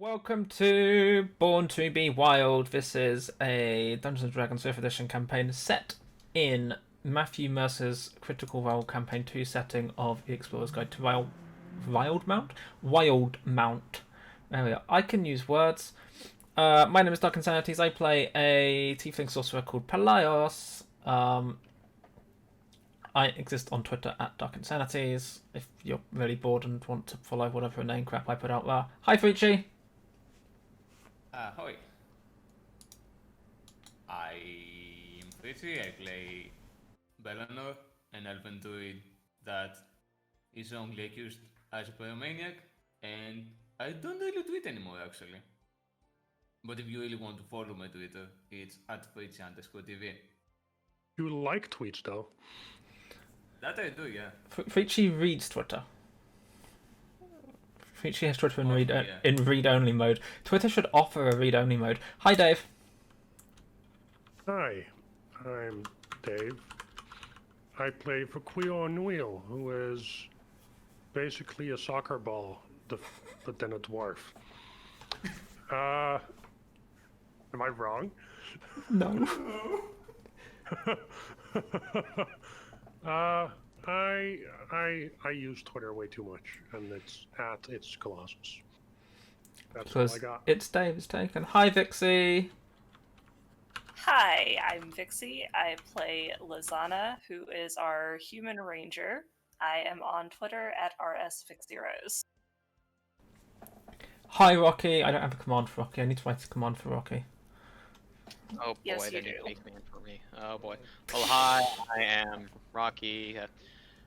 Welcome to Born to be Wild. This is a Dungeons and Dragons 5th edition campaign set in Matthew Mercer's Critical Role Campaign 2 setting of The Explorer's Guide to Wildemount. There we are. I can use words. My name is DarkInsanities. I play a tiefling sorcerer called Pelaios. I exist on Twitter at DarkInsanities. If you're really bored and want to follow whatever name crap I put out there. Hi, Frici. Hoi. I'm Frici. I play Belanor, an elven druid that is wrongly accused as a pyromaniac, and I don't really tweet anymore actually. But if you really want to follow my Twitter, it's at Frici_TV. You like tweets though? That I do, yeah. Frici reads Twitter. Frici has Twitter in read-only mode. Twitter should offer a read-only mode. Hi, Dave. Hi, I'm Dave. I play Vakhuil, who is basically a soccer ball, but then a dwarf. Am I wrong? No. I use Twitter way too much, and it's Colossus. That's all I got. It's Dave. It's taken. Hi, Vixie. Hi, I'm Vixie. I play Lisana, who is our human ranger. I am on Twitter at rsVixieRose. Hi, Rocky. I don't have a command for Rocky. I need to write a command for Rocky. Oh boy, Yes, they you didn't do. make me in for me. Oh boy. Well, hi, I am Rocky.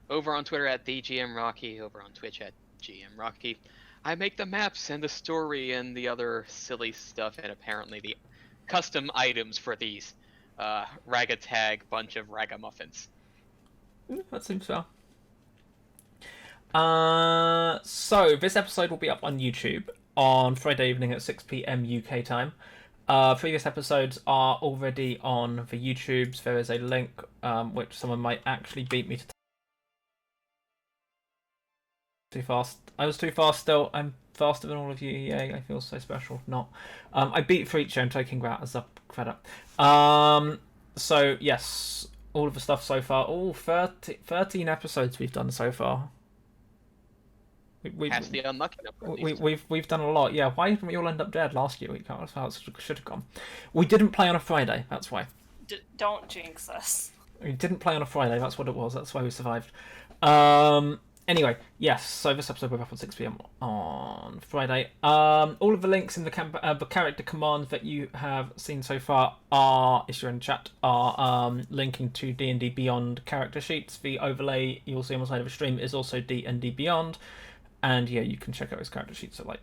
Over on Twitter at TheGMRocky, over on Twitch at GMRocky. I make the maps and the story and the other silly stuff, and apparently the custom items for these ragtag bunch of ragamuffins. That seems fair. So this episode will be up on YouTube on Friday evening at 6 PM UK time. Previous episodes are already on the YouTubes. There is a link which someone might actually beat me to too fast. I was too fast still. I'm faster than all of you. Yay, I feel so special. Not. I beat Frici. I'm taking that as a credit. So, yes, all of the stuff so far. All 13 episodes we've done so far. That's the unlucky number. We've done a lot. Yeah, why didn't we all end up dead last year? That's how it should have gone. We didn't play on a Friday. That's why. Don't jinx us. We didn't play on a Friday. That's what it was. That's why we survived. Anyway, yes. So this episode will be up on 6 PM on Friday. All of the links in the character commands that you have seen so far are, if you're in chat, are linking to D&D Beyond character sheets. The overlay you'll see on the side of the stream is also D&D Beyond. And yeah, you can check out his character sheets at like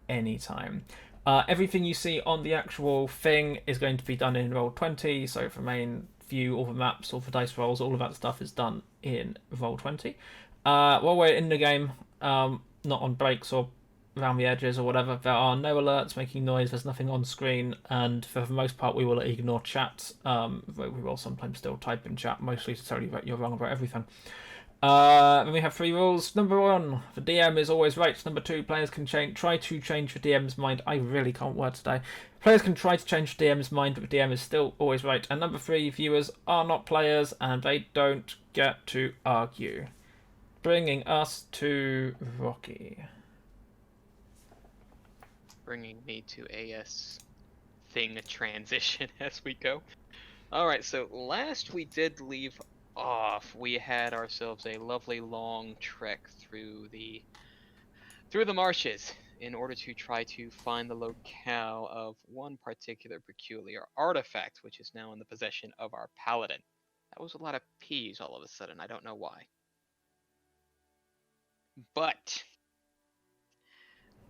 any time. Everything you see on the actual thing is going to be done in Roll20. So for main view, all the maps, all the dice rolls, all of that stuff is done in Roll20. While we're in the game, not on breaks or around the edges or whatever, there are no alerts making noise. There's nothing on screen, and for the most part, we will ignore chat. We will sometimes still type in chat, mostly to tell you that you're wrong about everything. Then we have 3 rules. Number 1, the DM is always right. Number 2, players can try to change the DM's mind. I really can't word today. Players can try to change the DM's mind, but the DM is still always right. And number 3, viewers are not players, and they don't get to argue. Bringing us to Rocky. Bringing me to AS thing transition as we go. Alright, so last we did leave off, we had ourselves a lovely long trek through the marshes in order to try to find the locale of one particular peculiar artifact, which is now in the possession of our paladin. That was a lot of P's all of a sudden, I don't know why. But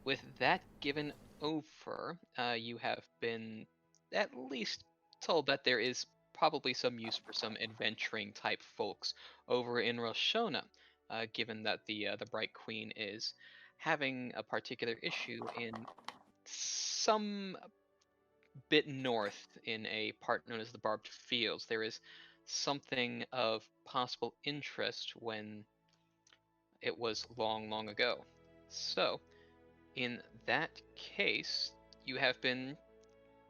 with that given over, you have been at least told that there is probably some use for some adventuring type folks over in Roshona, given that the Bright Queen is having a particular issue in some bit north in a part known as the Barbed Fields. There is something of possible interest when it was long, long ago. So, In that case, you have been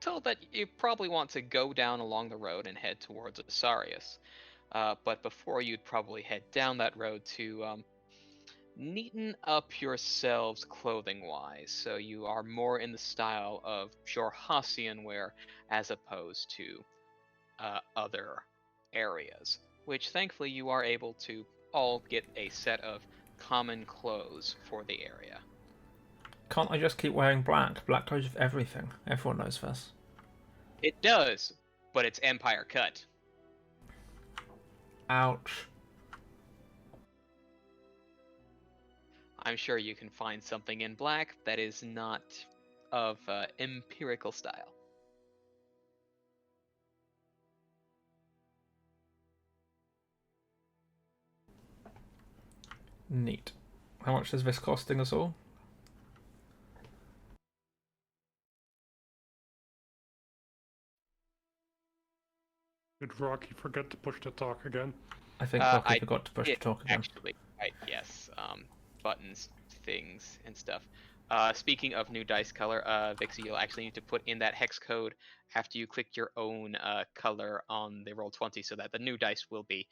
told that you probably want to go down along the road and head towards Asarius. But before you'd probably head down that road to neaten up yourselves clothing-wise, so you are more in the style of Jorhassian wear as opposed to other areas, which thankfully you are able to all get a set of common clothes for the area. Can't I just keep wearing black? Black goes with everything. Everyone knows this. It does, but it's Empire cut. Ouch. I'm sure you can find something in black that is not of empirical style. Neat. How much is this costing us all? Did Rocky forget to push the talk again? I think Rocky forgot to push the talk again. Actually, yes. Buttons, things, and stuff. Speaking of new dice color, Vixie, you'll actually need to put in that hex code after you click your own color on the Roll20 so that the new dice will be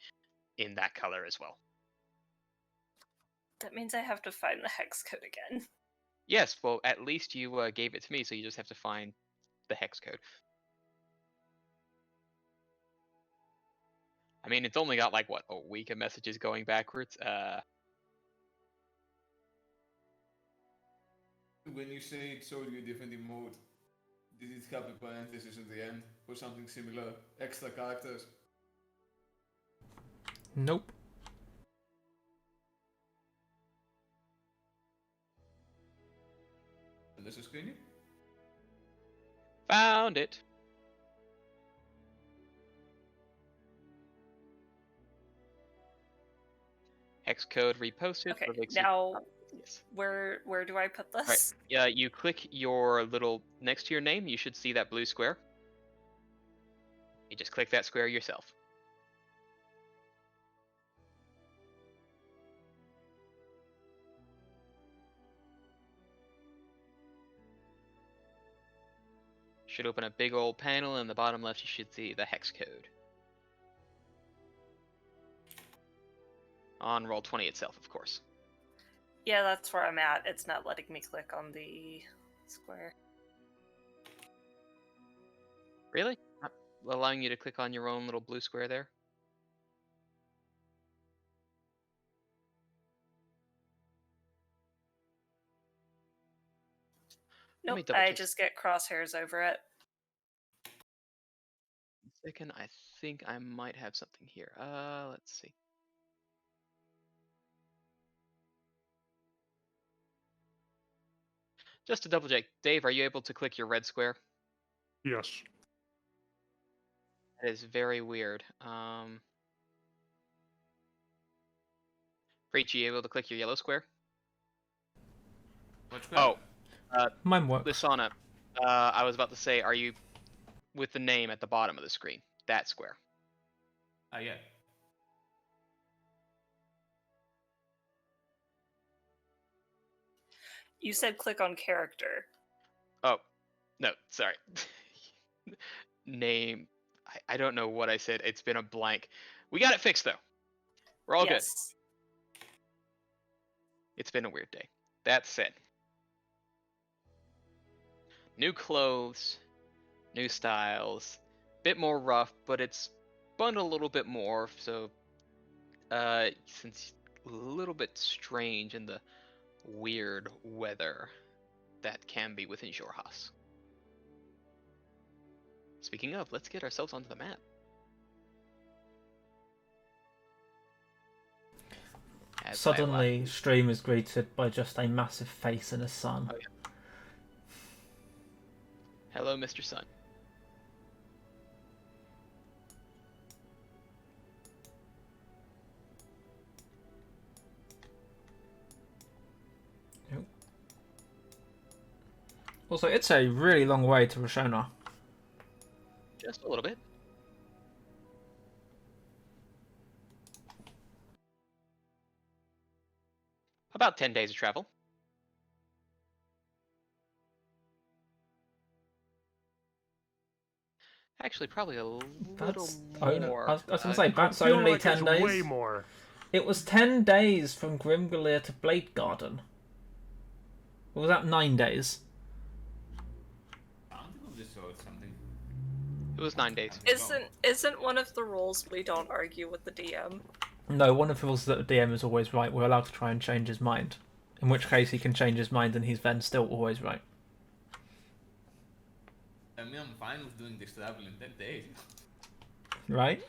in that color as well. That means I have to find the hex code again. Yes, well, at least you gave it to me, so you just have to find the hex code. I mean, it's only got, like, what, a week of messages going backwards? When you say it showed you a different emote, did it have a parenthesis at the end or something similar? Extra characters? Nope. Unless it's screening? Found it. Hex code reposted. Okay, for Vixie. now Yes. where do I put this? Right. Yeah, you click your little next to your name. You should see that blue square. You just click that square yourself. Should open a big old panel. In the bottom left, you should see the hex code. On Roll20 itself, of course. Yeah, that's where I'm at. It's not letting me click on the square. Really? Not allowing you to click on your own little blue square there? Let me Nope, double I check. just get crosshairs over it. Second, I think I might have something here. Let's see. Just to double check, Dave, are you able to click your red square? Yes. That is very weird. Frici, you able to click your yellow square? What's Oh, Mine works. Lisana, I was about to say, are you with the name at the bottom of the screen? That square. Yeah. You said click on character. Oh, no, sorry. Name. I don't know what I said. It's been a blank. We got it fixed, though. We're all good. Yes. It's been a weird day. That said, new clothes, new styles, bit more rough, but it's bundled a little bit more, so since a little bit strange in the weird weather that can be within Jorhas. Speaking of, let's get ourselves onto the map. Suddenly, stream is greeted by just a massive face and a sun. Oh, yeah. Hello, Mr. Sun. Yep. Also, it's a really long way to Roshona. Just a little bit. About 10 days of travel. Actually, probably a little That's more. I was going to say, that's I feel only like 10 it's days. way more. It was 10 days from Grimgalier to Blade Garden. Or was that 9 days? Fountain of the Sword something. It was 9 days. Isn't one of the rules we don't argue with the DM? No, one of the rules that the DM is always right. We're allowed to try and change his mind. In which case he can change his mind and he's then still always right. I mean, I'm fine with doing this travel in 10 days. Right?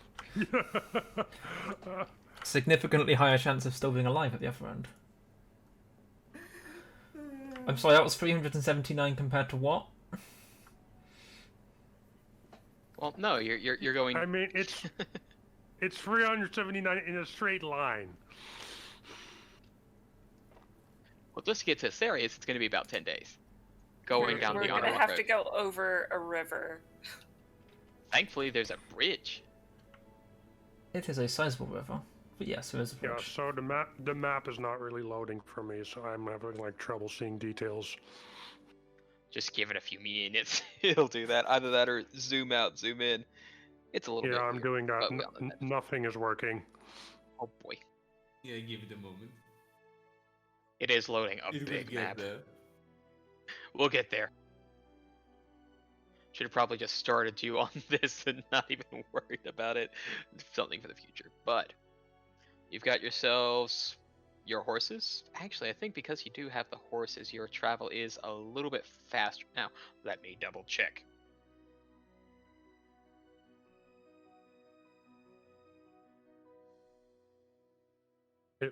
Significantly higher chance of still being alive at the other end. I'm sorry, that was 379 compared to what? Well, no, you're going. I mean, it's 379 in a straight line. Well, just to get to Asarius, it's going to be about 10 days. Going down We're the gonna Honor have Road. to go over a river. Thankfully, there's a bridge. It is a sizable river. But yes, there is a Yeah, bridge. so the map is not really loading for me, so I'm having like trouble seeing details. Just give it a few minutes. It'll do that. Either that or zoom out, zoom in. It's a little bit Yeah, I'm weird, doing that. but we all know that. Nothing is working. Oh boy. Yeah, give it a moment. It is loading a It will big get map. there. We'll get there. Should have probably just started you on this and not even worried about it. Something for the future. But you've got yourselves your horses. Actually, I think because you do have the horses, your travel is a little bit faster. Now, let me double check.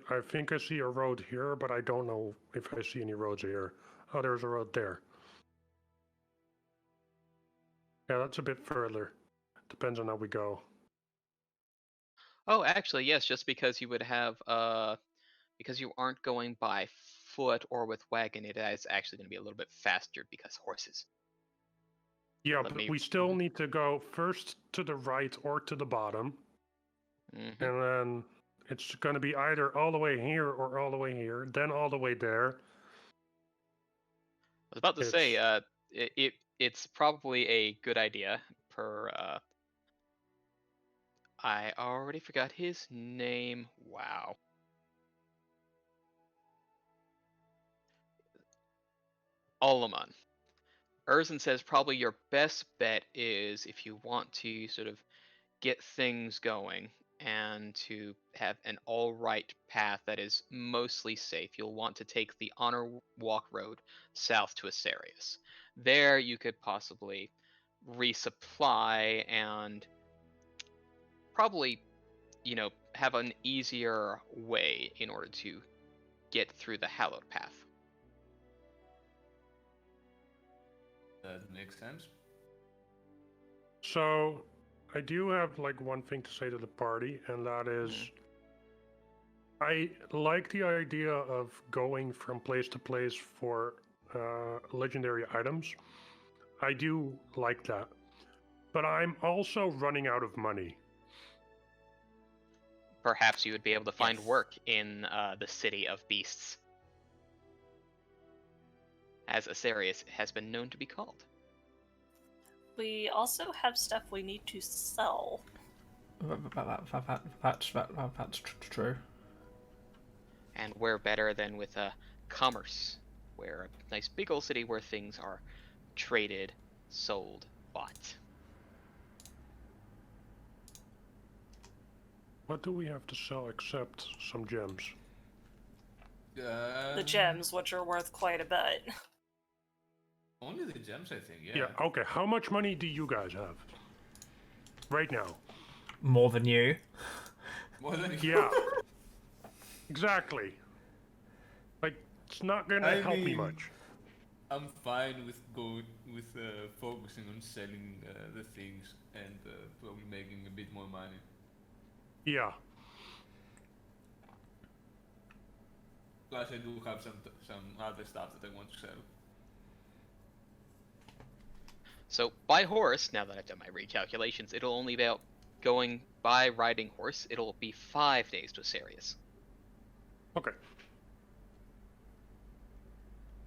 I think I see a road here, but I don't know if I see any roads here. Oh, there's a road there. Yeah, that's a bit further. Depends on how we go. Oh, actually, yes, just because you would have, because you aren't going by foot or with wagon, it is actually going to be a little bit faster because horses. Yeah, Let but me- we still need to go first to the right or to the bottom. Mhm. And then it's going to be either all the way here or all the way here, then all the way there. I was about to say, It's- it's probably a good idea per, I already forgot his name. Wow. Olaman. Erzin says probably your best bet is if you want to sort of get things going and to have an all-right path that is mostly safe, you'll want to take the Honor Walk Road south to Asarius. There you could possibly resupply and probably, have an easier way in order to get through the Hallowed Path. That makes sense. So I do have like one thing to say to the party, and that is I like the idea of going from place to place for legendary items. I do like that. But I'm also running out of money. Perhaps you would be able to find Yes. work in the City of Beasts, as Asarius has been known to be called. We also have stuff we need to sell. That's true. And where better than with commerce, where a nice big old city where things are traded, sold, bought. What do we have to sell except some gems? The gems, which are worth quite a bit. Only the gems, I think. Yeah, okay. How much money do you guys have? Right now. More than you. More than Yeah. Exactly. Like, it's not gonna I help me mean- much. I'm fine with focusing on selling the things and probably making a bit more money. Yeah. Plus, I do have some other stuff that I want to sell. So by horse, now that I've done my recalculations, it'll only be about going by riding horse. It'll be 5 days to Asarius. Okay.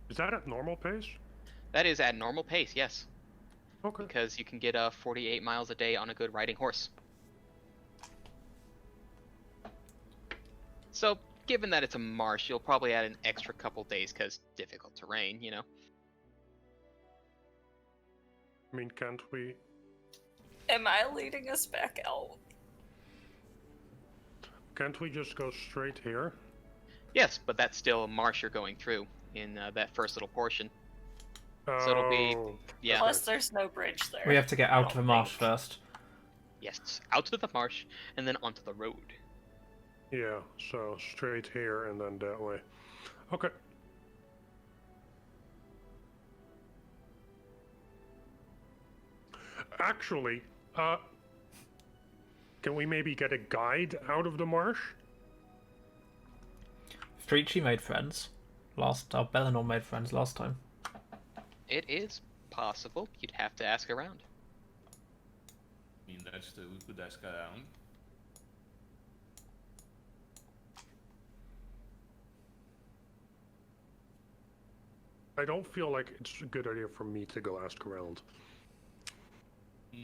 Is that at normal pace? That is at normal pace, yes. Okay. because you can get 48 miles a day on a good riding horse. So, given that it's a marsh, you'll probably add an extra couple days because difficult terrain, you know. I mean, can't we? Am I leading us back out? Can't we just go straight here? Yes, but that's still a marsh you're going through in that first little portion. So it'll be- Oh, Yeah. Plus, there's no bridge there. We have to get I out of don't the marsh think. first. Yes, out to the marsh and then onto the road. yeah. So straight here and then that way. Okay. Actually, can we maybe get a guide out of the marsh? Frici made friends. Belanor made friends last time. It is possible. You'd have to ask around. I mean, that's true. We could ask around. I don't feel like it's a good idea for me to go ask around.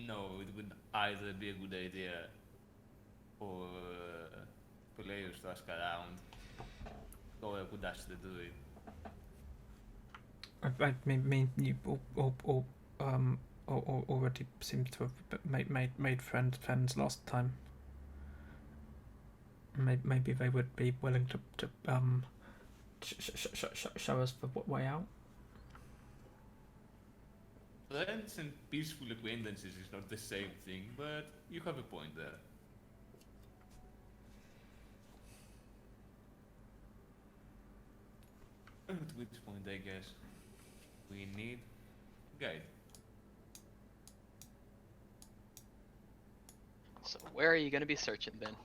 No, it would either be a good idea for Pelaios to ask around, or I could ask the druid. I mean, you already seem to have made friends last time. Maybe they would be willing to show us the way out. Friends and peaceful acquaintances is not the same thing, but you have a point there. At which point, I guess, we need guide. So where are you going to be searching then?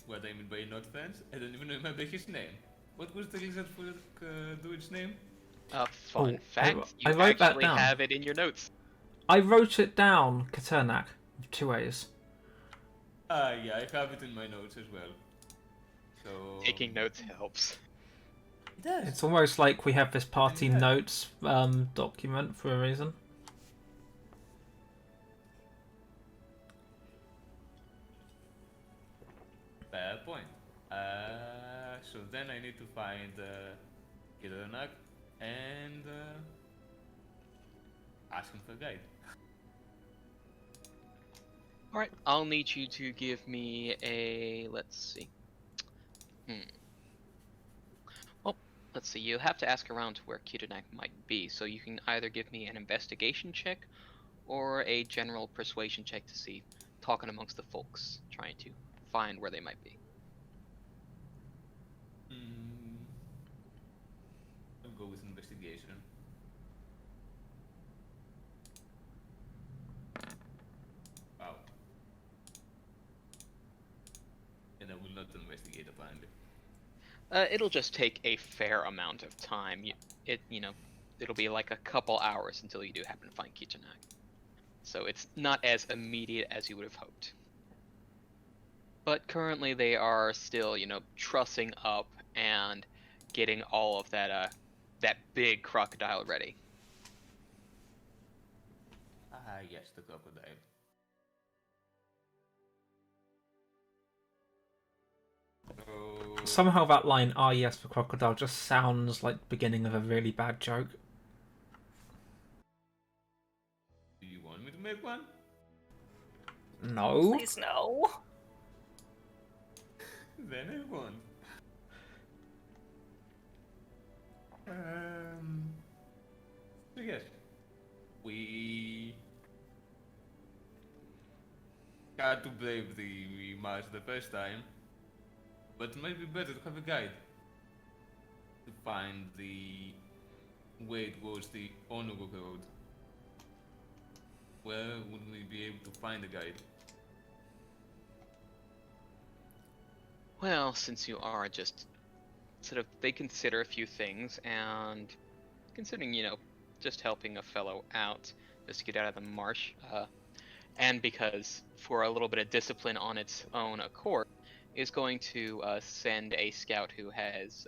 What I mean by not friends? I don't even remember his name. What was the lizard for druid's name? Fun fact, I you wrote that actually down. have it in your notes. I wrote it down, Katernak, with 2 A's. Yeah, I have it in my notes as well. So Taking notes helps. It does. It's almost like we have this party Yeah. notes document for a reason. Fair point. So then I need to find Kironak and ask him for a guide. Alright, I'll need you to give me a... let's see. Well, let's see, you'll have to ask around to where Kidonak might be, so you can either give me an investigation check or a general persuasion check to see, talking amongst the folks, trying to find where they might be. I'll go with investigation. Wow. And I will not investigate apparently. It'll just take a fair amount of time. It'll be like a couple hours until you do happen to find Kidonak. So it's not as immediate as you would have hoped. But currently they are still, trussing up and getting all of that big crocodile ready. Ah, yes, the crocodile. So, Somehow that line, "Ah yes, the crocodile," just sounds like the beginning of a really bad joke. do you want me to make one? No. Please no. Then I won't. So yes, we had to brave the march the first time, but it might be better to have a guide to find the way towards the Onogo road. Where would we be able to find a guide? Well, since you are just they consider a few things, and considering, just helping a fellow out, just to get out of the marsh, and because for a little bit of discipline on its own accord, is going to send a scout who has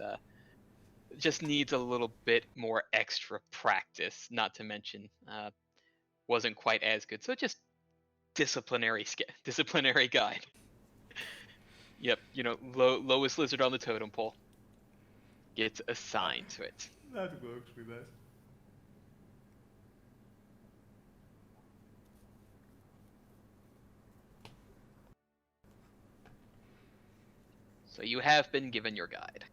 just needs a little bit more extra practice, not to mention wasn't quite as good. So just disciplinary guide. Yep, lowest lizard on the totem pole gets assigned to it. That works with us. So you have been given your guide.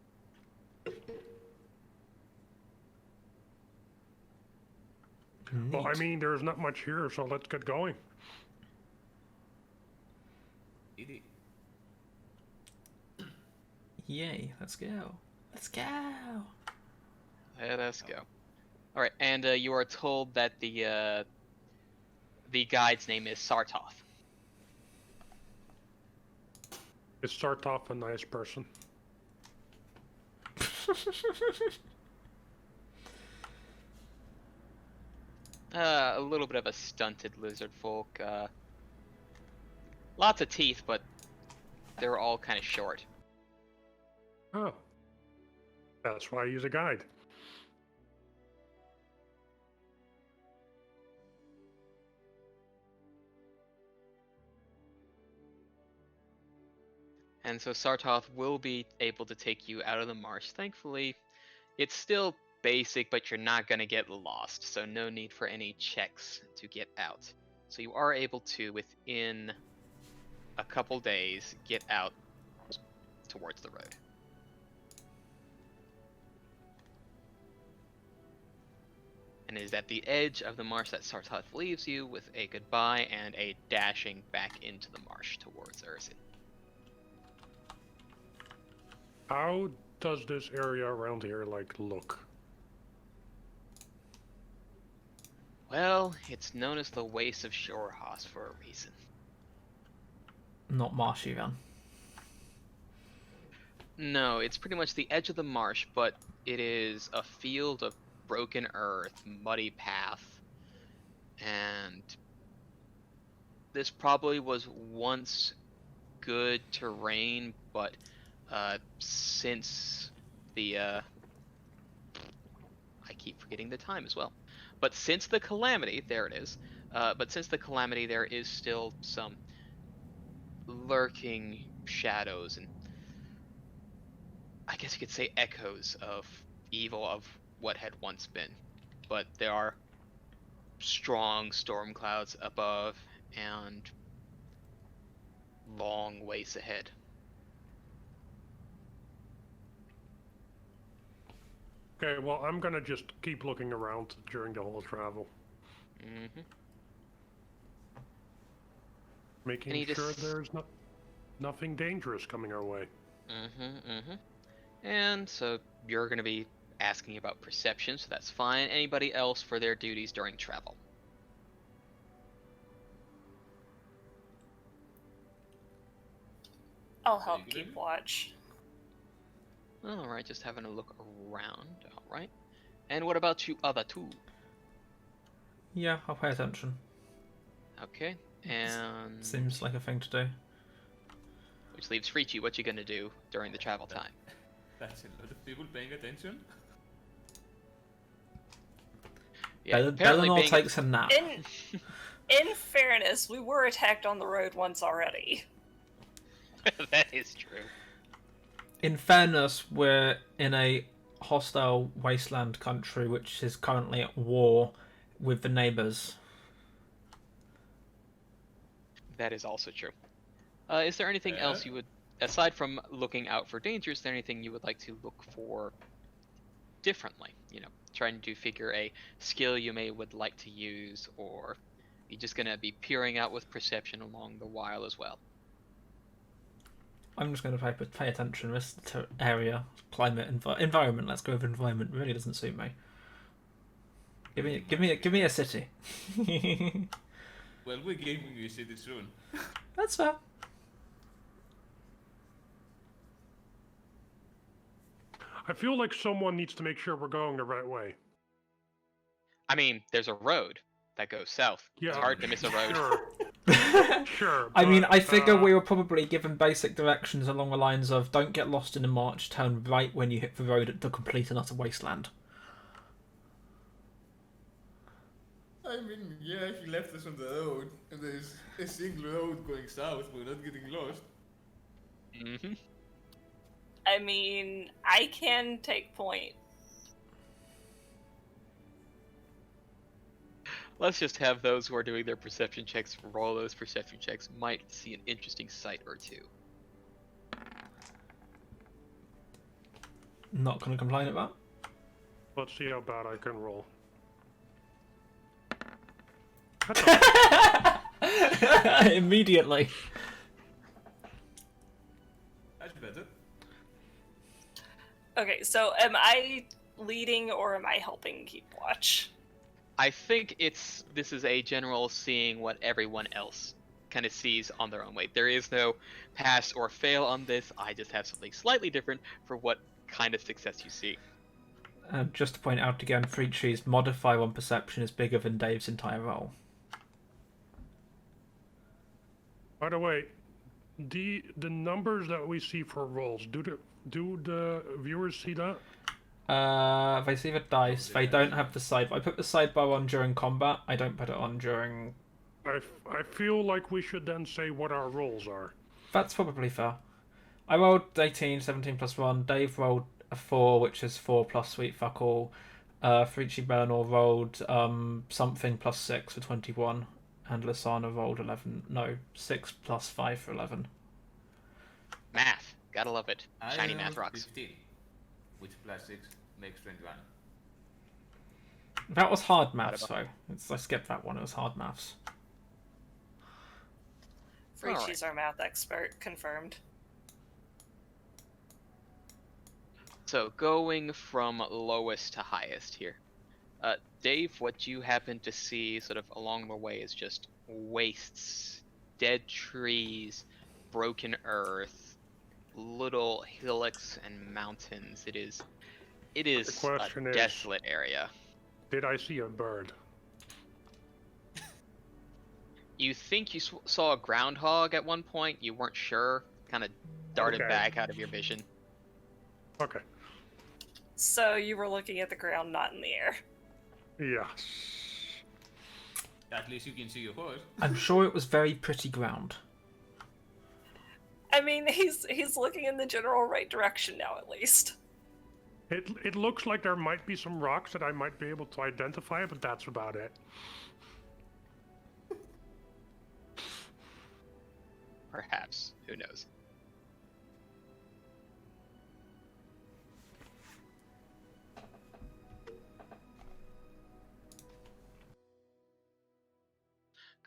Well, I mean, there's not much here, so let's get going. Yay, let's go. Let's go. Let us go. All right, and you are told that the guide's name is Sartoth. Is Sartoff a nice person? A little bit of a stunted lizard folk. Lots of teeth, but they're all kind of short. Oh. That's why I use a guide. And so Sartoth will be able to take you out of the marsh. Thankfully, it's still basic, but you're not going to get lost, so no need for any checks to get out. So you are able to, within a couple days, get out towards the road. And it is at the edge of the marsh that Sartoth leaves you with a goodbye and a dashing back into the marsh towards Ursin. How does this area around here, look? Well, it's known as the Waste of Shorehas for a reason. Not marshy then. No, it's pretty much the edge of the marsh, but it is a field of broken earth, muddy path, and this probably was once good terrain, but since the I keep forgetting the time as well. But since the calamity, there it is. But since the calamity, there is still some lurking shadows and I guess you could say echoes of evil of what had once been. But there are strong storm clouds above and long ways ahead. Okay, well, I'm gonna just keep looking around during the whole travel. Mm-hmm. Making sure there's nothing dangerous coming our way. And so you're going to be asking about perception, so that's fine. Anybody else for their duties during travel? I'll help keep watch. Alright, just having a look around. Alright. And what about you other two? Yeah, I'll pay attention. Okay, and... Seems like a thing to do. Which leaves Frici. What you gonna do during the travel time? That's a lot of people paying attention. Yeah, Belanor takes a nap. In fairness, we were attacked on the road once already. That is true. In fairness, we're in a hostile wasteland country which is currently at war with the neighbours. That is also true. Is there anything else you would, aside from looking out for danger, is there anything you would like to look for differently? You know, trying to figure a skill you would like to use, or you're just going to be peering out with perception along the while as well? I'm just going to pay attention. This area, climate, environment. Let's go with environment. Really doesn't suit me. Give me a city. Well, we're giving you a city soon. That's fair. I feel like someone needs to make sure we're going the right way. I mean, there's a road that goes south. Yeah, It's hard to miss a road. Sure. Sure. I mean, but, I figure we were probably given basic directions along the lines of don't get lost in a march, turn right when you hit the road at the complete and utter wasteland. I mean, yeah, he left us on the road, and there's a single road going south. We're not getting lost. Mm-hmm. I mean, I can take point. Let's just have those who are doing their perception checks roll those perception checks. Might see an interesting sight or two. Not going to complain about. let's see how bad I can roll. Immediately. That's better. Okay, so am I leading or am I helping keep watch? I think this is a general seeing what everyone else kind of sees on their own way. There is no pass or fail on this. I just have something slightly different for what kind of success you see. Just to point out again, Frici's modifier on perception is bigger than Dave's entire roll. By the way, the numbers that we see for rolls, do the viewers see that? They see the dice. They don't have the sidebar. I put the sidebar on during combat. I don't put it on during... I feel like we should then say what our rolls are. That's probably fair. I rolled 18, 17 plus 1. Dave rolled a 4, which is 4 plus sweet fuck all. Frici Belanor rolled something plus 6 for 21. And Lisana rolled 11. No, 6 plus 5 for 11. Math. Gotta love it. Shiny math rolled rocks. 15, which plus 6 makes 21. That was hard maths, though. I skipped that one. It was hard maths. Frici's our math expert, confirmed. So going from lowest to highest here. Dave, what you happen to see sort of along the way is just wastes, dead trees, broken earth, little hillocks and mountains. It is a desolate area. Did I see a bird? You think you saw a groundhog at one point. You weren't sure. Kind of darted back out of your vision. Okay. So you were looking at the ground, not in the air. Yes. At least you can see your horse. I'm sure it was very pretty ground. I mean, he's looking in the general right direction now, at least. It looks like there might be some rocks that I might be able to identify, but that's about it. Perhaps. Who knows?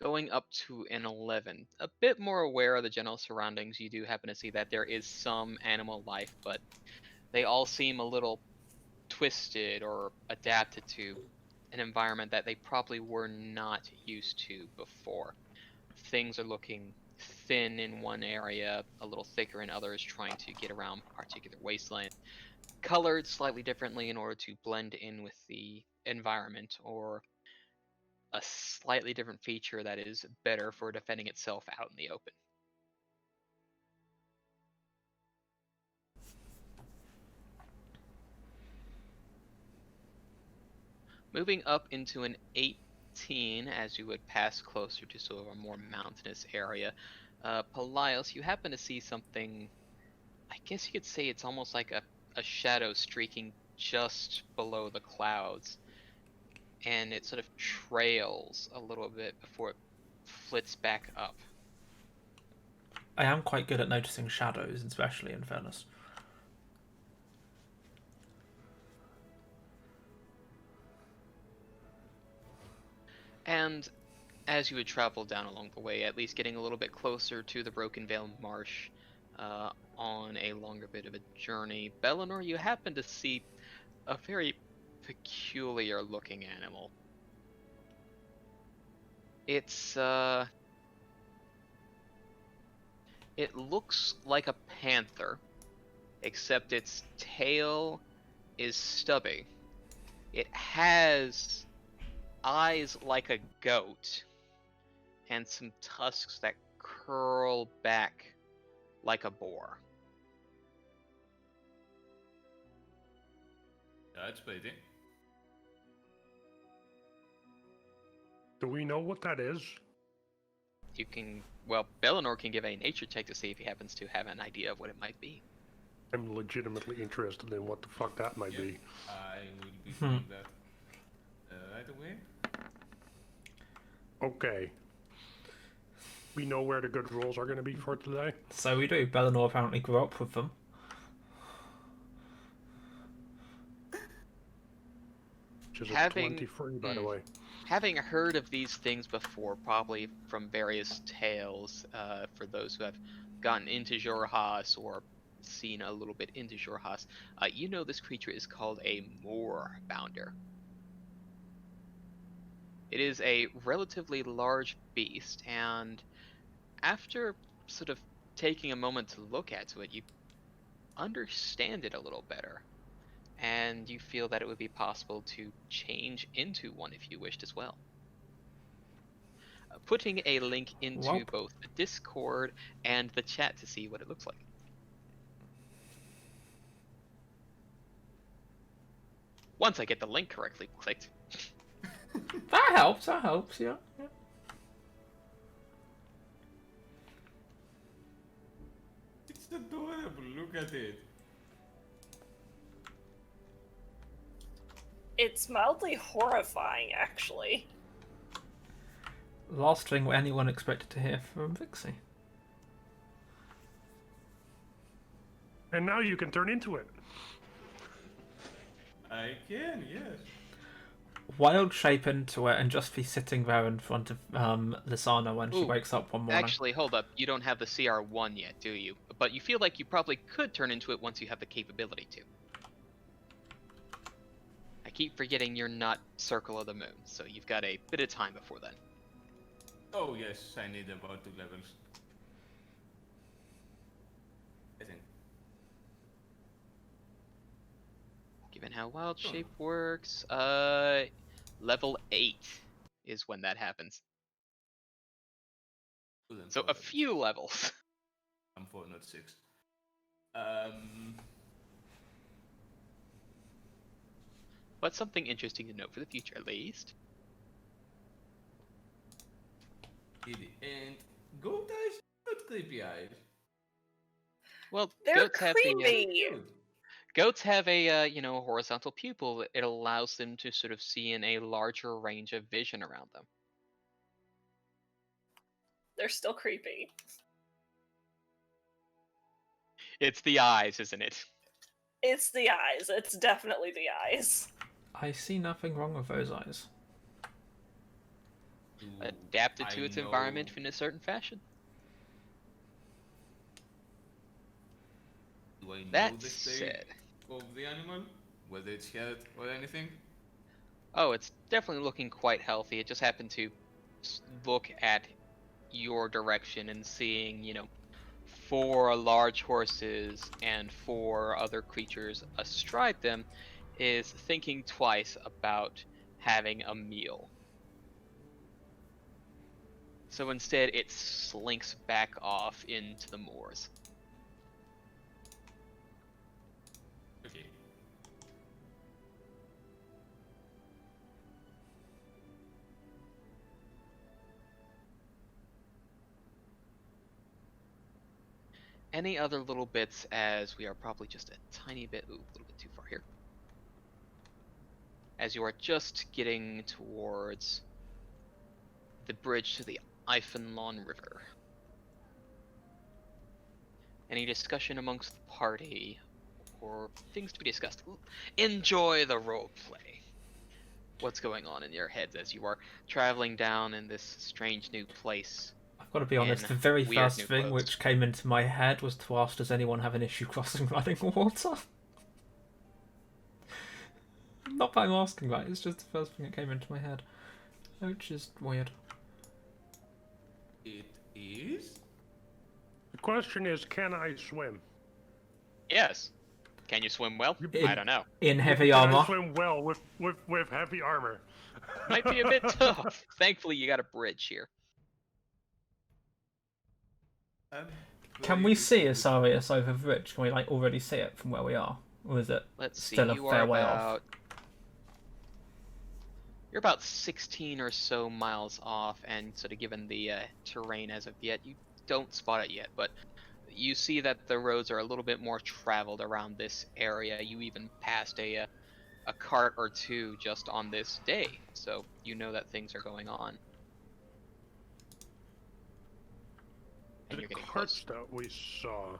Going up to an 11. A bit more aware of the general surroundings, you do happen to see that there is some animal life, but they all seem a little twisted or adapted to an environment that they probably were not used to before. Things are looking thin in one area, a little thicker in others, trying to get around particular wasteland. Colored slightly differently in order to blend in with the environment, or a slightly different feature that is better for defending itself out in the open. Moving up into an 18 as you would pass closer to sort of a more mountainous area. Pelaios, you happen to see something, I guess you could say it's almost like a shadow streaking just below the clouds. And it sort of trails a little bit before it flits back up. I am quite good at noticing shadows, especially in fairness. And as you would travel down along the way, at least getting a little bit closer to the Broken Vale Marsh on a longer bit of a journey, Belanor, you happen to see a very peculiar looking animal. It's it looks like a panther, except its tail is stubby. It has eyes like a goat, and some tusks that curl back like a boar. That's pretty. Do we know what that is? You can, well, Belanor can give a nature check to see if he happens to have an idea of what it might be. I'm legitimately interested in what the fuck that might be. I will be doing that right away. Okay. We know where the good rolls are going to be for today. So we do. Belanor apparently grew up with them. Which is a Having- 23, by the way. Having heard of these things before, probably from various tales, for those who have gotten into Xhorhas or seen a little bit into Xhorhas, you know this creature is called a moor bounder. It is a relatively large beast, and after sort of taking a moment to look at it, you understand it a little better. And you feel that it would be possible to change into one if you wished as well. Putting a link into Welp. both the Discord and the chat to see what it looks like. Once I get the link correctly clicked. That helps, yeah. It's adorable. Look at it. It's mildly horrifying, actually. Last thing anyone expected to hear from Vixie. And now you can turn into it. I can, yes. Wild shape into it and just be sitting there in front of Lisana when she Ooh, wakes up one morning. Actually, hold up. You don't have the CR1 yet, do you? But you feel like you probably could turn into it once you have the capability to. I keep forgetting you're not Circle of the Moon, so you've got a bit of time before then. Oh yes, I need about 2 levels. I think. Given how Wild Shape works, level 8 is when that happens. Couldn't So follow a this. few levels. I'm 4, not 6. But something interesting to note for the future, at least. And goat eyes, not creepy eyes. Well, They're goats have the creepy. Cute. goats have a a horizontal pupil. It allows them to sort of see in a larger range of vision around them. They're still creepy. It's the eyes, isn't it? It's the eyes. It's definitely the eyes. I see nothing wrong with those eyes. Do Adapted to I its know- environment in a certain fashion. Do I know That the state said, of the animal? Whether it's hurt or anything? oh, it's definitely looking quite healthy. It just happened to look at your direction and seeing, 4 large horses and 4 other creatures astride them, is thinking twice about having a meal. So instead, it slinks back off into the moors. Okay. Any other little bits, as we are probably just a tiny bit, a little bit too far here. As you are just getting towards the bridge to the Ifenlawn River. Any discussion amongst the party, or things to be discussed? Enjoy the roleplay. What's going on in your heads as you are traveling down in this strange new place? I've got to be honest, In the very weird first new thing clothes. which came into my head was to ask, does anyone have an issue crossing running water? Not that I'm asking that, it's just the first thing that came into my head. Which is weird. It is? The question is, can I swim? Yes. Can you swim well? In- I don't know. In heavy Can I armor. swim well with heavy armor? Might be a bit tough. Thankfully, you got a bridge here. Can we see Asarius over the ridge? Can we like already see it from where we are, or is it Let's see. still a You fair are way off? about. You're about 16 or so miles off, and sort of given the terrain as of yet, you don't spot it yet. But you see that the roads are a little bit more traveled around this area. You even passed a cart or two just on this day, so you know that things are going on. And The you're getting carts close. that we saw.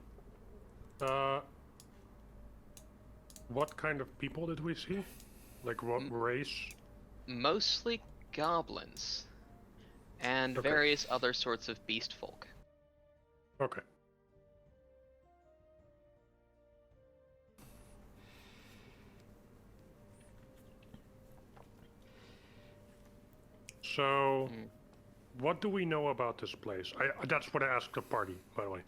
What kind of people did we see? Like what race? Mostly goblins, and Okay. various other sorts of beast folk. Okay. So, what do we know about this place? That's what I asked the party, by the way.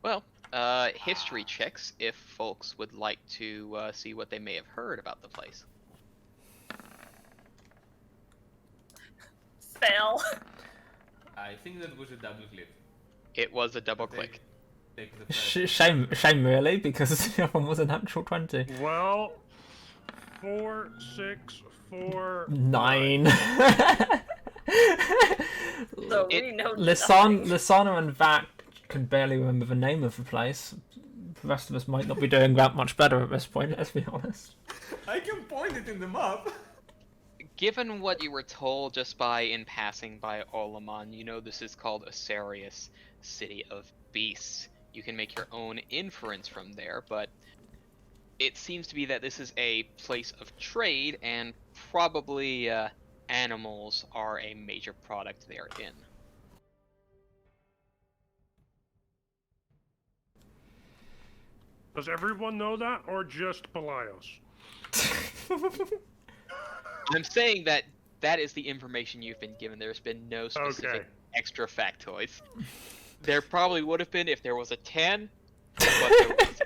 Well, history checks if folks would like to see what they may have heard about the place. Fail. I think that was a double click. It was a double click. Take the first. Shame really, because the other one was a natural 20. Well, 4, 6, 4, 9. So we know nothing. Lisana and Vac can barely remember the name of the place. The rest of us might not be doing that much better at this point, let's be honest. I can point it in the map. Given what you were told just by in passing by Olaman, you know this is called Asarius, City of Beasts. You can make your own inference from there, but it seems to be that this is a place of trade, and probably animals are a major product therein. Does everyone know that, or just Pelaios? I'm saying that that is the information you've been given. There's been no specific Okay. extra factoids. There probably would have been if there was a 10, but there wasn't.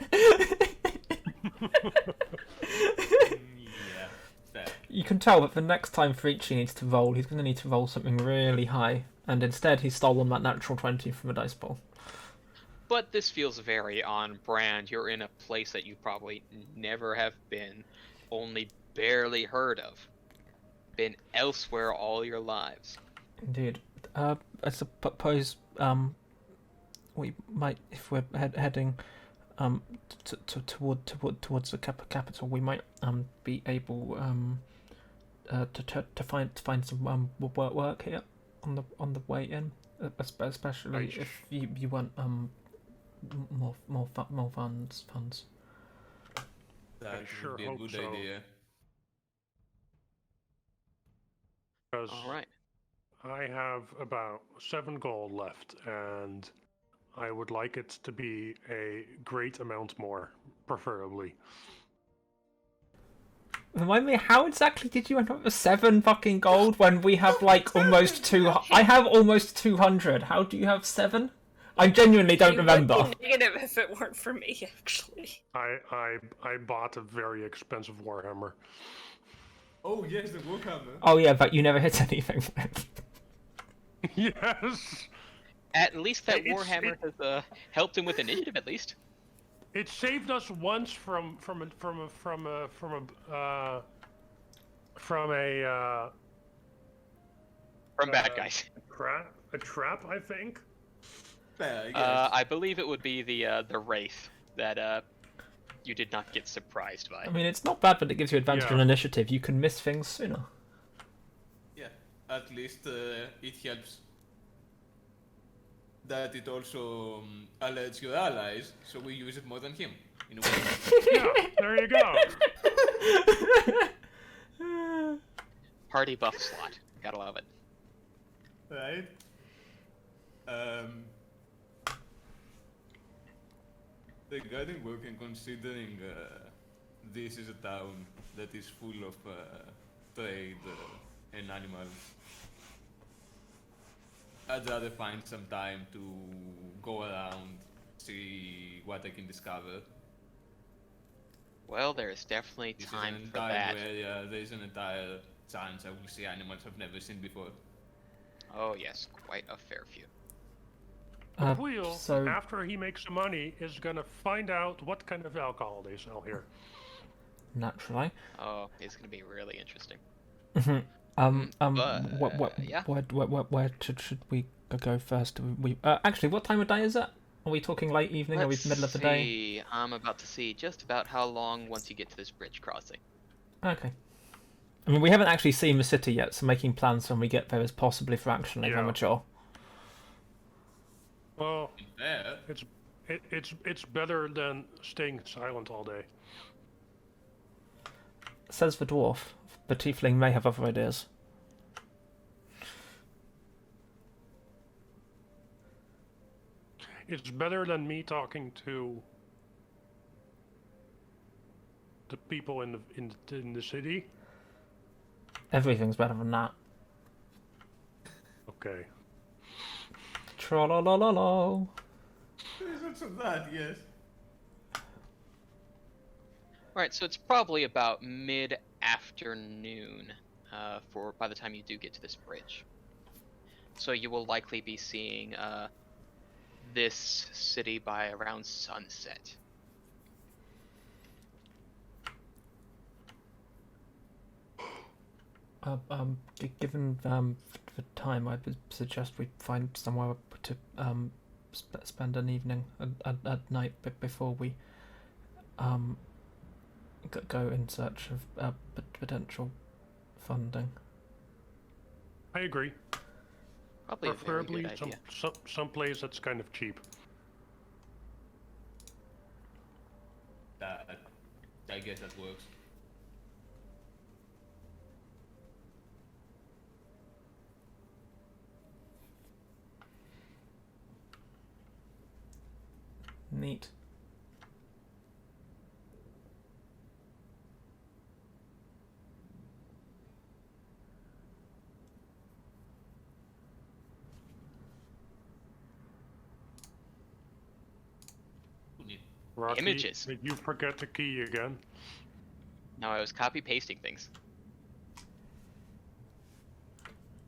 Yeah, fair. You can tell that the next time Frici needs to roll, he's going to need to roll something really high, and instead he's stolen that natural 20 from a dice pool. But this feels very on brand. You're in a place that you probably never have been, only barely heard of. Been elsewhere all your lives. Indeed. I suppose we might, if we're heading towards the capital, we might be able to find some work here on the way in, especially if you want more funds. That sure would be a hope good so. idea. Because All right. I have about 7 gold left, and I would like it to be a great amount more, preferably. Remind me, how exactly did you end up with 7 fucking gold when we have like almost 2? I have almost 200. How do you have 7? I genuinely don't remember. Would be negative if it weren't for me, actually. I bought a very expensive Warhammer. Oh yes, the Warhammer. Oh yeah, but you never hit anything. Yes. At least that It's- Warhammer has helped him with initiative, at least. It saved us once from Bad guys. a trap, I think. Fair, I guess. I believe it would be the Wraith that you did not get surprised by. I mean, it's not bad, but it gives you advantage Yeah. on initiative. You can miss things sooner. Yeah, at least it helps that it also alerts your allies, so we use it more than him. In a way. Yeah, there you go. Party buff slot. Gotta love it. Right? Regarding work and considering this is a town that is full of trade and animals, I'd rather find some time to go around, see what I can discover. Well, there's definitely This time is an for entire that. area, there's an entire chance I will see animals I've never seen before. Oh yes, quite a fair few. Vakhuil, so after he makes some money, is gonna find out what kind of alcohol they sell here. naturally. Oh, it's gonna be really interesting. Yeah. Where should we go first? We actually, what time of day is it? Are we talking late evening? Are we middle of the day? See. I'm about to see just about how long once you get to this bridge crossing. Okay. I mean, we haven't actually seen the city yet, so making plans when we get there is possibly fractionally premature. Well, There, it's better than staying silent all day. Says the dwarf. The tiefling may have other ideas. It's better than me talking to the people in the city. Everything's better than that. Okay. Tra-la-la-la-la. there's also that, yes. Alright, so it's probably about mid-afternoon by the time you do get to this bridge. So you will likely be seeing this city by around sunset. Given the time, I would suggest we find somewhere to spend an evening at night before we go in search of potential funding. I agree. Probably a very Preferably good idea. some place that's kind of cheap. That, I guess that works. Neat. Rocky, Images. did you forget the key again? No, I was copy pasting things.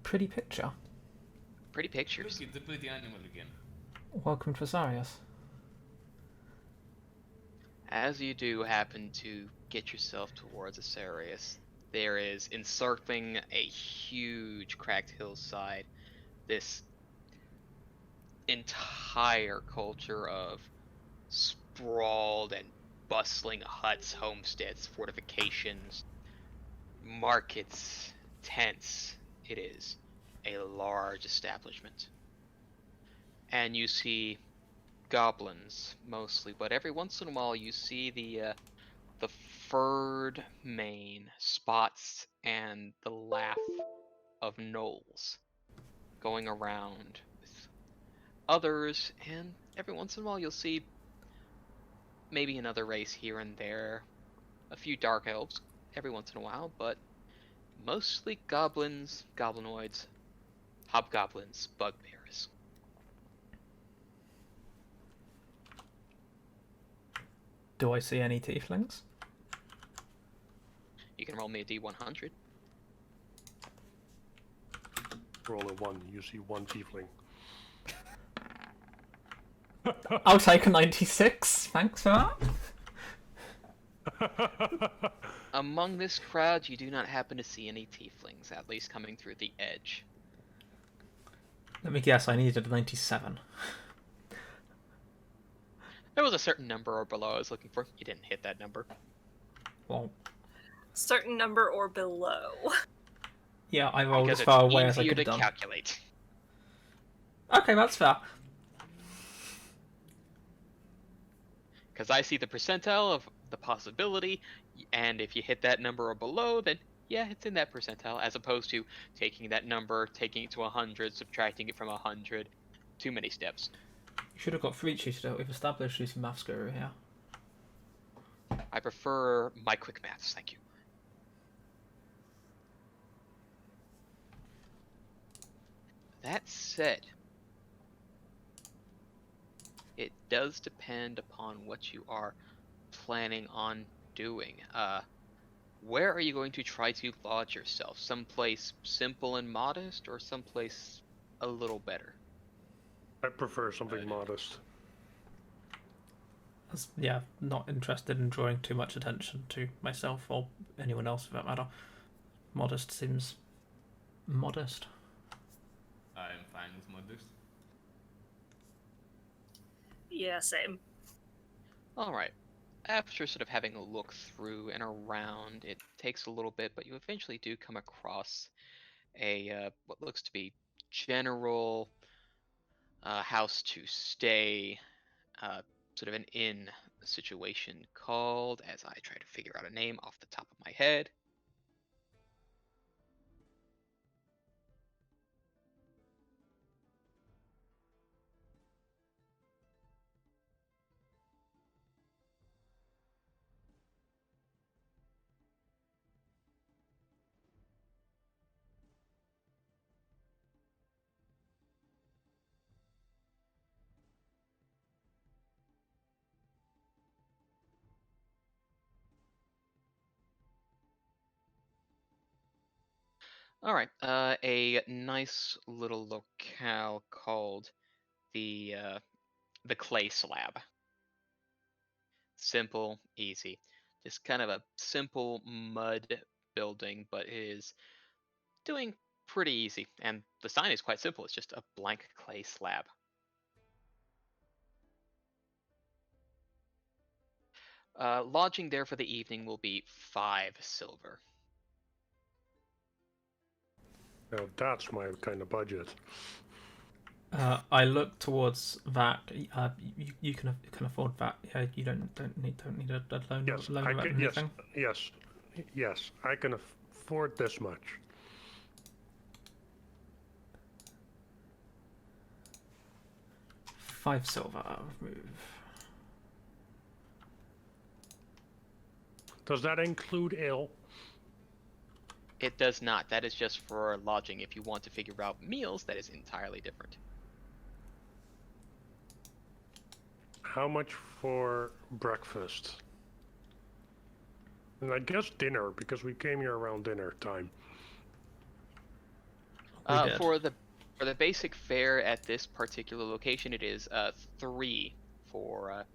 Pretty picture. Pretty pictures. Look, it's a pretty animal again. Welcome to Asarius. As you do happen to get yourself towards Asarius, there is encircling a huge cracked hillside this entire culture of sprawled and bustling huts, homesteads, fortifications, markets, tents. It is a large establishment. And you see goblins mostly, but every once in a while you see the furred mane, spots, and the laugh of gnolls going around with others, and every once in a while you'll see maybe another race here and there, a few dark elves every once in a while, but mostly goblins, goblinoids, hobgoblins, bugbears. Do I see any tieflings? You can roll me a d100. Roll a 1, you see one tiefling. I'll take a 96. Thanks for that. Among this crowd, you do not happen to see any tieflings, at least coming through the edge. Let me guess, I needed a 97. There was a certain number or below I was looking for. You didn't hit that number. Well, Certain number or below. yeah, I rolled Because as far it's away as I easier could to have done. calculate. Okay, that's fair. Because I see the percentile of the possibility, and if you hit that number or below, then yeah, it's in that percentile, as opposed to taking that number, taking it to 100, subtracting it from 100. Too many steps. You should have got Frici to do it. We've established who's the maths guru here. I prefer my quick maths, thank you. That said, it does depend upon what you are planning on doing. where are you going to try to lodge yourself? Someplace simple and modest, or someplace a little better? I prefer something modest. Yeah, not interested in drawing too much attention to myself or anyone else for that matter. Modest seems modest. I'm fine with modest. Yeah, same. Alright. After sort of having a look through and around, it takes a little bit, but you eventually do come across a what looks to be general house to stay, sort of an inn situation called, as I try to figure out a name off the top of my head. Alright, a nice little locale called the Clay Slab. Simple, easy. Just kind of a simple mud building, but it is doing pretty easy. And the sign is quite simple. It's just a blank clay slab. Lodging there for the evening will be 5 silver. Now that's my kind of budget. I look towards that. You can afford that. Yeah, you don't need a loan. Yes, loan I or can, yes, anything. yes, I can afford this much. $5 silver. Remove. Does that include ale? It does not. That is just for lodging. If you want to figure out meals, that is entirely different. How much for breakfast? And I guess dinner, because we came here around dinner time. For the basic fare at this particular location, it is 3 for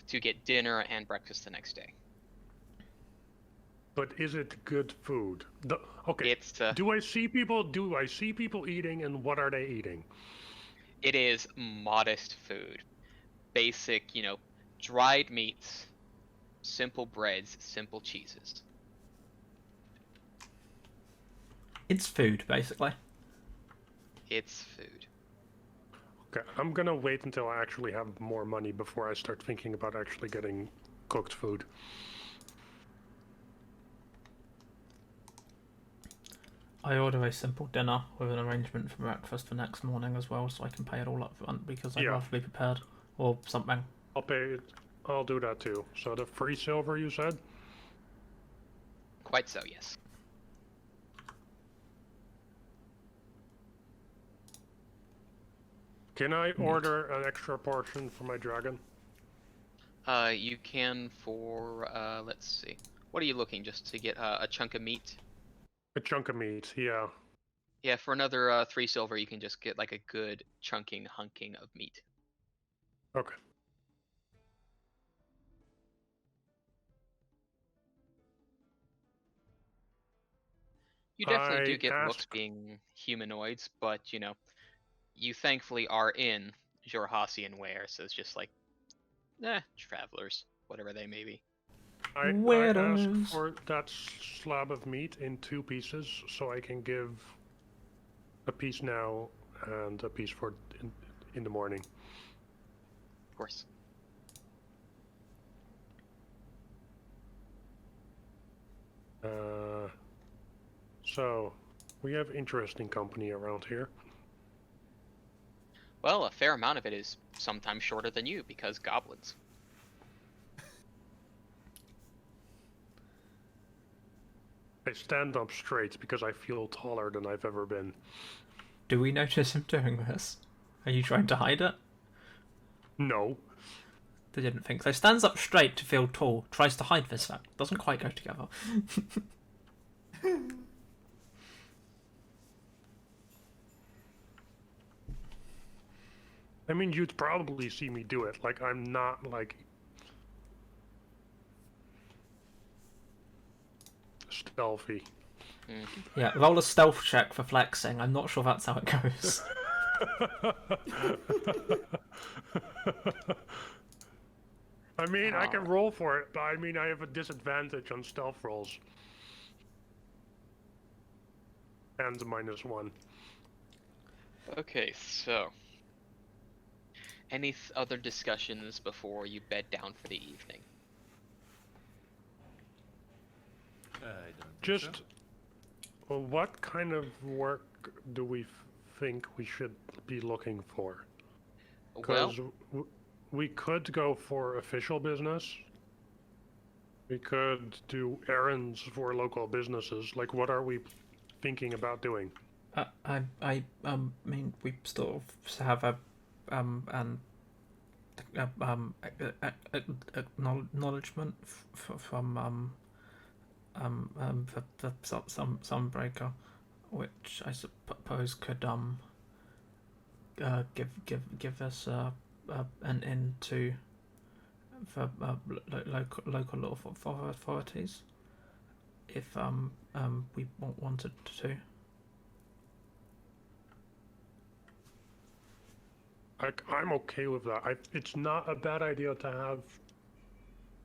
to get dinner and breakfast the next day. But is it good food? Okay. It's Do I see people eating, and what are they eating? it is modest food. Basic, dried meats, simple breads, simple cheeses. It's food, basically. It's food. Okay, I'm gonna wait until I actually have more money before I start thinking about actually getting cooked food. I order a simple dinner with an arrangement for breakfast for next morning as well, so I can pay it all up front because I'd rather be prepared, or something. I'll pay it. I'll do that too. So the free silver you said? Quite so, yes. Can I order an extra portion for my dragon? You can for, let's see. What are you looking, just to get a chunk of meat? A chunk of meat, yeah. Yeah, for another 3 silver, you can just get like a good hunking of meat. Okay. You definitely do get looks being humanoids, but you thankfully are in Jorhassian wear, so it's just like, travelers, whatever they may be. I ask for that slab of meat in 2 pieces, so I can give a piece now and a piece for in the morning. Of course. So, we have interesting company around here. Well, a fair amount of it is sometimes shorter than you, because goblins. I stand up straight because I feel taller than I've ever been. Do we notice him doing this? Are you trying to hide it? No. They didn't think so. Stands up straight to feel tall. Tries to hide this fact. Doesn't quite go together. I mean, you'd probably see me do it. Like, I'm not, like, stealthy. Yeah, roll a stealth check for flexing. I'm not sure that's how it goes. I mean, I can roll for it, but I mean, I have a disadvantage on stealth rolls. And a -1. Okay, so any other discussions before you bed down for the evening? I don't think Just, so. well, what kind of work do we think we should be looking for? Well, Because we could go for official business. We could do errands for local businesses. Like, what are we thinking about doing? I mean, we sort of have a acknowledgement from the Sunbreaker, which I suppose could give us an in to for local authorities if we wanted to. I'm okay with that. It's not a bad idea to have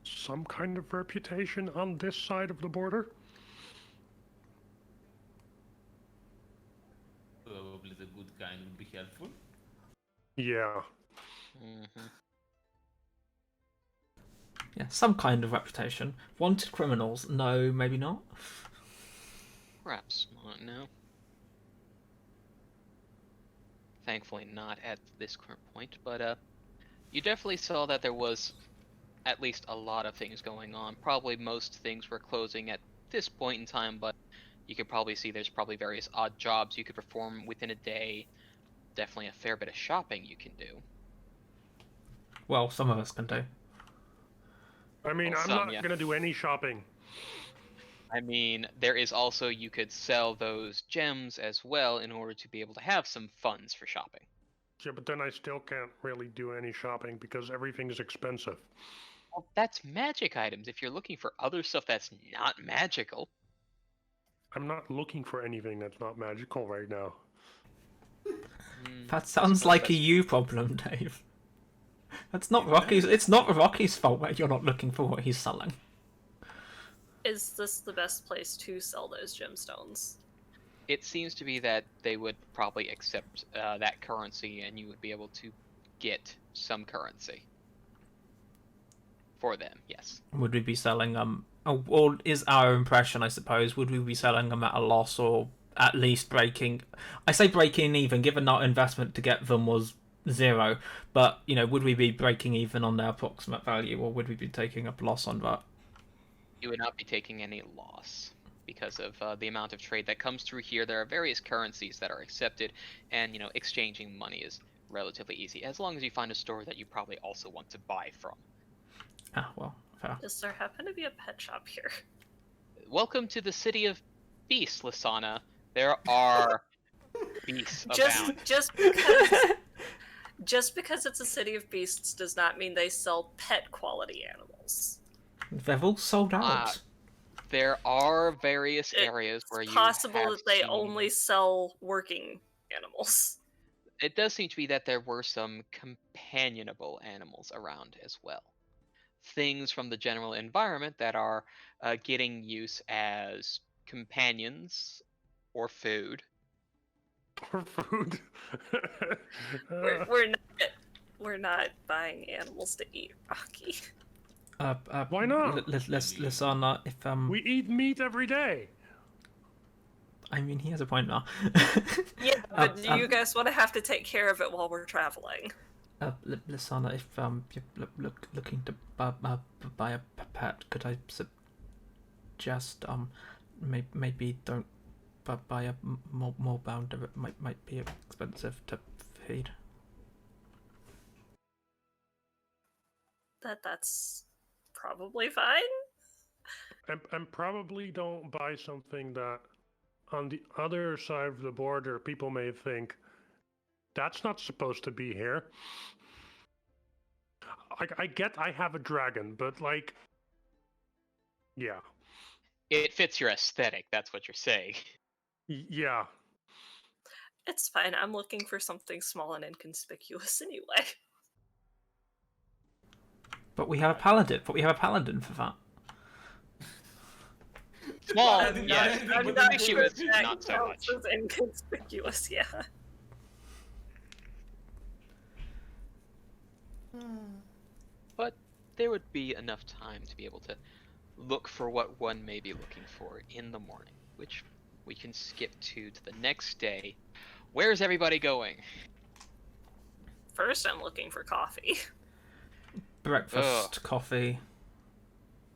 some kind of reputation on this side of the border. Probably the good kind would be helpful. Yeah. Yeah, some kind of reputation. Wanted criminals? No, maybe not. perhaps not, no. Thankfully not at this current point, but you definitely saw that there was at least a lot of things going on. Probably most things were closing at this point in time, but you could probably see there's probably various odd jobs you could perform within a day. Definitely a fair bit of shopping you can do. Well, some of us can do. I mean, Well, I'm some, not yeah. gonna do any shopping. I mean, there is also, you could sell those gems as well in order to be able to have some funds for shopping. Yeah, but then I still can't really do any shopping because everything is expensive. Well, that's magic items. If you're looking for other stuff that's not magical. I'm not looking for anything that's not magical right now. That sounds like a you problem, Dave. That's not Rocky's. It's not Rocky's fault that you're not looking for what he's selling. Is this the best place to sell those gemstones? It seems to be that they would probably accept that currency, and you would be able to get some currency for them. Yes. Would we be selling or is our impression, I suppose, would we be selling them at a loss or at least breaking? I say breaking even, given our investment to get them was 0. But would we be breaking even on their approximate value, or would we be taking a loss on that? You would not be taking any loss because of the amount of trade that comes through here. There are various currencies that are accepted, and exchanging money is relatively easy as long as you find a store that you probably also want to buy from. Ah, well, fair. Does there happen to be a pet shop here? Welcome to the city of beasts, Lisana. There are beasts abound. Just because it's a city of beasts does not mean they sell pet quality animals. They've all sold out. There are various areas where you It's possible have that they seen... only sell working animals. It does seem to be that there were some companionable animals around as well. Things from the general environment that are getting use as companions or food. Or food. We're not buying animals to eat, Rocky. Why not? Lisana, if We eat meat every day. I mean, he has a point now. Yeah, but do you guys want to have to take care of it while we're traveling? Lisana, if you're looking to buy a pet, could I suggest maybe don't buy a more bounder. It might be expensive to feed. that's probably fine. And probably don't buy something that on the other side of the border people may think that's not supposed to be here. I get I have a dragon, but like, yeah. It fits your aesthetic, that's what you're saying. Yeah. It's fine. I'm looking for something small and inconspicuous anyway. But we have a paladin. But we have a paladin for that. Small, I didn't yes. know But anything, the but issue that is not so much. Counts as inconspicuous, yeah. But there would be enough time to be able to look for what one may be looking for in the morning, which we can skip to the next day. Where's everybody going? First, I'm looking for coffee. Breakfast, coffee,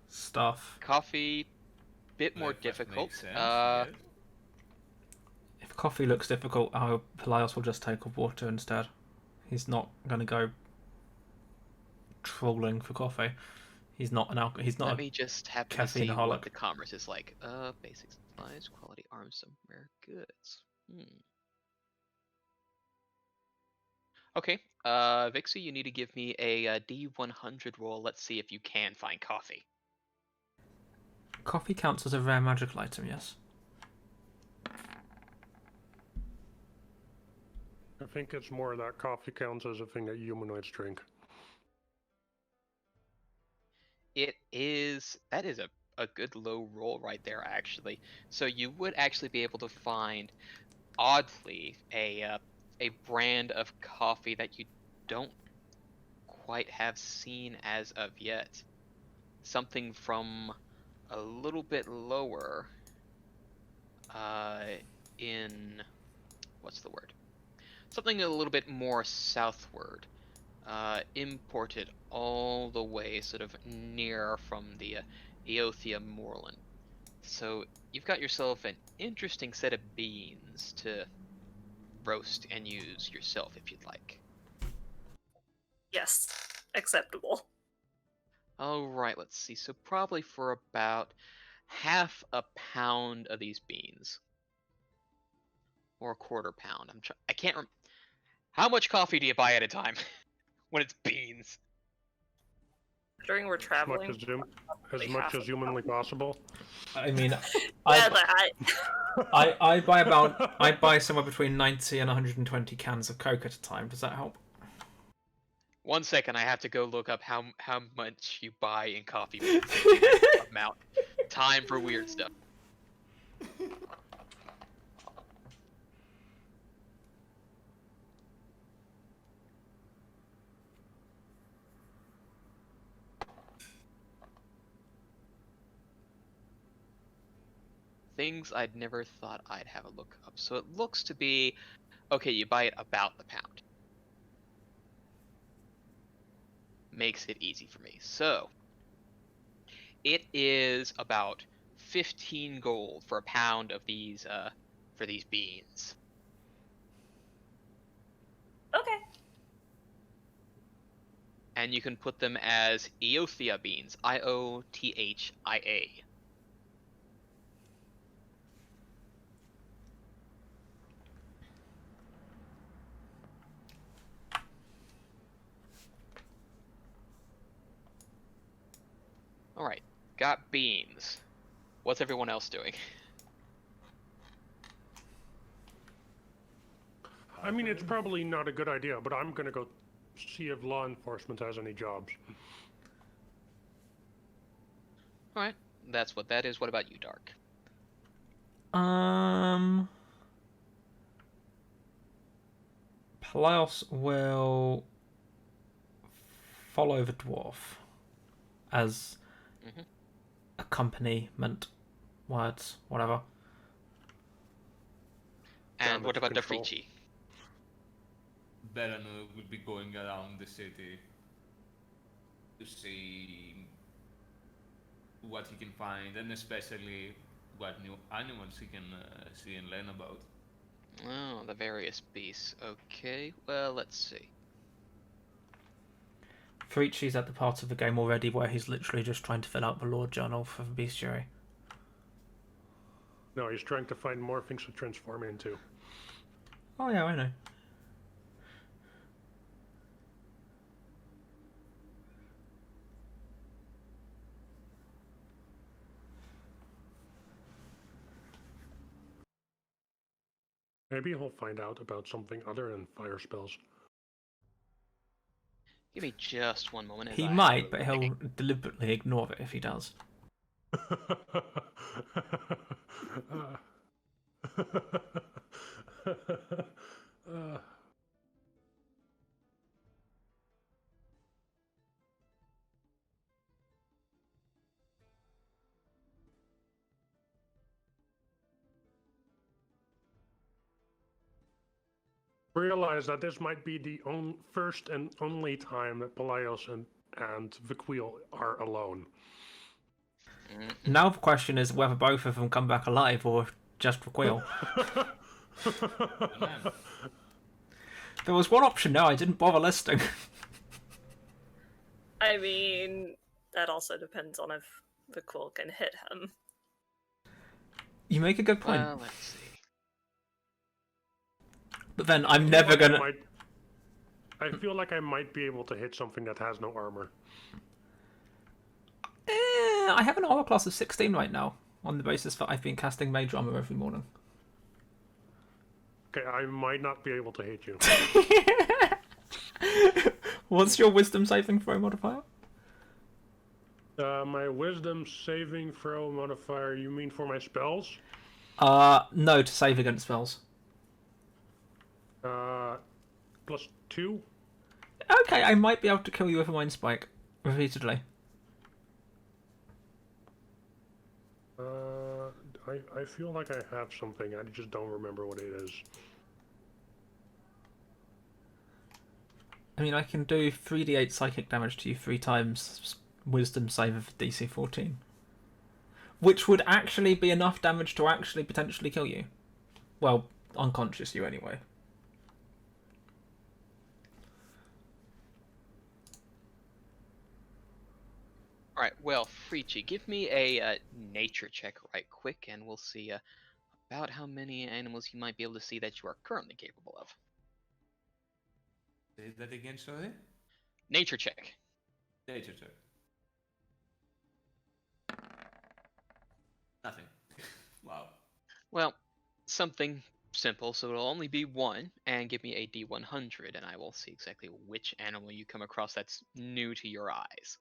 stuff. Coffee, bit more Breakfast difficult. makes sense, yes. If coffee looks difficult, Pelaios will just take a water instead. He's not going to go trawling for coffee. He's not an alcohol. He's not. Let me just happen to see caffeine-aholic. what the commerce is like. Basic supplies, quality arms, some rare goods. Okay, Vixie, you need to give me a D100 roll. Let's see if you can find coffee. Coffee counts as a rare magical item, yes. I think it's more that coffee counts as a thing that humanoids drink. It is. That is a good low roll right there, actually. So you would actually be able to find, oddly, a brand of coffee that you don't quite have seen as of yet. Something from a little bit lower in, what's the word? Something a little bit more southward. Imported all the way sort of near from the Eothia moorland. So you've got yourself an interesting set of beans to roast and use yourself if you'd like. Yes, acceptable. Alright, let's see. So probably for about half a pound of these beans. Or a quarter pound. I can't remember. How much coffee do you buy at a time? When it's beans? During we're traveling, As much as humanly possible. I mean, yeah, I buy somewhere between 90 and 120 cans of Coke at a time. Does that help? 1 second, I have to go look up how much you buy in coffee. Amount. Time for weird stuff. Things I'd never thought I'd have a look up. So it looks to be, okay, you buy it about the pound. Makes it easy for me. So, it is about 15 gold for a pound of these, for these beans. okay. And you can put them as Eothia beans. Iothia. Alright, got beans. What's everyone else doing? I mean, it's probably not a good idea, but I'm gonna go see if law enforcement has any jobs. Alright, that's what that is. What about you, Dark? Pelaios will follow the dwarf as accompaniment words, whatever. And what Damage about the control. Frici? Belanor will be going around the city to see what he can find, and especially what new animals he can see and learn about. Oh, the various beasts. Okay, well, let's see. Frici's at the part of the game already where he's literally just trying to fill out the lore journal for the bestiary. No, he's trying to find more things to transform into. Oh yeah, I know. Maybe he'll find out about something other than fire spells. Give me just one moment. As He I might, have but a he'll thinking. deliberately ignore it if he does. Realize that this might be the first and only time that Pelaios and Vakhuil are alone. Now the question is whether both of them come back alive or just Vakhuil. There was one option now I didn't bother listing. I mean, that also depends on if the quill can hit him. You make a good point. Well, let's see. But then I'm never gonna... I feel like I might be able to hit something that has no armor. I have an armor class of 16 right now, on the basis that I've been casting mage armor every morning. Okay, I might not be able to hit you. What's your wisdom saving throw modifier? My wisdom saving throw modifier, you mean for my spells? No, to save against spells. +2? Okay, I might be able to kill you with a mind spike repeatedly. I feel like I have something, I just don't remember what it is. I mean, I can do 3d8 psychic damage to you 3 times wisdom save of DC 14. Which would actually be enough damage to actually potentially kill you. Well, unconscious you anyway. Alright, well, Frici, give me a nature check right quick, and we'll see about how many animals you might be able to see that you are currently capable of. Say that again, sorry? Nature check. Nature check. Nothing. Wow. Well, something simple, so it'll only be 1, and give me a D100, and I will see exactly which animal you come across that's new to your eyes.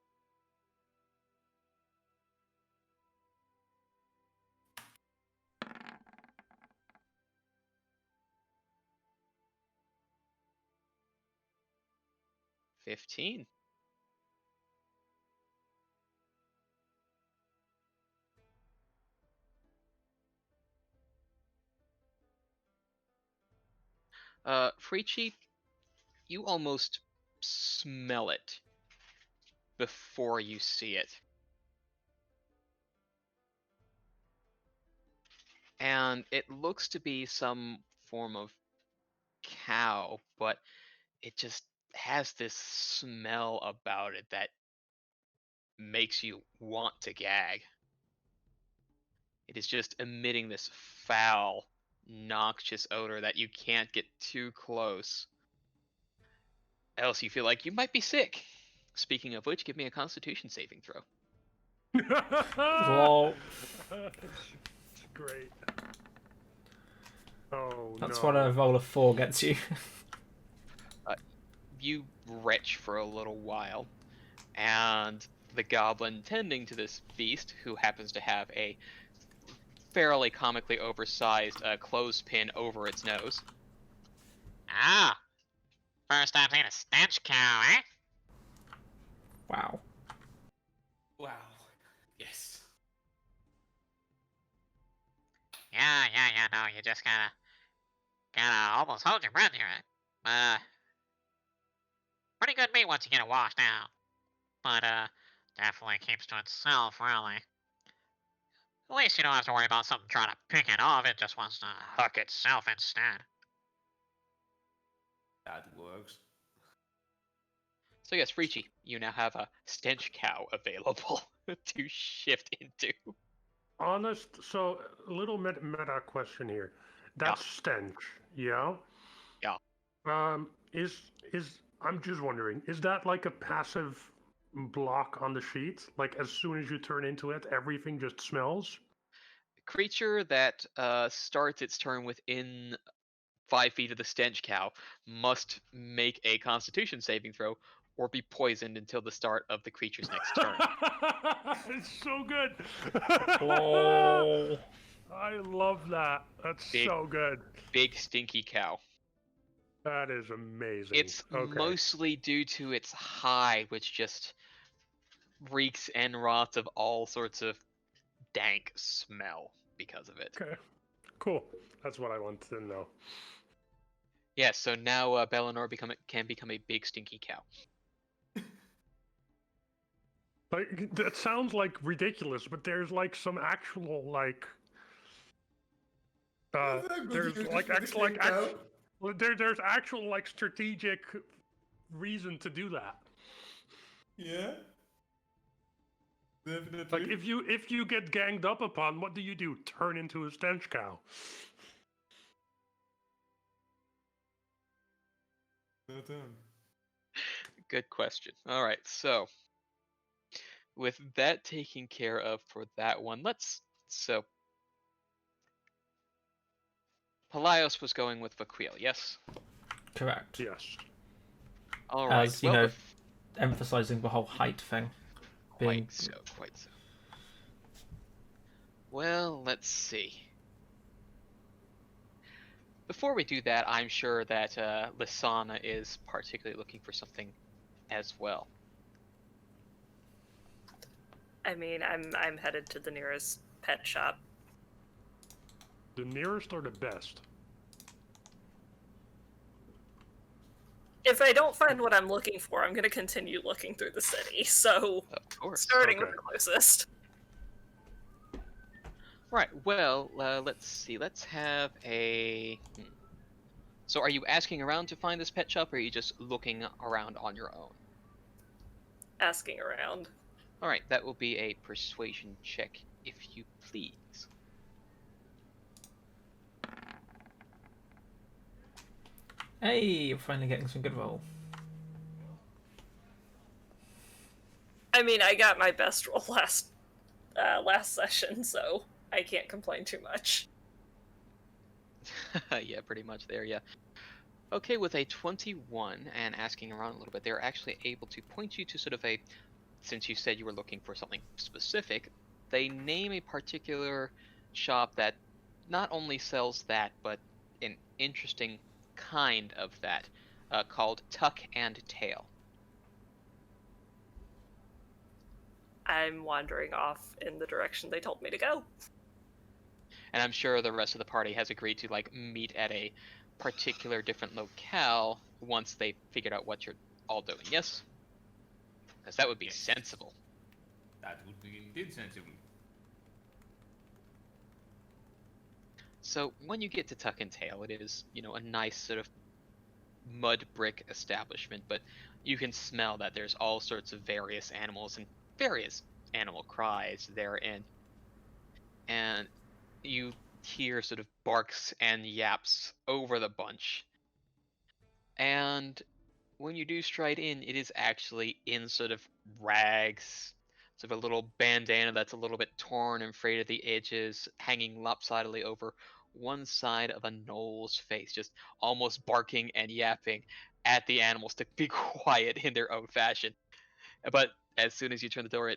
$15. Frici, you almost smell it before you see it. And it looks to be some form of cow, but it just has this smell about it that makes you want to gag. It is just emitting this foul, noxious odor that you can't get too close, else you feel like you might be sick. Speaking of which, give me a Constitution saving throw. Whoa. It's great. Oh, That's no. what a roll of 4 gets you. You retch for a little while, and the goblin tending to this beast, who happens to have a fairly comically oversized clothespin over its nose. Ah! First I've seen a stench cow, eh? Wow. Wow. Yes. Yeah, no, you just gotta almost hold your breath here. Pretty good meat once you get it washed out. But, definitely keeps to itself, really. At least you don't have to worry about something trying to pick it off, it just wants to hook itself instead. That works. So yes, Frici, you now have a stench cow available to shift into. So a little meta question here. That's stench, yeah? Yeah. Is I'm just wondering, is that like a passive block on the sheet? Like as soon as you turn into it, everything just smells? Creature that starts its turn within 5 feet of the stench cow must make a Constitution saving throw or be poisoned until the start of the creature's next turn. It's so good. Lol. I love that. That's so good. Big stinky cow. That is amazing. It's mostly due to its hide, which just reeks and rots of all sorts of dank smell because of it. Okay. Cool. That's what I wanted to know. Yeah, so now Belanor can become a big stinky cow. Like that sounds like ridiculous, but there's like some actual like there's like there's actual like strategic reason to do that. Yeah. Definitely. Like if you get ganged up upon, what do you do? Turn into a stench cow. Good question. All right, so with that taken care of for that one, so Pelaios was going with Vakhuil, yes? Correct. Yes. All right. As, you know, emphasizing the whole height thing. Quite so. Well, let's see. Before we do that, I'm sure that Lisana is particularly looking for something as well. I mean, I'm headed to the nearest pet shop. The nearest or the best? If I don't find what I'm looking for, I'm going to continue looking through the city. So, Of course. starting with the closest. Right. Well, let's see. Let's have a. So, are you asking around to find this pet shop, or are you just looking around on your own? Asking around. All right. That will be a persuasion check, if you please. Hey, you're finally getting some good roll. I mean, I got my best roll last session, so I can't complain too much. Yeah, pretty much there, yeah. Okay, with a 21 and asking around a little bit, they're actually able to point you to sort of since you said you were looking for something specific, they name a particular shop that not only sells that, but an interesting kind of that, called Tuck and Tail. I'm wandering off in the direction they told me to go. And I'm sure the rest of the party has agreed to meet at a particular different locale once they figured out what you're all doing, yes? Because that would be sensible. That would be indeed sensible. So when you get to Tuck and Tail, it is, a nice sort of mud brick establishment, but you can smell that there's all sorts of various animals and various animal cries therein. And you hear sort of barks and yaps over the bunch. And when you do stride in, it is actually in sort of rags, sort of a little bandana that's a little bit torn and frayed at the edges, hanging lopsidedly over one side of a gnoll's face, just almost barking and yapping at the animals to be quiet in their own fashion. But as soon as you turn the door,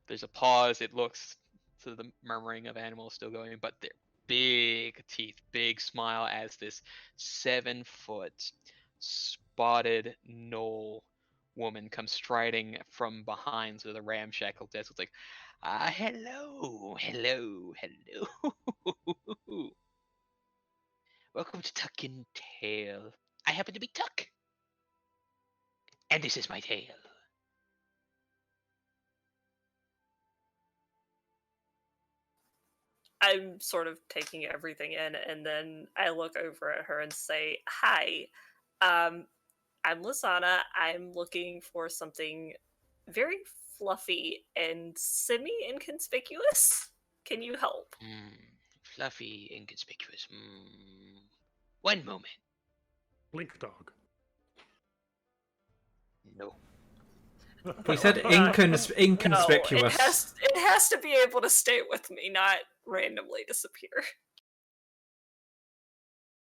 there's a pause, it looks to the murmuring of animals still going, but they're big teeth, big smile as this 7-foot spotted gnoll woman comes striding from behind sort of the ramshackle desk. It's like, hello. Welcome to Tuck and Tail. I happen to be Tuck. And this is my tail. I'm sort of taking everything in, and then I look over at her and say, "Hi, I'm Lisana. I'm looking for something very fluffy and semi-inconspicuous. Can you help? Fluffy, inconspicuous. One moment. Blink dog. No. We said inconspicuous. No, it has to be able to stay with me, not randomly disappear.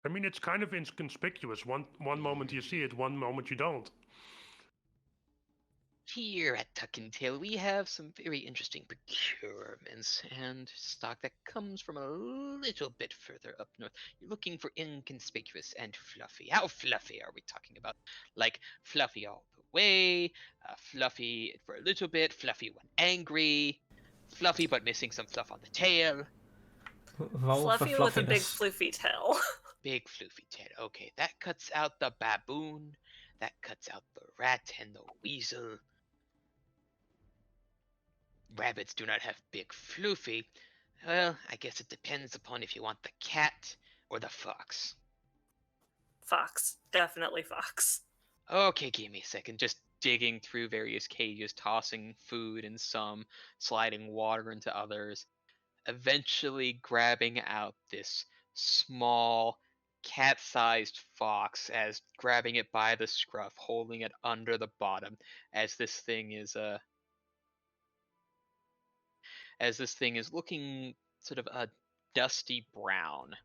I mean, it's kind of inconspicuous. One moment you see it, one moment you don't. Here at Tuck and Tail, we have some very interesting procurements and stock that comes from a little bit further up north. You're looking for inconspicuous and fluffy. How fluffy are we talking about? Like fluffy all the way, fluffy for a little bit, fluffy when angry, fluffy but missing some fluff on the tail. Fluffy with a big floofy tail. Big floofy tail. Okay, that cuts out the baboon. That cuts out the rat and the weasel. Rabbits do not have big floofy. Well, I guess it depends upon if you want the cat or the fox. Fox. Definitely fox. Okay, give me a second. Just digging through various cages, tossing food in some, sliding water into others. Eventually grabbing out this small, cat-sized fox, as grabbing it by the scruff, holding it under the bottom, as this thing is looking sort of a dusty brown,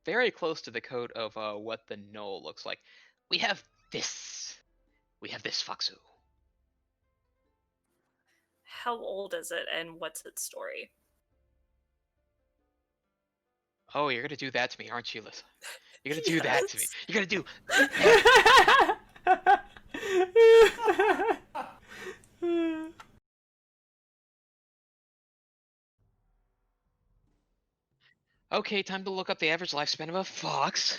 very close to the coat of what the gnoll looks like. We have this Foxu. How old is it, and what's its story? Oh, you're gonna do that to me, aren't you, Lisa? You're gonna do that to me. You're gonna do. Okay, time to look up the average lifespan of a fox.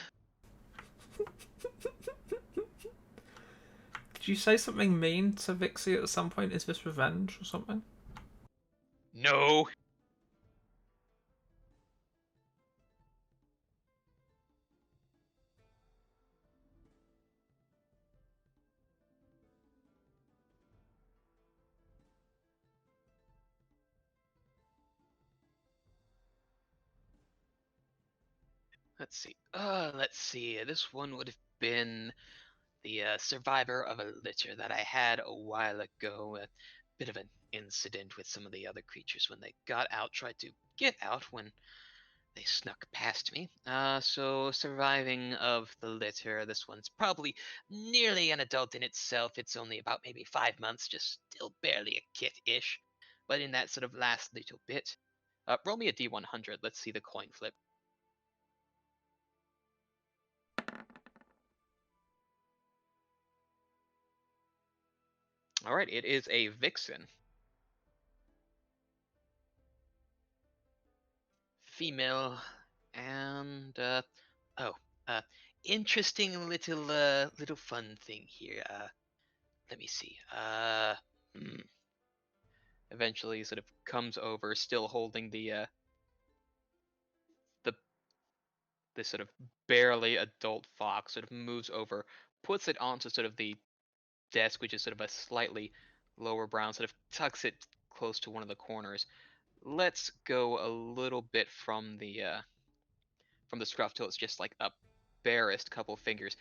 Did you say something mean to Vixie at some point? Is this revenge or something? No. Let's see. This one would have been the survivor of a litter that I had a while ago. A bit of an incident with some of the other creatures when they got out, tried to get out when they snuck past me. So surviving of the litter, this one's probably nearly an adult in itself. It's only about maybe 5 months, just still barely a kit-ish. But in that sort of last little bit. Roll me a D100. Let's see the coin flip. All right, it is a vixen. Female, and interesting little fun thing here. Let me see. Eventually, sort of comes over, still holding the this sort of barely adult fox. Sort of moves over, puts it onto sort of the desk, which is sort of a slightly lower brown. Sort of tucks it close to one of the corners. Let's go a little bit from the scruff till it's just like a barest couple fingers.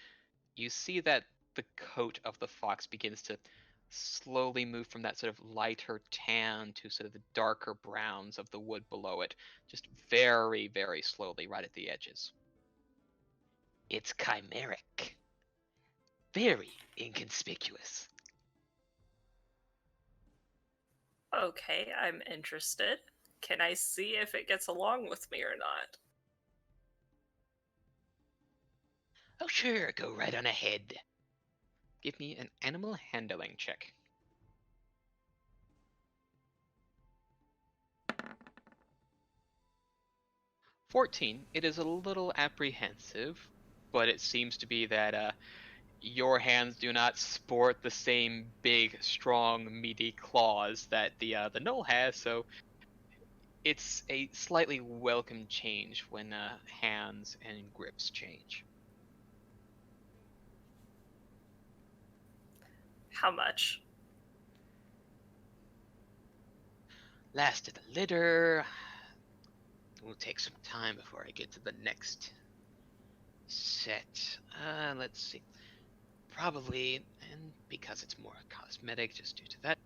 You see that the coat of the fox begins to slowly move from that sort of lighter tan to sort of the darker browns of the wood below it, just very, very slowly right at the edges. It's chimeric. Very inconspicuous. Okay, I'm interested. Can I see if it gets along with me or not? Oh sure, go right on ahead. Give me an animal handling check. 14. It is a little apprehensive, but it seems to be that your hands do not sport the same big, strong, meaty claws that the gnoll has, so it's a slightly welcome change when hands and grips change. How much? Last of the litter. It will take some time before I get to the next set. Let's see. Probably, and because it's more cosmetic just due to that,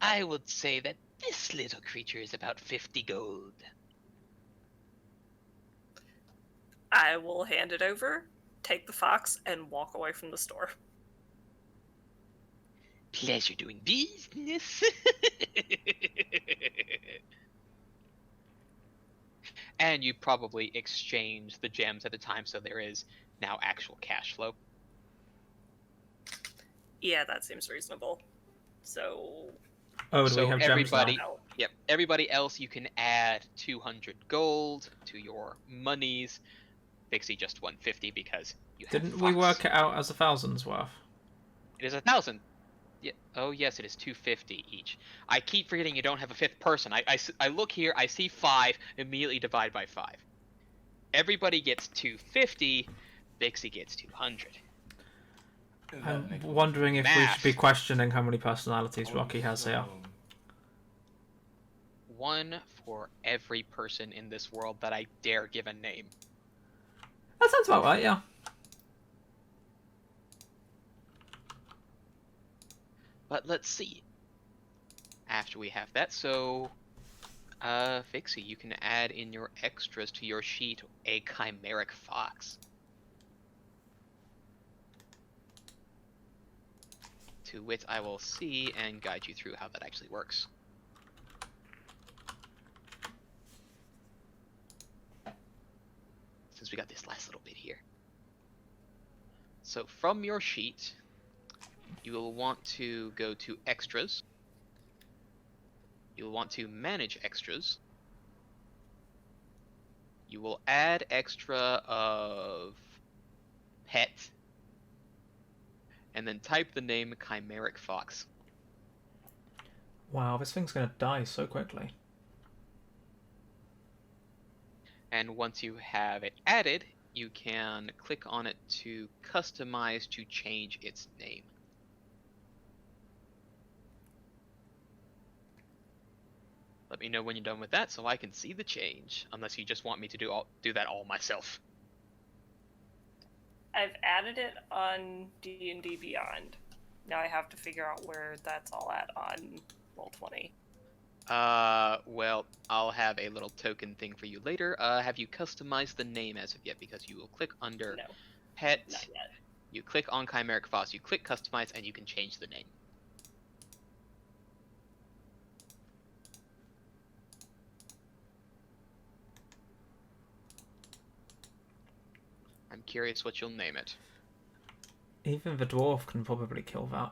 I would say that this little creature is about 50 gold. I will hand it over, take the fox, and walk away from the store. Pleasure doing business. And you probably exchange the gems at a time, so there is now actual cash flow. Yeah, that seems reasonable. So, Oh, do So we have gems now? everybody, yep, everybody else you can add 200 gold to your monies. Vixie just 150 because you have Didn't we Fox. work it out as 1,000's worth? It is 1,000. Yeah. Oh yes, it is 250 each. I keep forgetting you don't have a fifth person. I look here, I see 5, immediately divide by 5. Everybody gets 250, Vixie gets 200. I'm wondering if we should be Math. questioning how many personalities Rocky has here. One for every person in this world that I dare give a name. That sounds about right, yeah. But let's see. After we have that, so Vixie, you can add in your extras to your sheet a chimeric fox. To which I will see and guide you through how that actually works. Since we got this last little bit here. So from your sheet, you will want to go to extras. You'll want to manage extras. You will add extra of pet. And then type the name Chimeric Fox. Wow, this thing's gonna die so quickly. And once you have it added, you can click on it to customize to change its name. Let me know when you're done with that so I can see the change, unless you just want me to do that all myself. I've added it on D&D Beyond. Now I have to figure out where that's all at on Roll20. Well, I'll have a little token thing for you later. Have you customized the name as of yet? Because you will click under No, Pet, not yet. you click on Chimeric Fox, you click Customize, and you can change the name. I'm curious what you'll name it. Even the dwarf can probably kill that.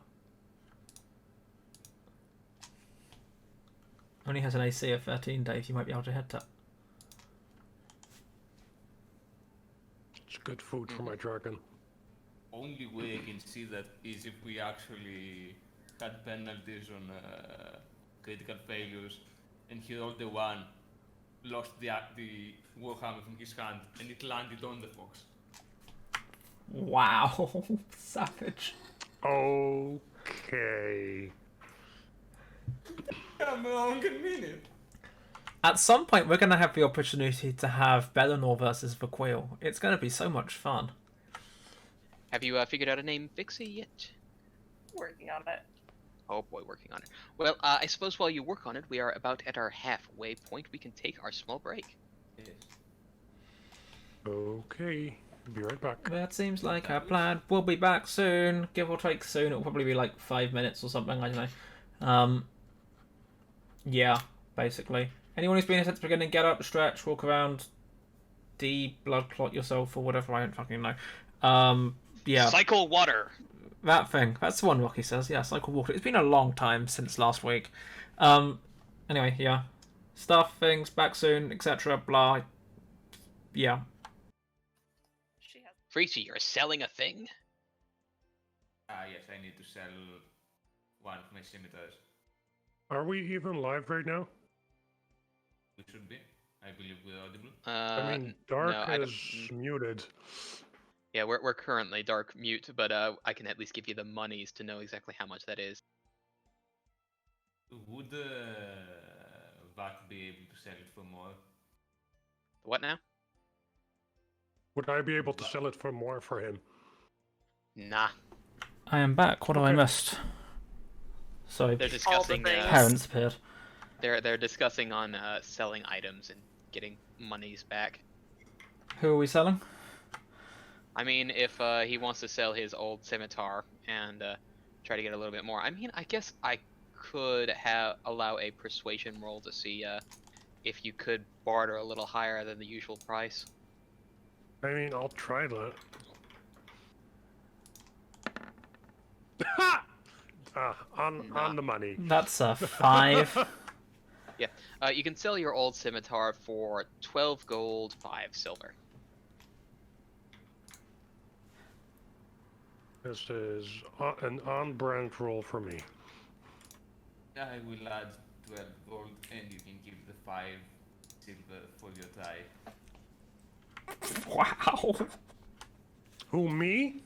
Only has an AC of 13, Dave. You might be able to hit that. It's good food for my dragon. Only way I can see that is if we actually had penalties on critical failures, and he rolled the 1, lost the warhammer from his hand, and it landed on the fox. Wow, savage. Okay. I'm wrong and mean it. At some point, we're going to have the opportunity to have Belanor versus Vakhuil. It's going to be so much fun. Have you figured out a name, Vixie, yet? Working on it. Oh boy, working on it. Well, I suppose while you work on it, we are about at our halfway point. We can take our small break. Yes. Okay. Be right back. That seems like our plan. We'll be back soon, give or take soon. It'll probably be like 5 minutes or something, I don't know. Yeah, basically. Anyone who's been here since the beginning, get up, stretch, walk around, blood clot yourself or whatever, I don't fucking know. Yeah. Cycle water! That thing. That's the one Rocky says. Yeah, cycle water. It's been a long time since last week. Anyway, yeah. Stuff, things, back soon, etc. Blah. Yeah. She has. Frici, you're selling a thing? Yes, I need to sell one of my scimitars. Are we even live right now? We should be. I believe we're audible. I mean, no, Dark I don't- is muted. Yeah, we're currently dark mute, but I can at least give you the monies to know exactly how much that is. Would Vak be able to sell it for more? What now? Would I be able to sell it for more for him? Nah. I am back. What have I missed? Sorry, They're discussing. things. parents appeared. They're discussing on selling items and getting monies back. Who are we selling? I mean, if he wants to sell his old scimitar and try to get a little bit more, I mean, I guess I could allow a persuasion roll to see if you could barter a little higher than the usual price. I mean, I'll try that. On the money. That's a 5. You can sell your old scimitar for 12 gold, 5 silver. This is an on-brand roll for me. I will add 12 gold and you can keep the 5 silver for your tie. Wow. Who, me?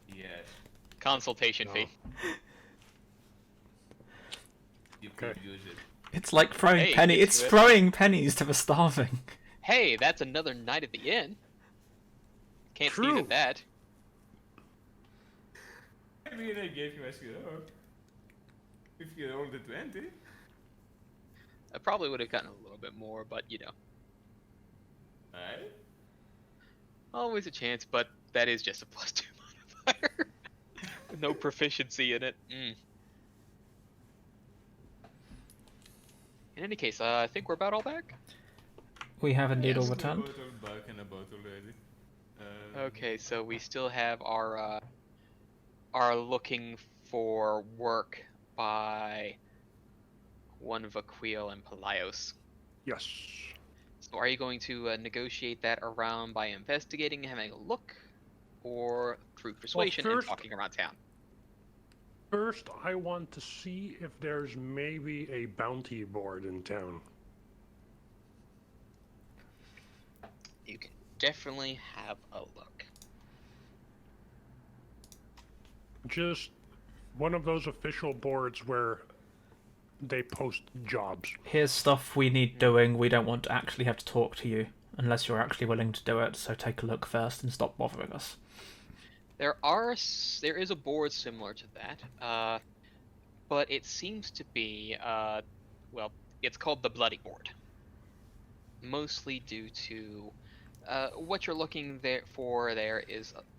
Yes, Consultation No. fee. you could Okay. use it. It's like throwing Hey, penny. it's It's good. throwing pennies to the starving. Hey, that's another night at the inn. Can't sneeze True. at that. I mean, I gave you a 0. If you rolled a 20. I probably would have gotten a little bit more, but you know, Right? always a chance. But that is just a +2 modifier. With no proficiency in it. In any case, I think we're about all back. We have indeed all Yes, returned. A bottle back and a bottle ready. Okay, so we still have our looking for work by one Vakhuil and Pelaios. Yes. So are you going to negotiate that around by investigating and having a look, or through persuasion and first- talking around town? First, I want to see if there's maybe a bounty board in town. You can definitely have a look. Just one of those official boards where they post jobs. Here's stuff we need doing. We don't want to actually have to talk to you unless you're actually willing to do it. So take a look first and stop bothering us. There is a board similar to that, but it seems to be well, it's called the Bloody Board. Mostly due to what you're looking for there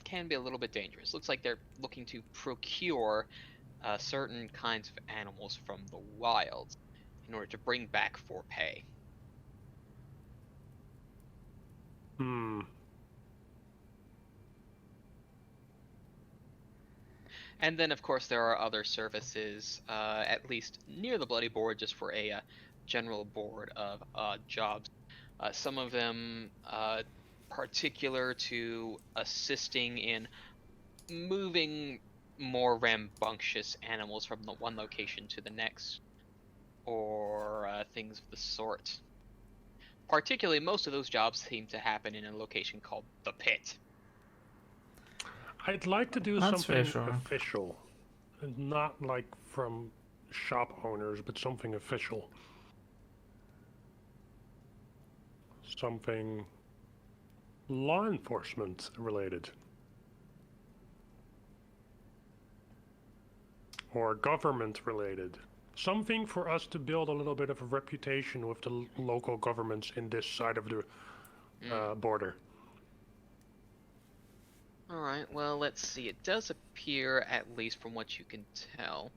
can be a little bit dangerous. Looks like they're looking to procure certain kinds of animals from the wild in order to bring back for pay. And then, of course, there are other services, at least near the Bloody Board, just for a general board of jobs. Some of them particular to assisting in moving more rambunctious animals from the one location to the next, or things of the sort. Particularly, most of those jobs seem to happen in a location called the Pit. I'd like to do That's something reassuring. official. And not like from shop owners, but something official. Something law enforcement related. Or government related. Something for us to build a little bit of a reputation with the local governments in this side of the border. Alright, well, let's see. It does appear, at least from what you can tell.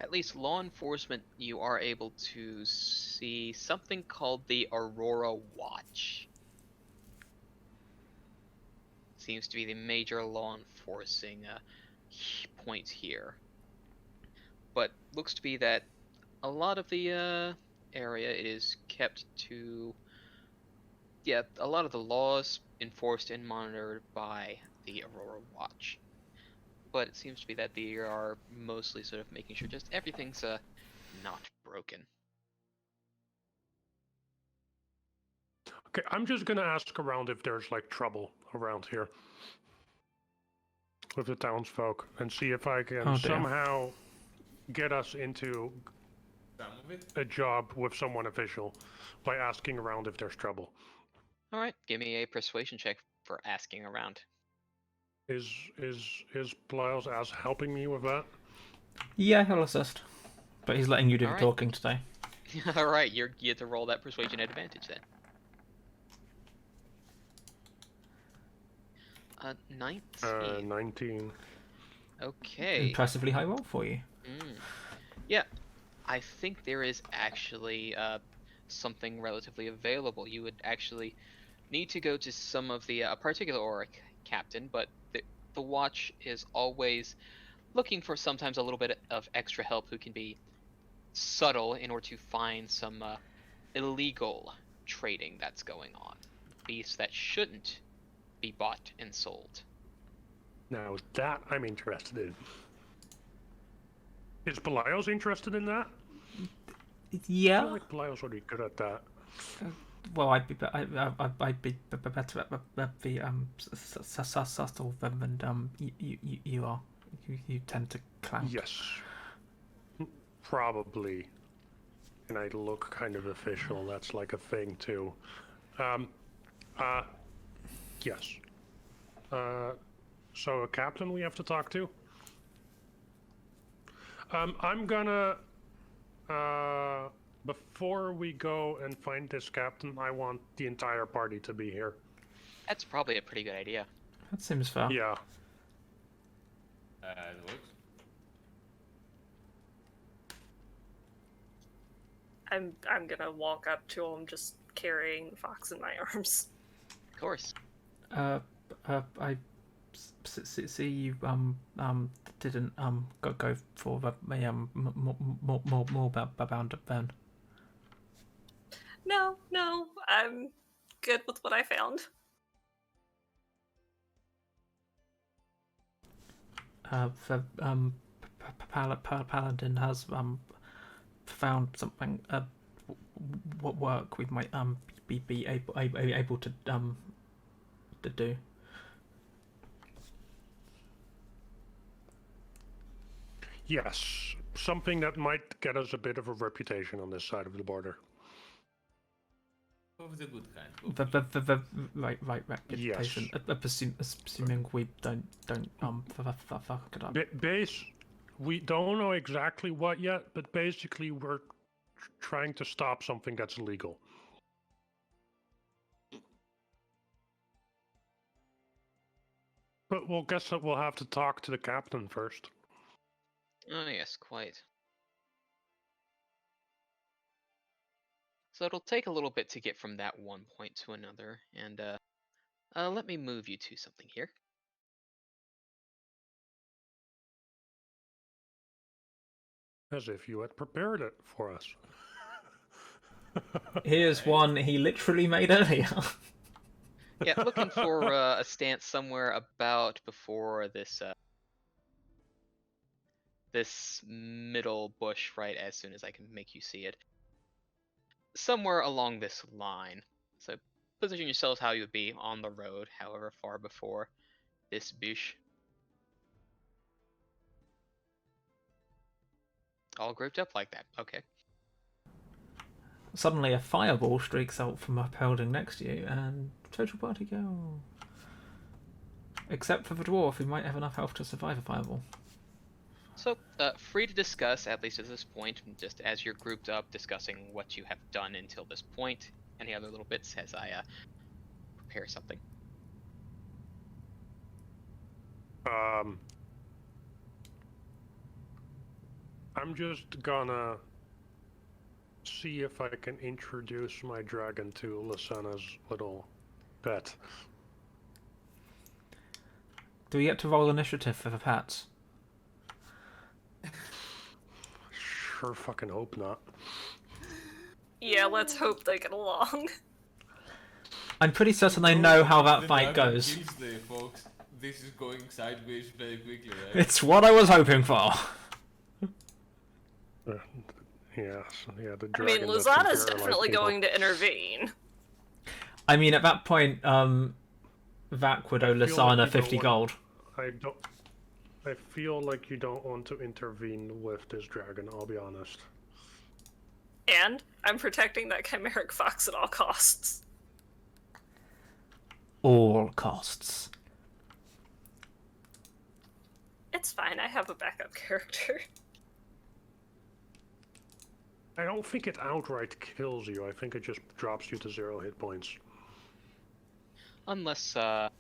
At least law enforcement, you are able to see something called the Aurora Watch. Seems to be the major law enforcing point here. But looks to be that a lot of the area it is kept to... Yeah, a lot of the laws enforced and monitored by the Aurora Watch. but it seems to be that they are mostly sort of making sure just everything's not broken. Okay, I'm just gonna ask around if there's like trouble around here with the townsfolk and see if I can somehow get us into Some of it. a job with someone official by asking around if there's trouble. All right, give me a persuasion check for asking around. Is Pelaios as helping me with that? Yeah, he'll assist. But he's letting you do the Alright. talking today. All right, you get to roll that persuasion advantage then. 19. 19. Okay. Impressively high roll for you. Yeah, I think there is actually something relatively available. You would actually need to go to some of the a particular Aurora captain, but the watch is always looking for sometimes a little bit of extra help who can be subtle in order to find some illegal trading that's going on. Beasts that shouldn't be bought and sold. Now that I'm interested in. Is Pelaios interested in that? I feel Yeah. like Pelaios would be good at that. Well, I'd be better at the subtle than you are. You tend to clown. Yes. Probably. And I look kind of official. That's like a thing too. Yes. So a captain we have to talk to? I'm gonna before we go and find this captain, I want the entire party to be here. That's probably a pretty good idea. That seems fair. Yeah. It works. I'm gonna walk up to him, just carrying Fox in my arms. Of course. I see you didn't go for the more bound then. No, I'm good with what I found. The paladin has found something what work we might be able to do. Yes. Something that might get us a bit of a reputation on this side of the border. Of the good kind. The right reputation. Assuming we don't fuck it up. We don't know exactly what yet, but basically we're trying to stop something that's illegal. But we'll guess that we'll have to talk to the captain first. Oh yes, quite. So it'll take a little bit to get from that one point to another, and let me move you to something here. As if you had prepared it for us. Here's one he literally made earlier. Yeah, looking for a stance somewhere about before this this middle bush, right as soon as I can make you see it. Somewhere along this line. So position yourselves how you would be on the road, however far before this bush. All grouped up like that. Okay. Suddenly a fireball streaks out from a building next to you, and total party go. Except for the dwarf, who might have enough health to survive a fireball. So, free to discuss, at least at this point, just as you're grouped up, discussing what you have done until this point. Any other little bits as I prepare something? I'm just gonna see if I can introduce my dragon to Lisana's little pet. Do we get to roll initiative for the pets? Sure fucking hope not. Yeah, let's hope they get along. I'm pretty certain I know how that fight goes. Tuesday, folks. this is going sideways very quickly, right? It's what I was hoping for. Yeah, the I mean, dragon that can Lisana's paralyze definitely people. going to intervene. I mean, at that point, Vakhuil owe I feel like Lisana you 50 don't gold. I feel like you don't want to intervene with this dragon, I'll be honest. And I'm protecting that chimeric fox at all costs. All costs. It's fine, I have a backup character. I don't think it outright kills you, I think it just drops you to 0 hit points. Unless, well,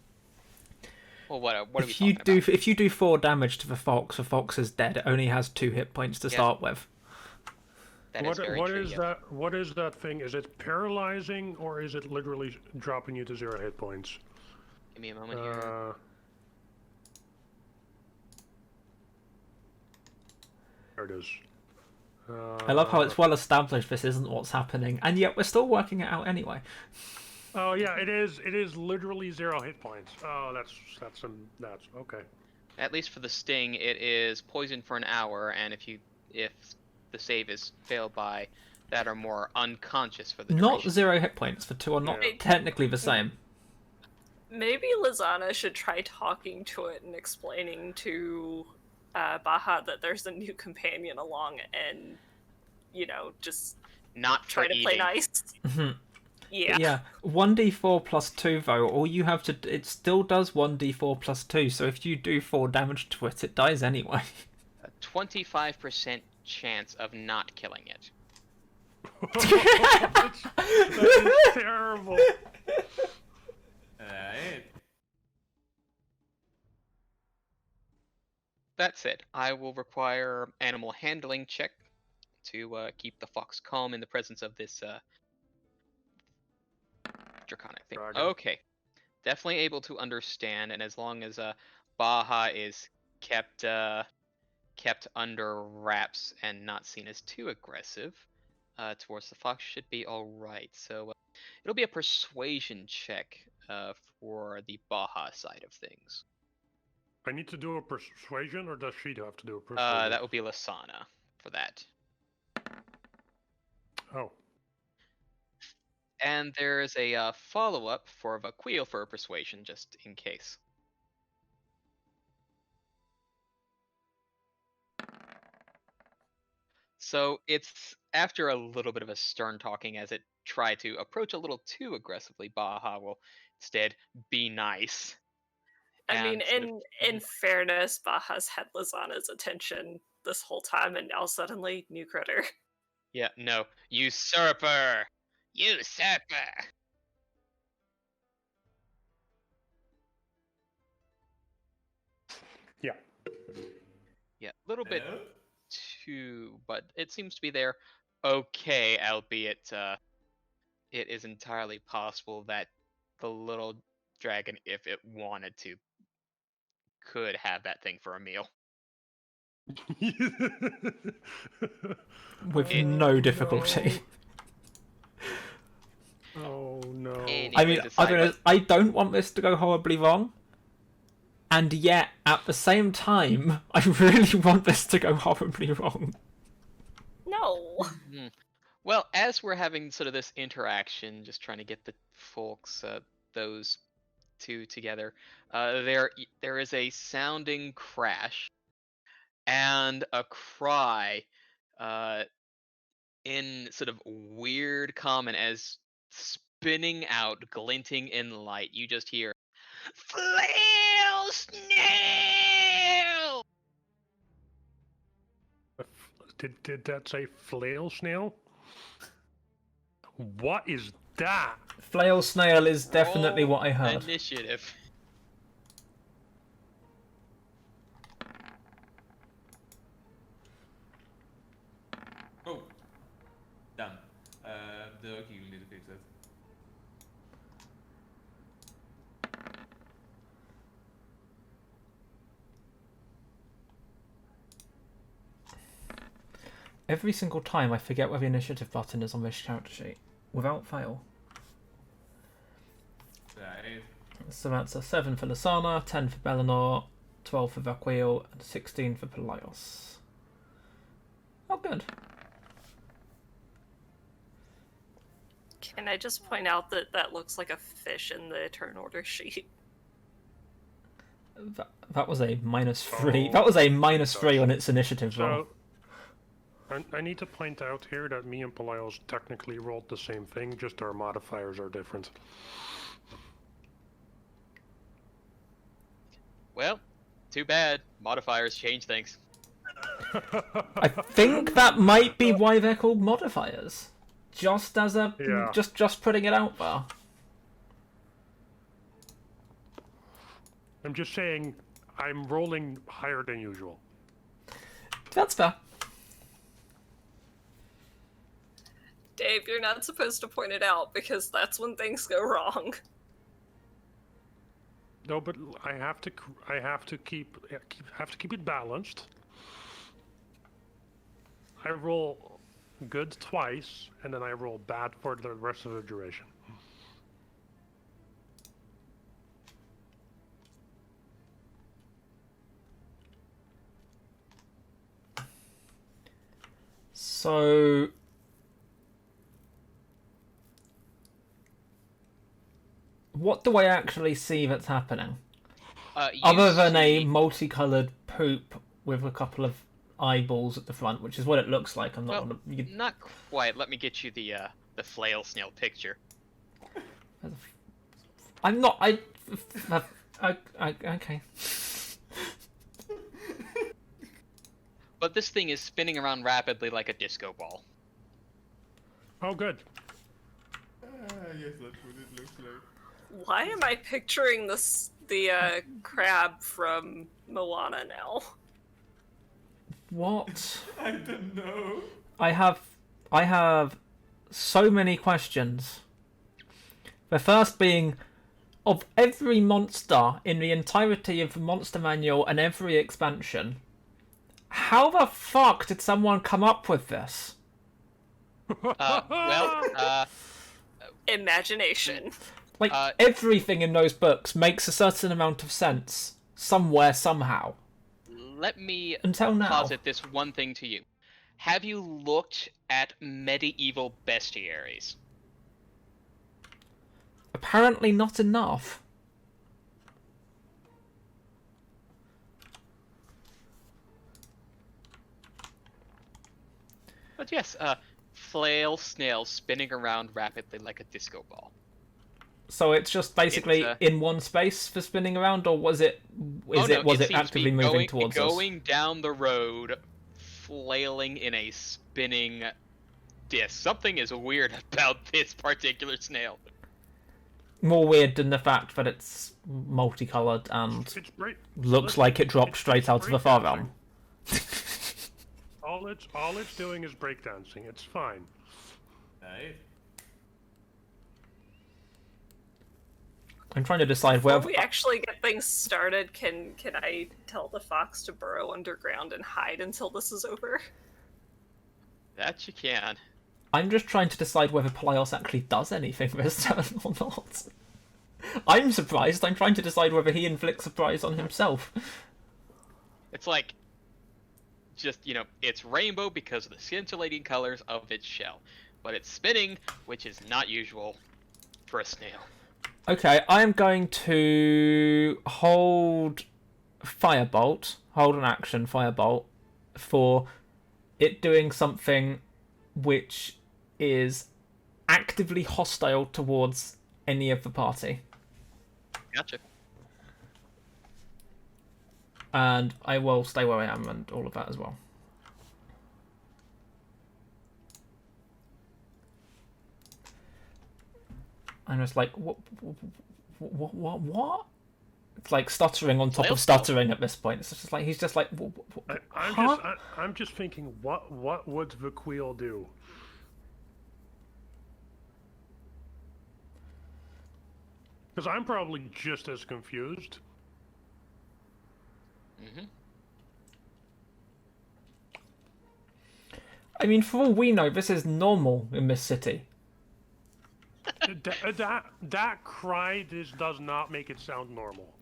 what are we If you talking about? if you do 4 damage to the fox is dead. It only has 2 hit points to start with. That is very true, yeah. What is that thing? Is it paralyzing or is it literally dropping you to 0 hit points? Give me a moment here. There it is. I love how it's well established this isn't what's happening, and yet we're still working it out anyway. Oh yeah, it is. It is literally 0 hit points. Oh, that's okay. At least for the sting, it is poison for an hour, and if the save is failed by that or more, unconscious for the duration. Not 0 hit points. The two are not Yeah. technically the same. Maybe Lisana should try talking to it and explaining to Baha that there's a new companion along and, just Not try for to play eating. nice. Yeah. But yeah, 1d4 plus 2 though, all you have to... It still does 1d4 plus 2, so if you do 4 damage to it, it dies anyway. A 25% chance of not killing it. that is terrible. Right. That's it. I will require animal handling check to keep the fox calm in the presence of this draconic thing. Dragon. Okay. Definitely able to understand, and as long as Baha is kept under wraps and not seen as too aggressive towards the fox, should be alright. So it'll be a persuasion check for the Baha side of things. I need to do a persuasion, or does she have to do a persuasion? That would be Lisana for that. Oh. And there is a follow-up for Vakhuil for a persuasion, just in case. So it's after a little bit of a stern talking as it tried to approach a little too aggressively, Baha will instead be nice. I mean, and sort of- in fairness, Baha's had Lisana's attention this whole time, and now suddenly, new critter. Yeah, no. Usurper! Usurper! Yeah. Yeah, a little bit Hello? too, but it seems to be there. Okay, albeit it is entirely possible that the little dragon, if it wanted to, could have that thing for a meal. With It- no difficulty. Oh no. Anyway, I mean, decide I don't want this to go horribly wrong. And yet, at the same time, I really want this to go horribly wrong. No. Well, as we're having sort of this interaction, just trying to get the folks, those two together, there is a sounding crash and a cry, in sort of weird common as spinning out, glinting in light. You just hear, "FLAIL SNAIL!" Did that say flail snail? What is that? Flail snail is definitely Roll what I heard. Initiative. Oh. Damn. Okay, you need to fix that. Every single time I forget where the initiative button is on this character sheet. Without fail. Right. So that's a 7 for Lisana, 10 for Belanor, 12 for Vakhuil, and 16 for Pelaios. Oh, good. Can I just point out that that looks like a fish in the turn order sheet? That was a -3. Oh, that was a -3 on its initiative roll. So, I need to point out here that me and Pelaios technically rolled the same thing, just our modifiers are different. Well, too bad. Modifiers change things. I think that might be why they're called modifiers. Just as a Yeah. just putting it out there. I'm just saying, I'm rolling higher than usual. That's fair. Dave, you're not supposed to point it out because that's when things go wrong. No, but I have to keep it balanced. I roll good twice, and then I roll bad for the rest of the duration. So what do I actually see that's happening? You Other than a see- multicolored poop with a couple of eyeballs at the front, which is what it looks like. I'm not. Well, You, not quite. Let me get you the FLAIL snail picture. I'm not. Okay. But this thing is spinning around rapidly like a disco ball. Oh, good. Yes, that's what it looks like. Why am I picturing the crab from Moana now? What? I don't know. I have so many questions. The first being, of every monster in the entirety of the Monster Manual and every expansion, how the fuck did someone come up with this? Imagination. Like, everything in those books makes a certain amount of sense, somewhere, somehow. Let me Until now. posit this one thing to you. Have you looked at medieval bestiaries? Apparently not enough. But yes, flail snail spinning around rapidly like a disco ball. So it's just basically It's, in one space for spinning around, or was it Was it seems to actively be moving towards us? going down the road, flailing in a spinning disc. Something is weird about this particular snail. More weird than the fact that it's multicolored and It's great. looks like it dropped straight out of a far breakdancing. realm. All it's doing is breakdancing. It's fine. Right. I'm trying to decide Before where. we actually get things started, can I tell the fox to burrow underground and hide until this is over? That you can. I'm just trying to decide whether Pelaios actually does anything this turn or not. I'm surprised. I'm trying to decide whether he inflicts surprise on himself. It's like, just, it's rainbow because of the scintillating colors of its shell. But it's spinning, which is not usual for a snail. Okay, I am going to hold Firebolt, hold an action Firebolt, for it doing something which is actively hostile towards any of the party. Gotcha. And I will stay where I am and all of that as well. I'm just like, what? It's like stuttering on top of stuttering at this point. It's just like he's just like, I'm just thinking, what would Vakhuil do? Because I'm probably just as confused. Mm-hmm. I mean, for all we know, this is normal in this city. That cry does not make it sound normal.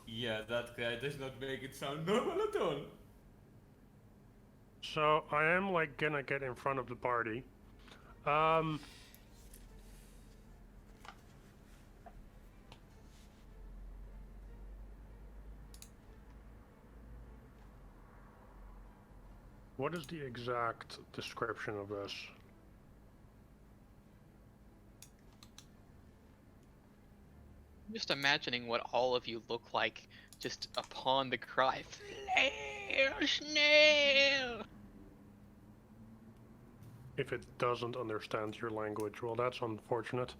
Yeah, that guy does not make it sound normal at all. So I am like gonna get in front of the party. What is the exact description of this? Just imagining what all of you look like just upon the cry. Flail, snail! If it doesn't understand your language, well, that's unfortunate.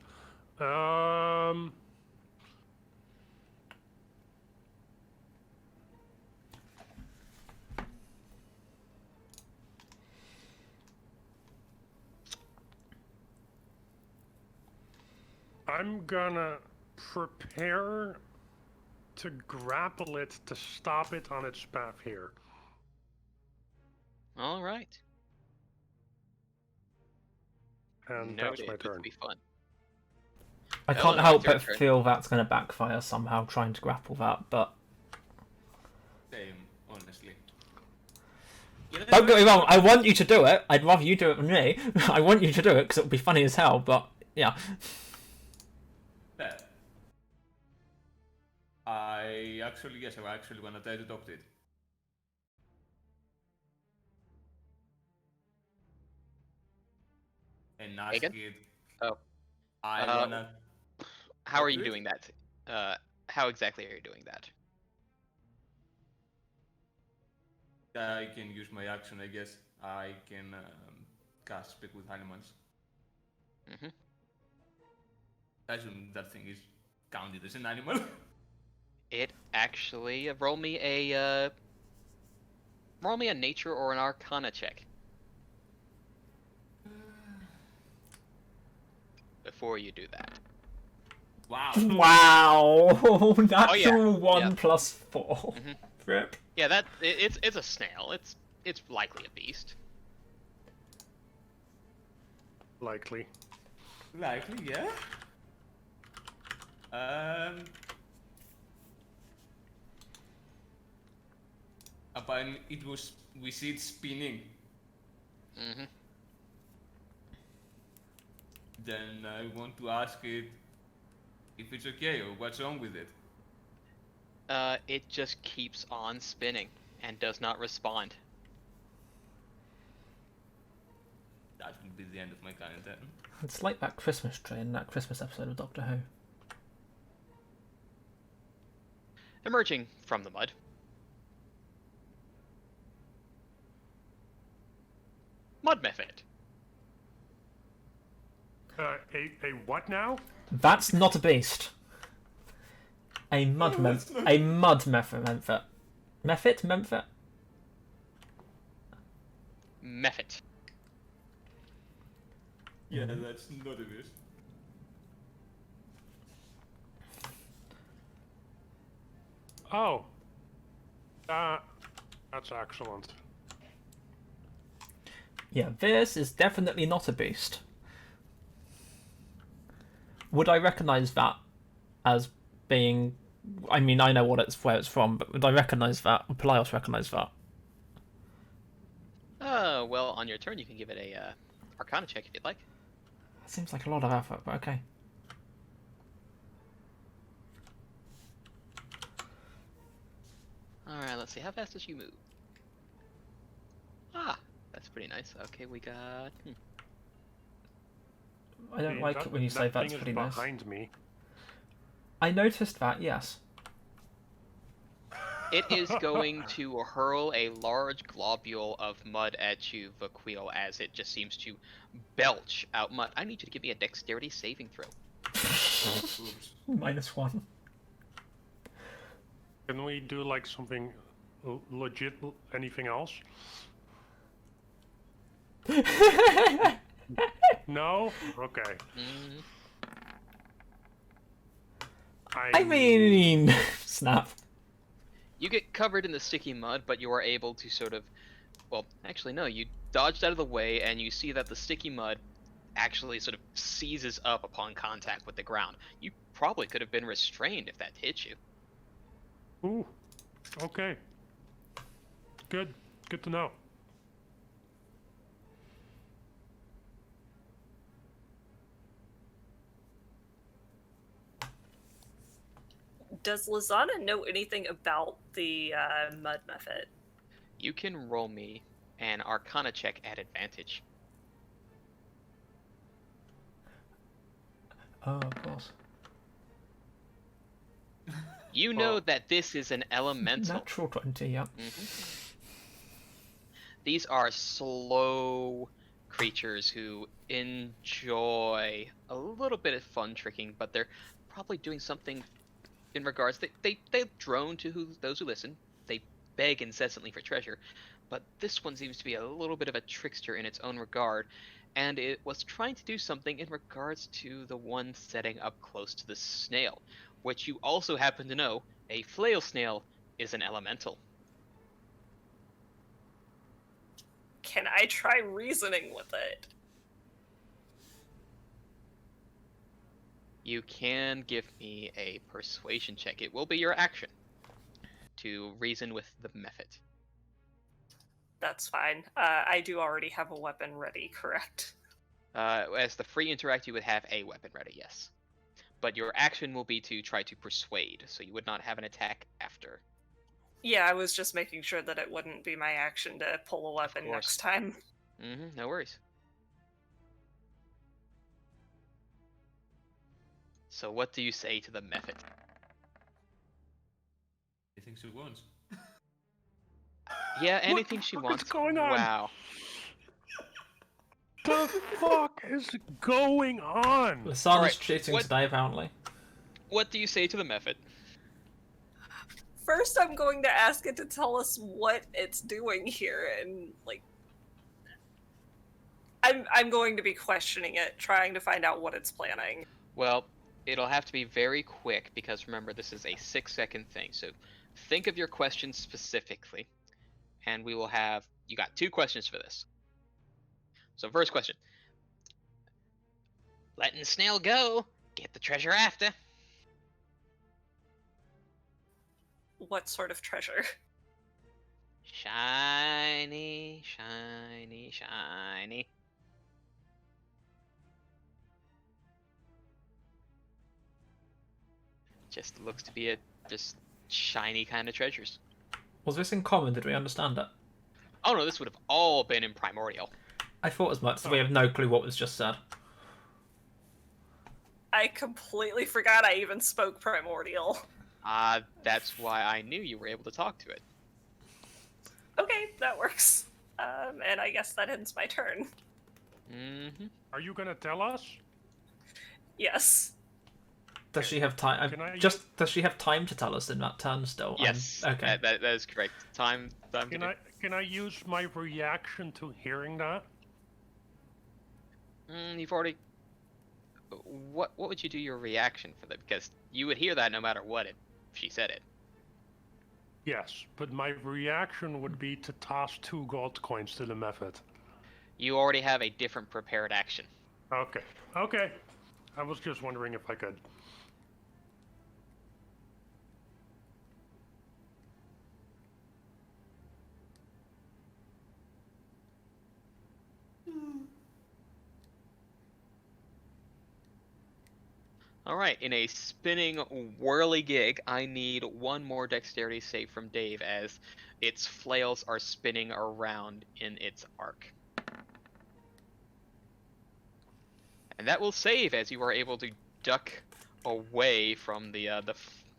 I'm gonna prepare to grapple it to stop it on its path here. All right. And Noted. that's my This turn. will be fun. I can't Eleanor, help it's your but turn. feel that's going to backfire somehow, trying to grapple that, but... Same, honestly. Don't get me wrong, I want you to do it. I'd rather you do it than me. I want you to do it, because it would be funny as hell, but, yeah. Fair. I actually wanna try to talk to it. And ask Megan? it. Oh. I Uh, wanna. How are you Okay. doing that? How exactly are you doing that? I can use my action, I guess. I can cast Speak with Animals. Mm-hmm. I assume that thing is counted as an animal. It actually roll me a nature or an arcana check. Before you do that. Wow. Wow! Natural yeah. 1 Yeah. plus 4. Mhm. Rip. Yeah, it's a snail. It's likely a beast. Likely. Likely, yeah. Apparently we see it spinning. Mm-hmm. Then I want to ask it if it's okay or what's wrong with it. It just keeps on spinning and does not respond. That will be the end of my current turn. It's like that Christmas tree in that Christmas episode of Doctor Who. Emerging from the mud. Mud method. A what now? That's not a beast. A mud a mud method. Method? Method. Yeah, that's not a beast. Oh. That's excellent. Yeah, this is definitely not a beast. Would I recognise that as being... I mean, I know where it's from, but would I recognise that? Would Pelaios recognise that? Well, on your turn you can give it a arcana check if you'd like. That seems like a lot of effort, but okay. Alright, let's see. How fast does you move? Ah, that's pretty nice. Okay, we got... I don't like it when you say that that's thing is pretty nice. behind me. I noticed that, yes. It is going to hurl a large globule of mud at you, Vakhuil, as it just seems to belch out mud. I need you to give me a dexterity saving throw. Oops. -1. Can we do like something legit? Anything else? No? Okay. Mm, I mean... Snap. you get covered in the sticky mud, but you are able to sort of... Well, actually no, you dodged out of the way and you see that the sticky mud actually sort of seizes up upon contact with the ground. You probably could have been restrained if that hit you. Ooh. Okay. Good. Good to know. Does Lisana know anything about the mud method? You can roll me an Arcana check at advantage. Oh, of course. You know that this is an elemental. Natural 20, yeah. These are slow creatures who enjoy a little bit of fun tricking, but they're probably doing something in regards they drone to those who listen. They beg incessantly for treasure, but this one seems to be a little bit of a trickster in its own regard, and it was trying to do something in regards to the one setting up close to the snail, which you also happen to know a flail snail is an elemental. Can I try reasoning with it? You can give me a persuasion check. It will be your action to reason with the method. That's fine. I do already have a weapon ready, correct? As the free interact, you would have a weapon ready, yes. But your action will be to try to persuade, so you would not have an attack after. Yeah, I was just making sure that it wouldn't be my action to pull a weapon next time. No worries. So what do you say to the method? Anything she wants. Yeah, anything she What wants. is going on? Wow. The fuck is going on? Lisana's Alright, cheating what- today, apparently. What do you say to the method? First, I'm going to ask it to tell us what it's doing here, and like, I'm going to be questioning it, trying to find out what it's planning. Well, it'll have to be very quick because remember this is a 6-second thing. So think of your questions specifically, and we will have. You got 2 questions for this. So first question: letting snail go, get the treasure after. What sort of treasure? Shiny, shiny, shiny. Just looks to be a just shiny kind of treasures. Was this in common? Did we understand it? Oh no, this would have all been in primordial. I thought as much, so we have no clue what was just said. I completely forgot I even spoke primordial. That's why I knew you were able to talk to it. Okay, that works. And I guess that ends my turn. Mm-hmm. Are you gonna tell us? Does Yes. she have time? Can I- Does she have time to tell us in that turn still? Yes. Okay. That is correct. Time. Can I use my reaction to hearing that? You've already. What would you do your reaction for that? Because you would hear that no matter what she said it. Yes, but my reaction would be to toss 2 gold coins to the method. You already have a different prepared action. Okay. Okay. I was just wondering if I could. Alright, in a spinning whirly gig, I need one more dexterity save from Dave as its flails are spinning around in its arc. And that will save as you are able to duck away from the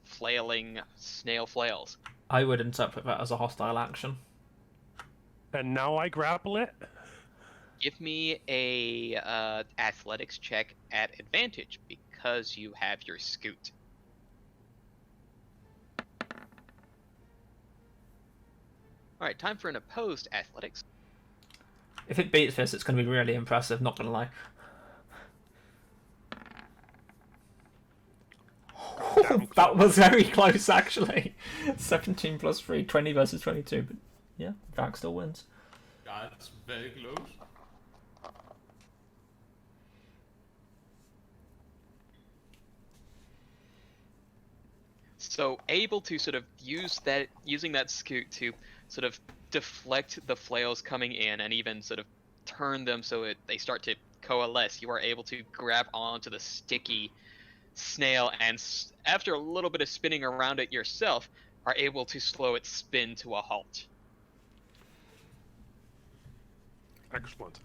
flailing snail flails. I would interpret that as a hostile action. And now I grapple it? Give me a athletics check at advantage because you have your scoot. Alright, time for an opposed athletics. If it beats this, it's going to be really impressive, not going to lie. That was very close, actually. 17 plus 3, 20 versus 22. But yeah, Vak still wins. That's very close. So able to sort of using that scoot to sort of deflect the flails coming in and even sort of turn them so they start to coalesce. You are able to grab onto the sticky snail and after a little bit of spinning around it yourself, are able to slow its spin to a halt. Excellent.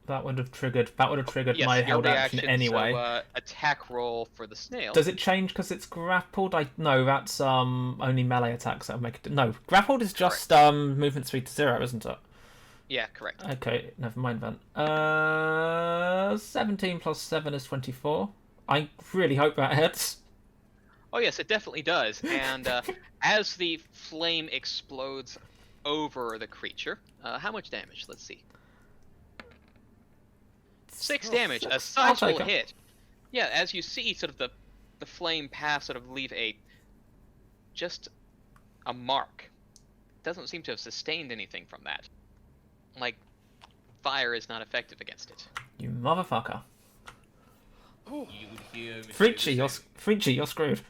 That would have triggered Yes, my your held action reaction, anyway. So, attack roll for the snail. Does it change because it's grappled? No, that's only melee attacks that'll make it. No, grappled is just movement speed to 0, isn't it? Yeah, correct. Okay, never mind then. 17 plus 7 is 24. I really hope that hits. Oh yes, it definitely does. And as the flame explodes over the creature, how much damage? Let's see. 6 damage, a sizable hit. Yeah, as you see sort of the flame path sort of leave just a mark. Doesn't seem to have sustained anything from that. Like, fire is not effective against it. You motherfucker. You would hear Frici, you're screwed.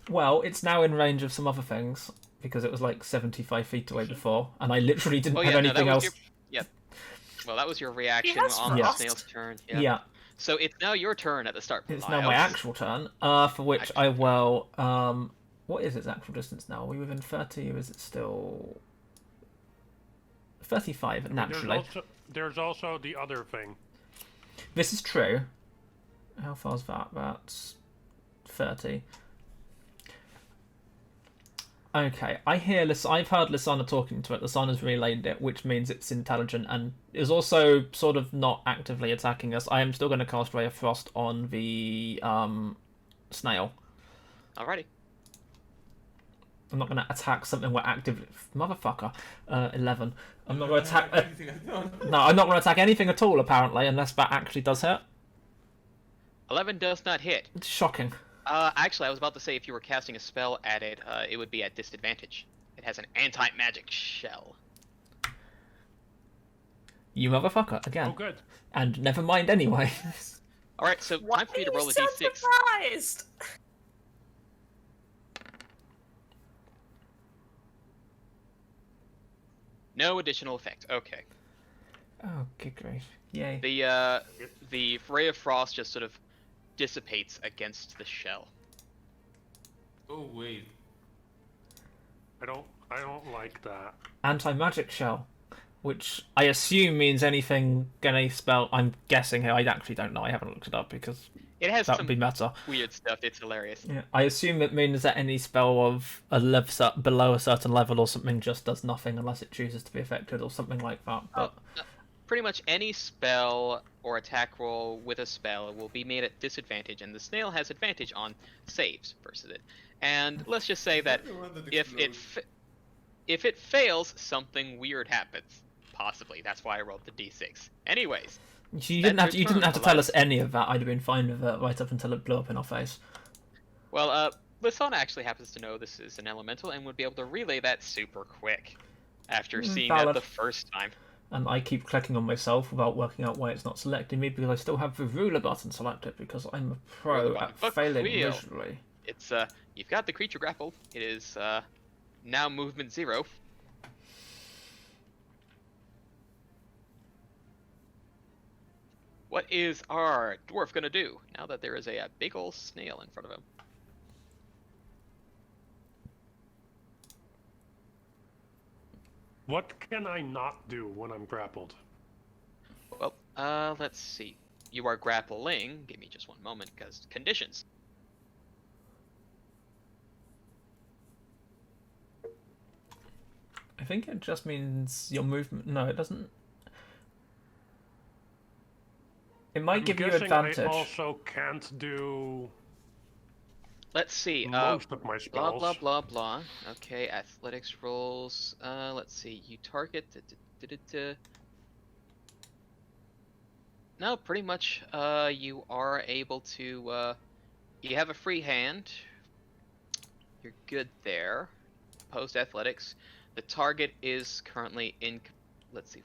Well, it's now in range of some other things, because it was like 75 feet away before, and I literally didn't have anything else. Well, that was your reaction Yes, on the Frost. snail's turn. Yeah. So it's now your turn at the start. It's now my actual turn, for which I will... what is its actual distance now? Are we within 30, or is it still... 35, naturally. There's also the other thing. This is true. How far's that? That's 30. Okay, I've heard Lisana talking to it. Lisana's relayed it, which means it's intelligent and is also sort of not actively attacking us. I am still going to cast Ray of Frost on the snail. Alrighty. I'm not going to attack something we're actively... Motherfucker. 11. I'm not going to attack... No, I'm not going to attack anything at all, apparently, unless that actually does hit. 11 does not hit. It's shocking. Actually, I was about to say if you were casting a spell at it, it would be at disadvantage. It has an anti-magic shell. You motherfucker, again. Oh, good. And never mind anyway. Alright, so time for me to roll a so d6. surprised? No additional effect. Okay. Oh, good grief. Yay. The ray of frost just sort of dissipates against the shell. Oh wait. I don't like that. Anti-magic shell, which I assume means anything any spell. I'm guessing here. I actually don't know. I haven't looked it up because It has that some would be meta. weird stuff. It's hilarious. Yeah, I assume it means that any spell of a level below a certain level or something just does nothing unless it chooses to be affected or something like that. But Pretty much any spell or attack roll with a spell will be made at disadvantage, and the snail has advantage on saves versus it. And let's just say that if it fails, something weird happens. Possibly. That's why I rolled the d6. Anyways. you didn't have to tell us any of that. I'd have been fine with it right up until it blew up in our face. Well, Lisana actually happens to know this is an elemental and would be able to relay that super quick after seeing that the first time. And I keep clicking on myself without working out why it's not selecting me because I still have the ruler button selected because I'm a pro at failing visually. It's you've got the creature grappled. It is now movement 0. What is our dwarf gonna do now that there is a big ol' snail in front of him? What can I not do when I'm grappled? Well, let's see. You are grappling. Give me just one moment, because conditions. I think it just means your movement. No, it doesn't. It might give you advantage. I also can't do. Let's see. Most of my spells. Blah blah blah blah. Okay, athletics rolls. Let's see. You target. No, pretty much. You are able to. You have a free hand. You're good there. Post athletics. The target is currently in. Let's see.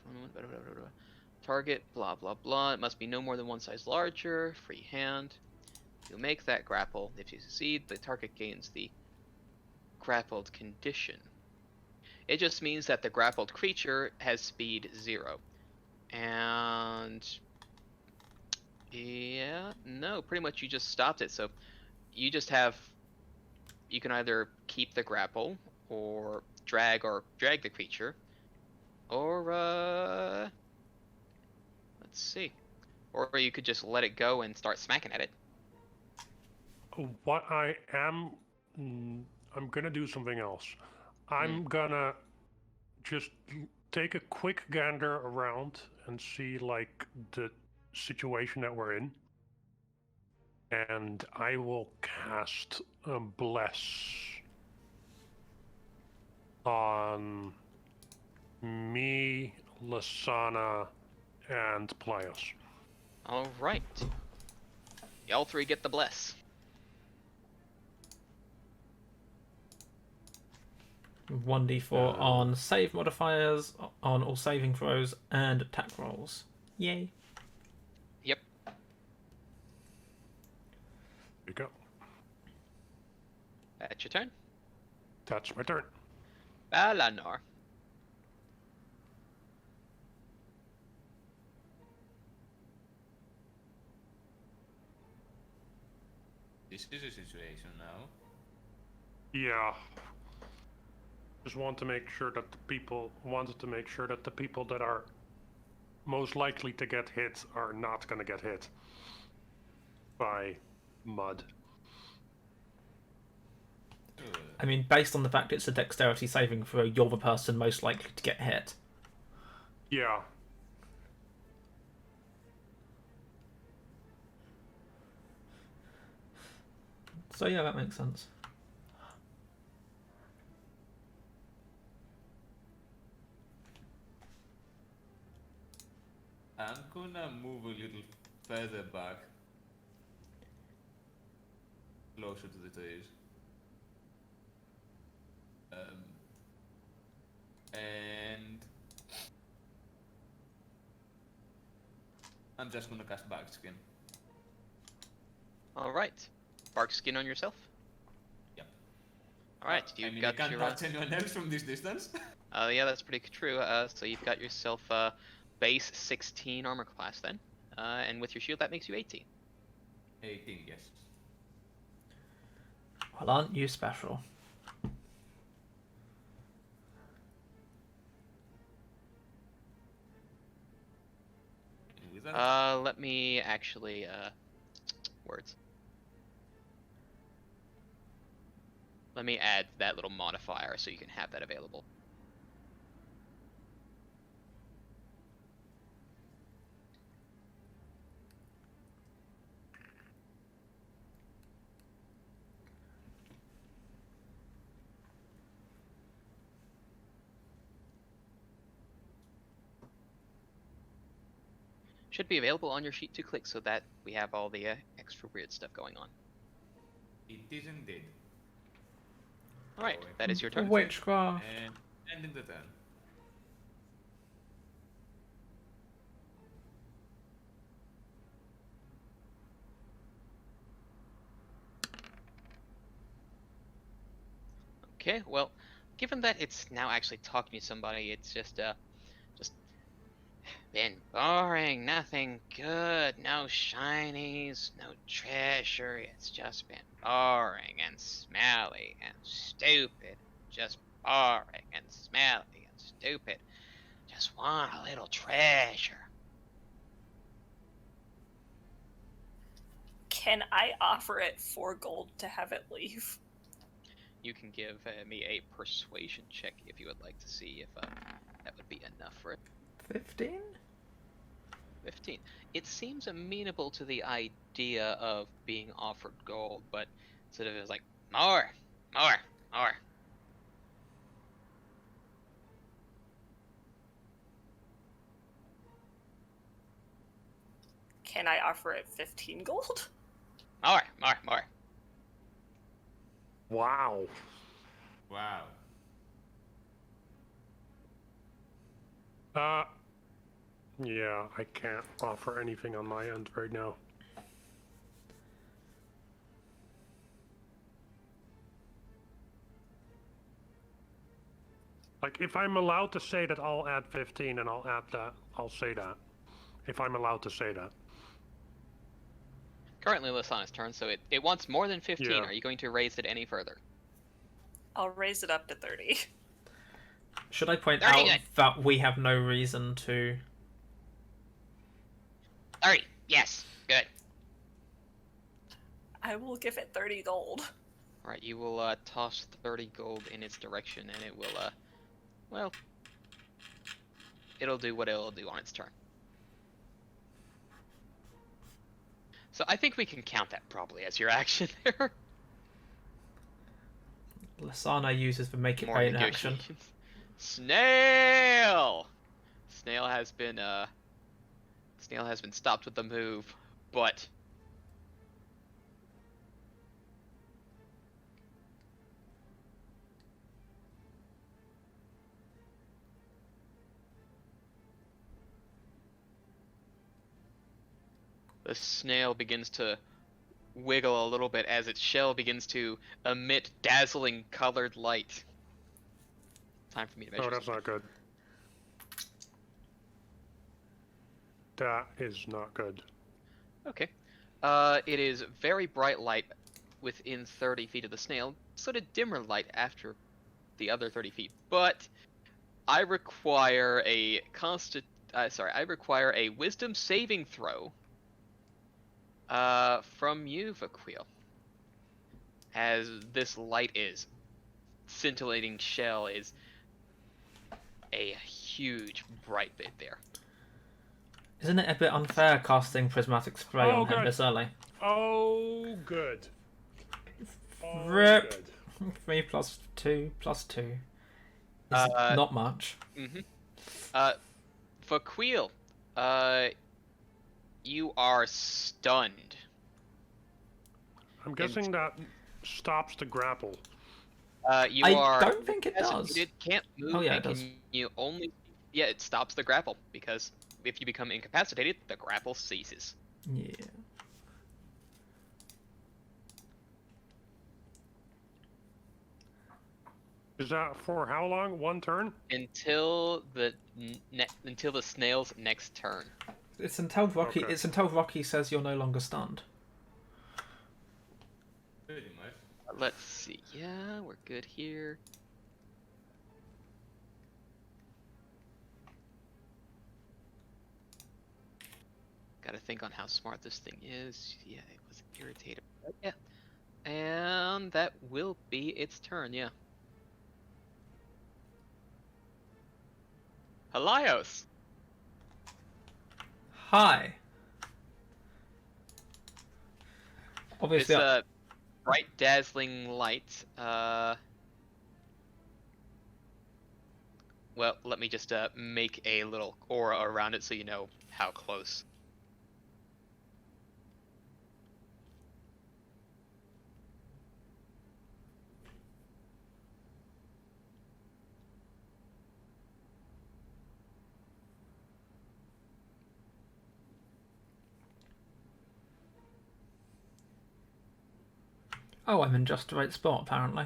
Target. Blah blah blah. It must be no more than one size larger. Free hand. to make that grapple. If you succeed, the target gains the grappled condition. It just means that the grappled creature has speed 0. And yeah, no, pretty much you just stopped it. So you just have, you can either keep the grapple or drag the creature, or let's see, or you could just let it go and start smacking at it. What I am, I'm gonna do something else. I'm gonna just take a quick gander around and see like the situation that we're in, and I will cast a bless on me, Lisana, and Pelaios. All right, y'all 3 get the bless. 1d4 on save modifiers, on all saving throws, and attack rolls. Yay. Yep. There you go. That's your turn. That's my turn. Belanor. This is a situation now. Yeah. Just wanted to make sure that the people that are most likely to get hit are not going to get hit by mud. I mean, based on the fact it's a dexterity saving throw, you're the person most likely to get hit. Yeah. So yeah, that makes sense. I'm gonna move a little further back, closer to the trees. And I'm just gonna cast Bark Skin. All right, bark skin on yourself. Yep. All right, I you've mean, got you can't your. touch anyone else from this distance. Yeah, that's pretty true. So you've got yourself base 16 armor class then, and with your shield that makes you 18. 18, yes. Well, aren't you special? And with that, Let me actually words. Let me add that little modifier so you can have that available. Should be available on your sheet to click so that we have all the extra weird stuff going on. it is indeed. Alright, that is your turn. Witchcraft. And ending the turn. Okay, well, given that it's now actually talking to somebody, it's just been boring, nothing good, no shinies, no treasure, it's just been boring and smelly and stupid, just boring and smelly and stupid. Just want a little treasure. Can I offer it 4 gold to have it leave? You can give me a persuasion check if you would like to see if that would be enough for it. 15? 15. It seems amenable to the idea of being offered gold, but sort of is like, more. Can I offer it 15 gold? More. Wow. Wow. Yeah, I can't offer anything on my end right now. Like, if I'm allowed to say that I'll add 15 and I'll add that, I'll say that. If I'm allowed to say that. Currently Lisana's turn, so it wants more than 15. Yeah. Are you going to raise it any further? I'll raise it up to 30. Should I point 30 out good. that we have no reason to... 30. Yes. Good. I will give it 30 gold. Alright, you will toss 30 gold in its direction, and it will, well, it'll do what it'll do on its turn. So I think we can count that probably as your action there. Lisana uses the make it More rain action. negotiations. SNAIL! Snail has been stopped with the move, but the snail begins to wiggle a little bit as its shell begins to emit dazzling colored light. Time for me to measure. Oh, that's not good. That is not good. Okay. It is very bright light within 30 feet of the snail, sort of dimmer light after the other 30 feet. But I require a I require a wisdom saving throw from you, Vakhuil. As this light is scintillating shell is a huge bright bit there. Isn't it a bit unfair casting prismatic spray on him good. this early? Oh, good. Oh, Rip. good. 3 plus 2 plus 2. Is not much. Vakhuil, you are stunned. I'm guessing that stops the grapple. I don't think it does. It can't move. Oh, yeah, it does. It stops the grapple, because if you become incapacitated, the grapple ceases. Yeah. Is that for how long? One turn? Until the snail's next turn. It's until Rocky. Okay. It's until Rocky says you're no longer stunned. Pretty much. Let's see. Yeah, we're good here. Gotta think on how smart this thing is. Yeah, it was irritated. Yeah. And that will be its turn, yeah. Pelaios! Hi. Obviously, This bright dazzling light, well, let me just make a little aura around it so you know how close. oh, I'm in just the right spot apparently.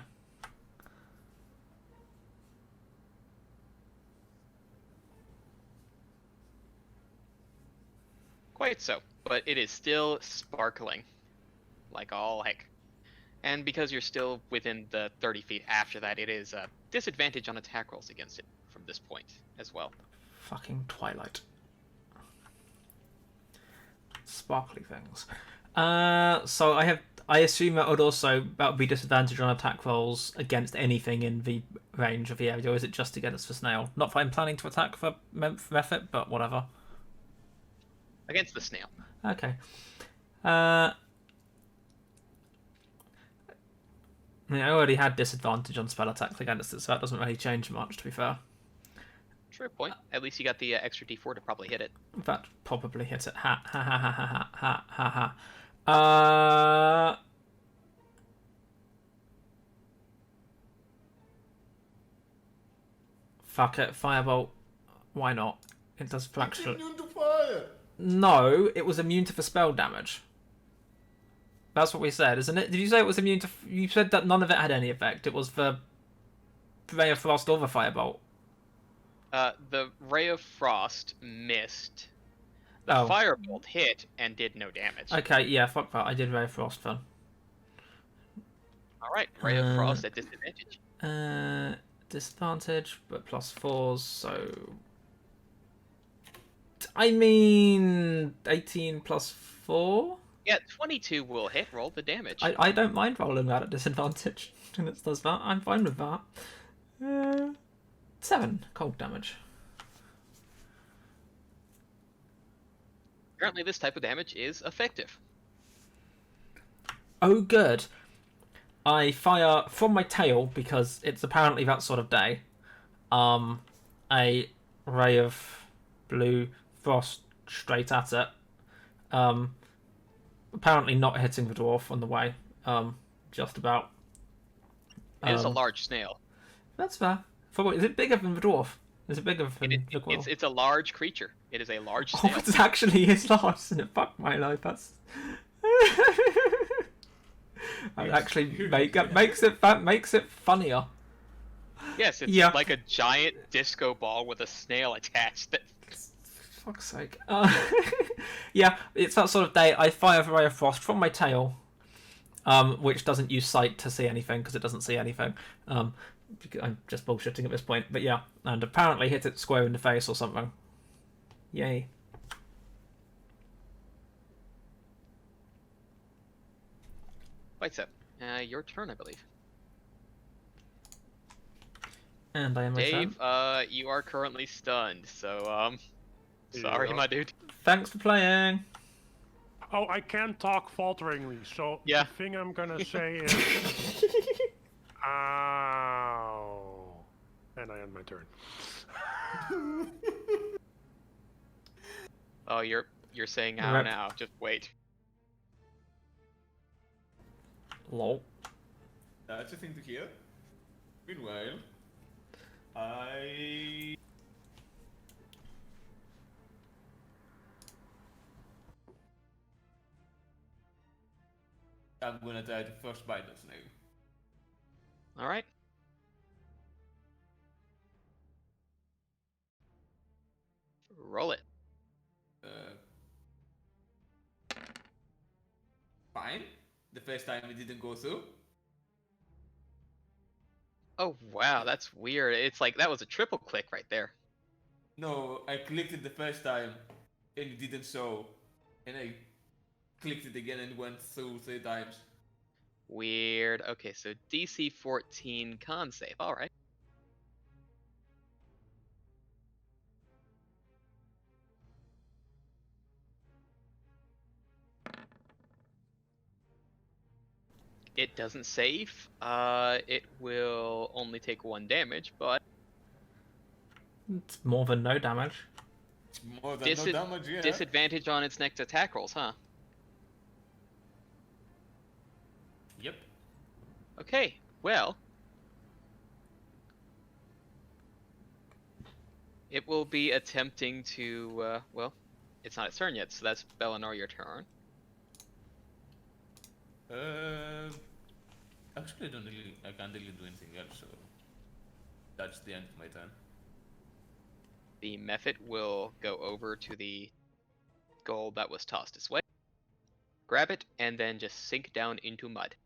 Quite so, but it is still sparkling, like all heck. And because you're still within the 30 feet after that, it is a disadvantage on attack rolls against it from this point as well. Fucking Twilight. Sparkly things. So I assume that would be disadvantage on attack rolls against anything in the range of the area, or is it just against the snail? Not that I'm planning to attack for method, but whatever. Against the snail. Okay. I already had disadvantage on spell attacks against it, so that doesn't really change much, to be fair. True point. At least you got the extra d4 to probably hit it. That probably hit it. Ha ha ha ha ha ha ha ha. Fuck it, firebolt. Why not? It does fracture. No, it was immune to the spell damage. That's what we said, isn't it? Did you say it was immune to... You said that none of it had any effect. It was the Ray of Frost or the Firebolt. The Ray of Frost missed. The Oh. Firebolt hit and did no damage. Okay, yeah, fuck that. I did Ray of Frost then. Alright, Ray of Frost at disadvantage. Disadvantage, but +4s, so... I mean... 18 +4? Yeah, 22 will hit. Roll the damage. I don't mind rolling that at disadvantage. And it does that. I'm fine with that. 7 cold damage. Apparently this type of damage is effective. Oh, good. I fire from my tail, because it's apparently that sort of day, a ray of blue frost straight at it. Apparently not hitting the dwarf on the way. Just about. It is a large snail. That's fair. Is it bigger than the dwarf? Is it bigger than the Vakhuil? It's a large creature. It is a large Oh, snail. it actually is large, isn't it? Fuck my life. That's. That actually makes it funnier. Yes, it's Yeah. like a giant disco ball with a snail attached. Fuck's sake. Yeah, it's that sort of day. I fire a ray of frost from my tail, which doesn't use sight to see anything because it doesn't see anything. I'm just bullshitting at this point, but yeah, and apparently hit it square in the face or something. Yay. Quite so. Your turn, I believe. And I am Dave, you are currently stunned, so, sorry, Yeah. my dude. Thanks for playing. Oh, I can't talk falteringly, so Yeah. the thing I'm gonna say is... Ow. And I end my turn. Oh, you're saying ow Rep. now. Just wait. Lol. That's a thing to hear. Meanwhile, I'm gonna try to first bite that snail. Alright. Roll it. Fine. The first time it didn't go through. Oh, wow, that's weird. It's like, that was a triple click right there. No, I clicked it the first time and it didn't show. And I clicked it again and it went through 3 times. Weird. Okay, so DC 14 con save. Alright. It doesn't save. It will only take 1 damage, but It's more than no damage. It's more than no damage, yeah. disadvantage on its next attack rolls, huh? Yep. Okay, well. It will be attempting to, well, it's not its turn yet, so that's Belanor, your turn. Actually, I can't really do anything else, so that's the end of my turn. The Mephit will go over to the gold that was tossed its way, grab it, and then just sink down into mud.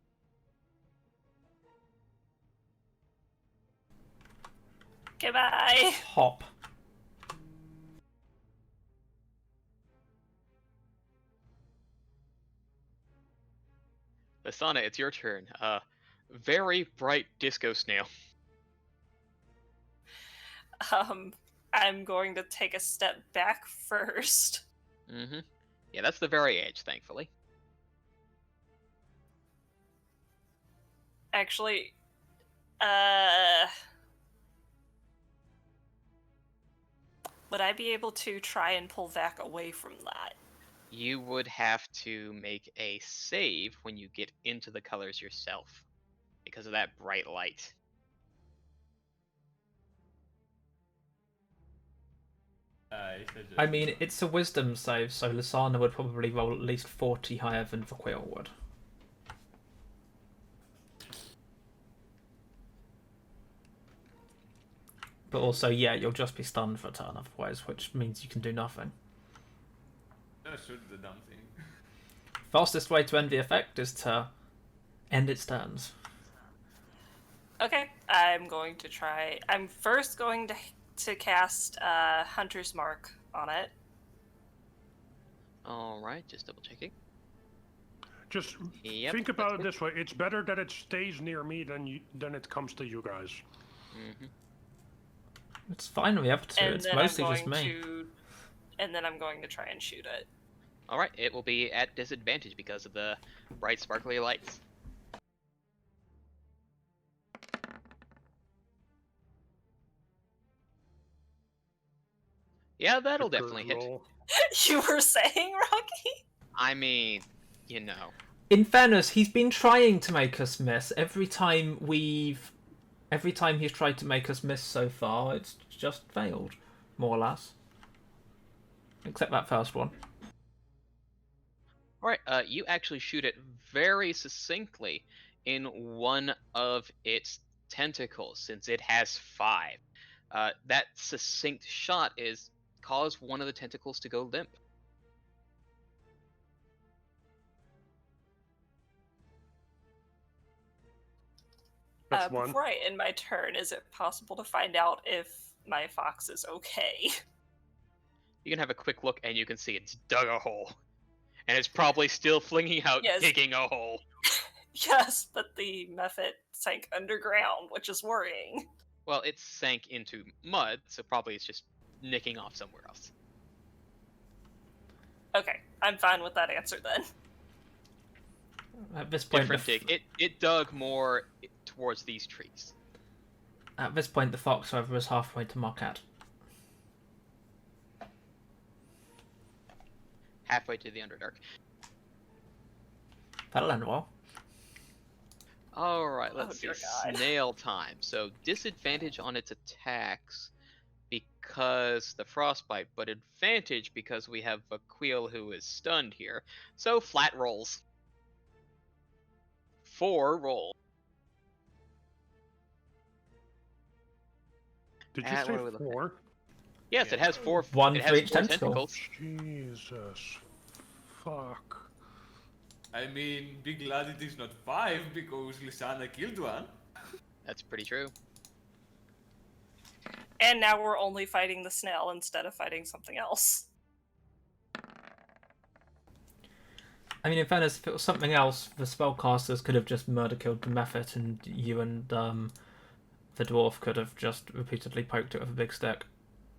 Goodbye. Hop. Lisana, it's your turn. Very bright disco snail. I'm going to take a step back first. Mm-hmm. Yeah, that's the very edge, thankfully. Actually, would I be able to try and pull Vak away from that? You would have to make a save when you get into the colors yourself, because of that bright light. I mean, it's a wisdom save, so Lisana would probably roll at least 40 higher than Vakhuil would. But also, yeah, you'll just be stunned for a turn otherwise, which means you can do nothing. Just shoot the damn thing. Fastest way to end the effect is to end its turns. Okay, I'm going to try. I'm first going to cast Hunter's Mark on it. All right, just double checking. Just Yep, think that's about it good. this way: it's better that it stays near me than it comes to you guys. Mm-hmm. It's fine, we have to. And It's then mostly I'm just going me. to, and then I'm going to try and shoot it. All right, it will be at disadvantage because of the bright, sparkly lights. Yeah, that'll Good definitely hit. roll. You were saying, Rocky? I mean, you know. In fairness, he's been trying to make us miss. Every time he's tried to make us miss so far, it's just failed, more or less. Except that first one. All right, you actually shoot it very succinctly in one of its tentacles, since it has 5. That succinct shot is cause one of the tentacles to go limp. That's one. Before I end my turn, is it possible to find out if my fox is okay? You can have a quick look, and you can see it's dug a hole, and it's probably still flinging out, Yes. digging a hole. Yes, but the Mephit sank underground, which is worrying. Well, it sank into mud, so probably it's just nicking off somewhere else. Okay, I'm fine with that answer then. At this point, Different dig. It dug more towards these trees. At this point, the fox, however, is halfway to Marquette. Halfway to the Underdark. That'll end well. Alright, let's see. dear God. Snail time. So disadvantage on its attacks because the frostbite, but advantage because we have Vakhuil who is stunned here. So flat rolls. 4 roll. Did you What say are we looking at? 4? Yes, it has 4. One it for has each 4 tentacle. tentacles. Jesus. Fuck. I mean, be glad it is not 5 because Lisana killed one. That's pretty true. And now we're only fighting the snail instead of fighting something else. I mean, in fairness, if it was something else, the spellcasters could have just murder-killed the Mephit, and you and the dwarf could have just repeatedly poked it with a big stick.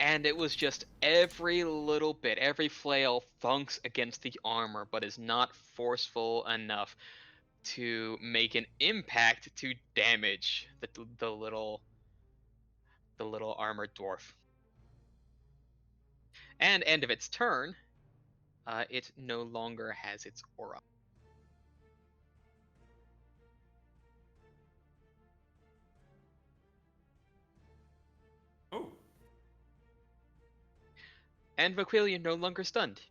And it was just every little bit, every flail thunks against the armor, but is not forceful enough to make an impact to damage the little armored dwarf. And end of its turn, it no longer has its aura. Oh, And Vakhuil, you're no longer stunned.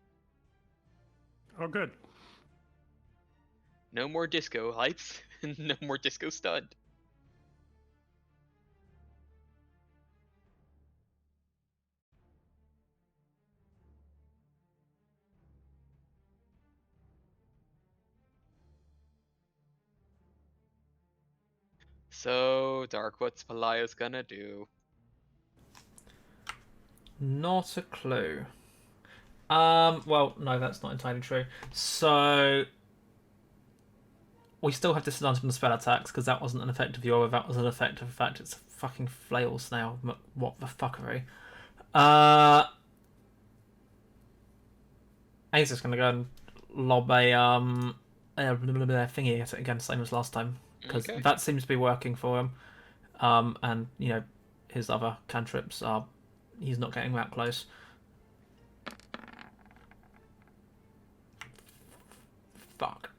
Oh, good. No more disco lights, no more disco stunned. So, Dark, what's Pelaios gonna do? Not a clue. Well, no, that's not entirely true. So, we still have disadvantage on the spell attacks, because that wasn't an effect of your, that was an effect of the fact it's a fucking flail snail. What the fuckery. Ace is going to go and lob a thingy at it again, same as last time, because Okay. that seems to be working for him. And, you know, his other cantrips are, he's not getting that close. Fuck.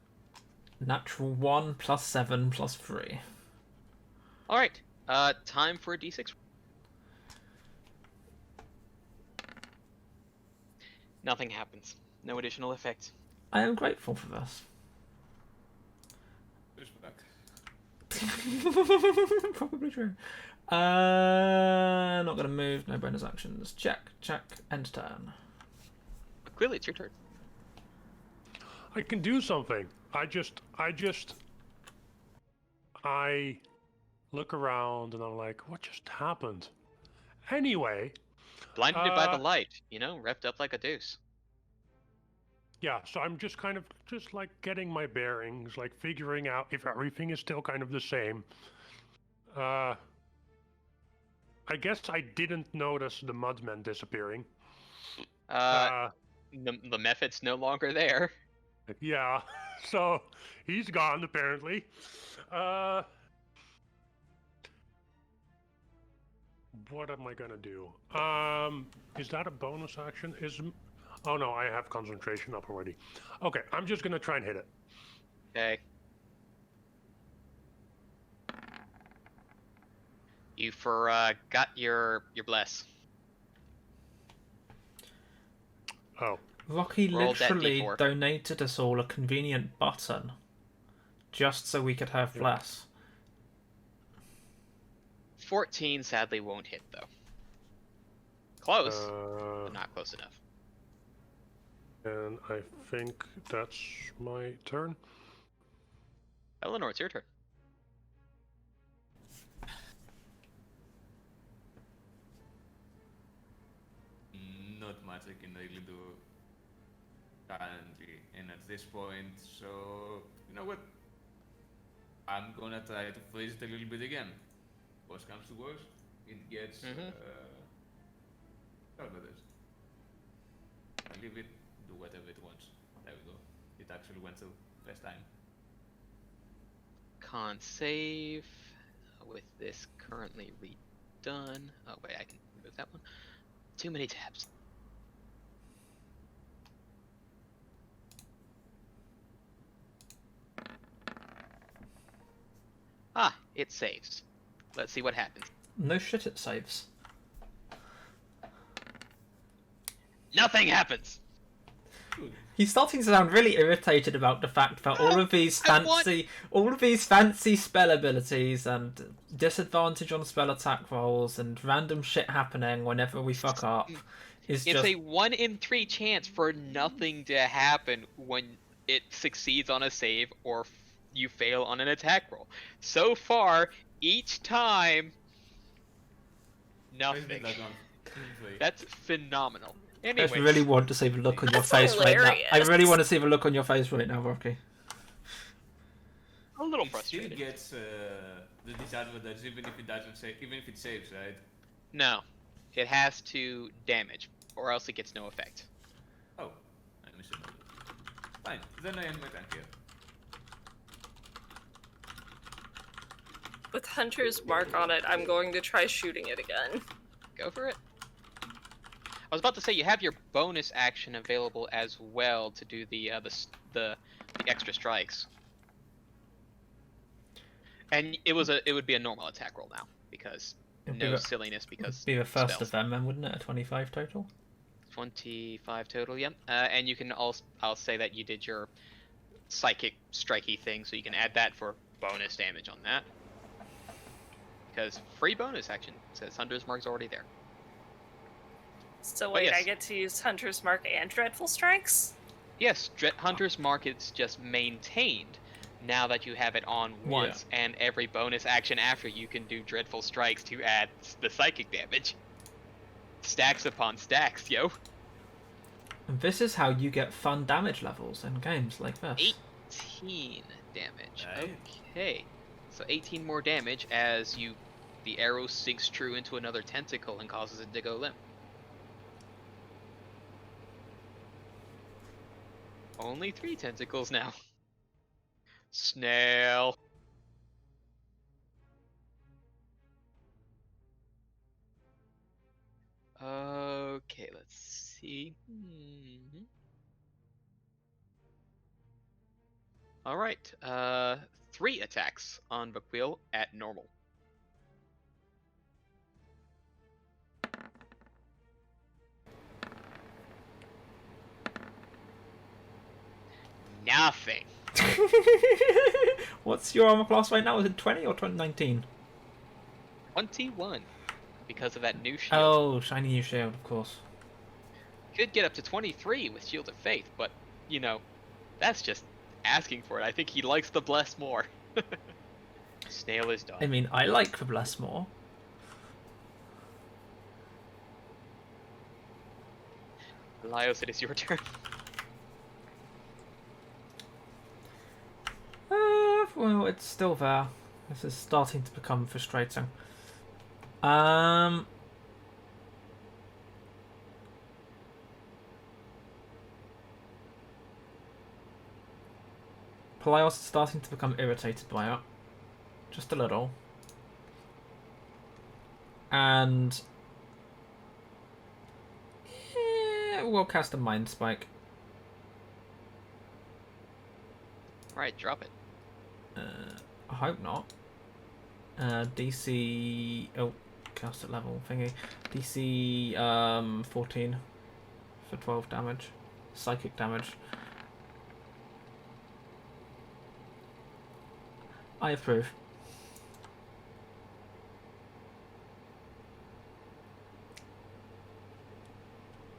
Natural 1 plus 7 plus 3. Alright, time for a d6. Nothing happens. No additional effect. I am grateful for this. respect. Probably true. Not gonna move. No bonus actions. Check. End turn. Clearly, it's your turn. I can do something. I look around and I'm like, what just happened? Anyway. Blinded by the light, revved up like a deuce. Yeah, so I'm just kind of like getting my bearings, like figuring out if everything is still kind of the same. I guess I didn't notice the mudman disappearing. The method's no longer there. Yeah, so he's gone apparently. What am I gonna do? Is that a bonus action? Oh no, I have concentration up already. Okay, I'm just gonna try and hit it. Okay. You got your bless. Oh. Rocky Roll that literally D4. donated us all a convenient button just so we could have bless. 14 sadly won't hit though. Close, but not close enough. And I think that's my turn. Belanor, it's your turn. Not much I can really do currently, and at this point, so you know what? I'm gonna try to freeze it a little bit again. Worst comes to worst, it gets calculated. I leave it, do whatever it wants. There we go. It actually went through first time. Con save with this currently redone. Oh wait, I can remove that one. Too many tabs. Ah, it saves. Let's see what happens. No shit, it saves. Nothing happens. He's starting to sound really irritated about the fact that all of these fancy spell abilities and disadvantage on spell attack rolls and random shit happening whenever we fuck up is It's just a 1 in 3 chance for nothing to happen when it succeeds on a save or you fail on an attack roll. So far, each time, nothing. That's phenomenal. I Anyways, just really want to see the look on your That's face right now. I hilarious. really want to see the look on your face right now, Rocky. a little It still frustrated. gets the disadvantage even if it doesn't save, even if it saves, right? No, it has to damage, or else it gets no effect. Oh, I missed it. Fine, then I end my turn here. With Hunter's Mark on it, I'm going to try shooting it again. Go for it. I was about to say you have your bonus action available as well to do the extra strikes, and it would be a normal attack roll now because It'd be no the- silliness because Be the first spells. of them, then, wouldn't it? A 25 total. 25 total, yeah. And you can also, I'll say that you did your psychic strikey thing, so you can add that for bonus damage on that. Because free bonus action says Hunter's Mark's already there. So But wait, yes. I get to use Hunter's Mark and Dreadful Strikes? Yes, Hunter's Mark is just maintained now that you have it on once, and every bonus action after you can do Dreadful Strikes to add the psychic damage. Stacks upon stacks, yo. And this is how you get fun damage levels in games like this. 18 damage. Right. Okay. So 18 more damage as the arrow sinks true into another tentacle and causes it to go limp. Only 3 tentacles now. SNAIL. Okay, let's see. Alright, 3 attacks on Vakhuil at normal. Nothing. What's your armor class right now? Is it 20 or 19? 21 because of that new shield. Oh, shiny new shield, of course. Could get up to 23 with Shield of Faith, but, you know, that's just asking for it. I think he likes the bless more. Snail is done. I mean, I like the bless more. Pelaios, it is your turn. Well, it's still there. This is starting to become frustrating. Pelaios is starting to become irritated by it. Just a little. And we'll cast a Mind Spike. Alright, drop it. I hope not. DC... Oh, cast at level thingy. DC 14 for 12 damage. Psychic damage. I approve.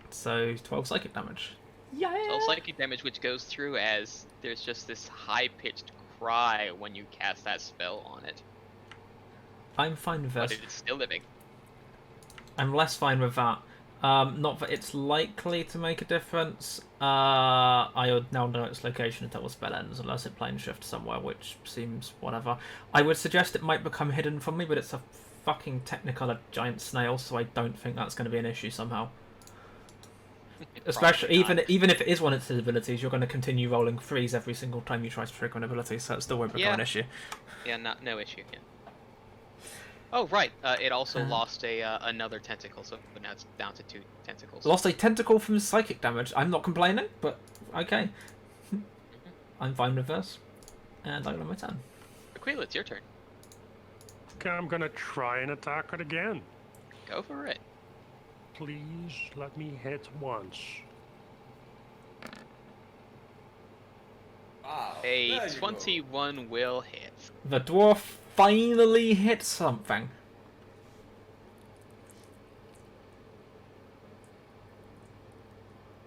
So 12 psychic damage. Yeah. 12 psychic damage, which goes through as there's just this high-pitched cry when you cast that spell on it. I'm fine with But this. it is still living. I'm less fine with that. Not that it's likely to make a difference. I would now know its location until the spell ends, unless it plane shifts somewhere, which seems whatever. I would suggest it might become hidden from me, but it's a fucking technicolor giant snail, so I don't think that's going to be an issue somehow. Especially even if it is one of its abilities, you're going to continue rolling 3s every single time you try to trigger an ability, so it still won't become an issue. Yeah, no issue. Yeah. Oh right, it also lost another tentacle, so now it's down to 2 tentacles. Lost a tentacle from psychic damage. I'm not complaining, but okay. I'm fine with this, and I'm on my turn. Vakhuil, it's your turn. Okay, I'm gonna try and attack it again. Go for it. Please let me hit once. Wow. A there you go. 21 will hit. The dwarf finally hit something.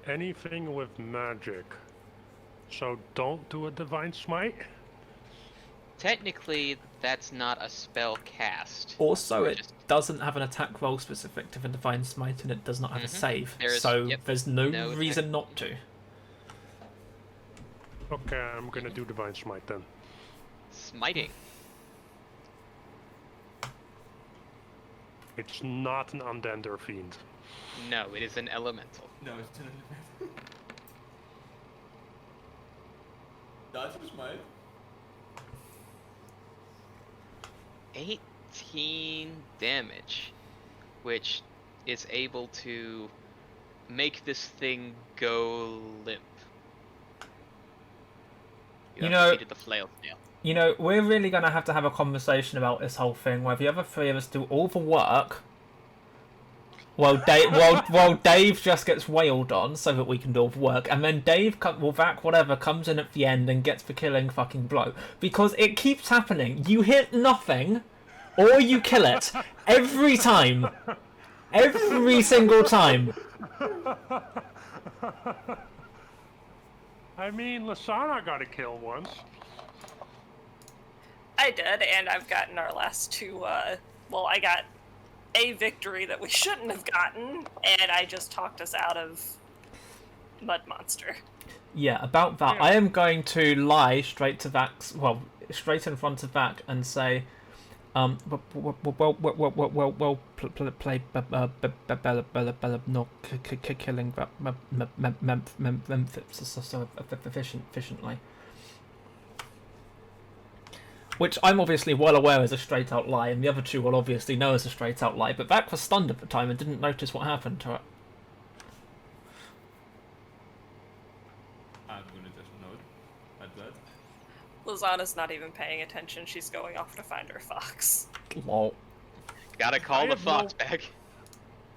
Anything with magic. So don't do a divine smite. Technically, that's not a spell cast. Also, it doesn't have an attack roll specific to the Divine Smite, and it does not have a save, so there's no reason not to. Okay, I'm gonna do divine smite then. Smiting. It's not an undead or fiend. No, it is an elemental. No, it's an That's a smite. 18 damage, which is able to make this thing go limp. You know- defeated the flail snail. You know, we're really going to have a conversation about this whole thing, where the other 3 of us do all the work, while Dave just gets wailed on so that we can do all the work, and then Vac comes in at the end and gets the killing fucking blow. Because it keeps happening. You hit nothing, or you kill it. Every time. Every single time. I mean, Lisana got a kill once. I did, and I've gotten our last 2, well, I got a victory that we shouldn't have gotten, and I just talked us out of Mud Monster. Yeah, about that, I am going to lie straight to Vax, straight in front of Vac and say, play no killing efficiently. Which I'm obviously well aware is a straight out lie, and the other 2 will obviously know is a straight out lie, but Vac was stunned at the time and didn't notice what happened to it. I'm gonna just note at that. Lisana's not even paying attention, she's going off to find her fox. Lol. Gotta call the fox back.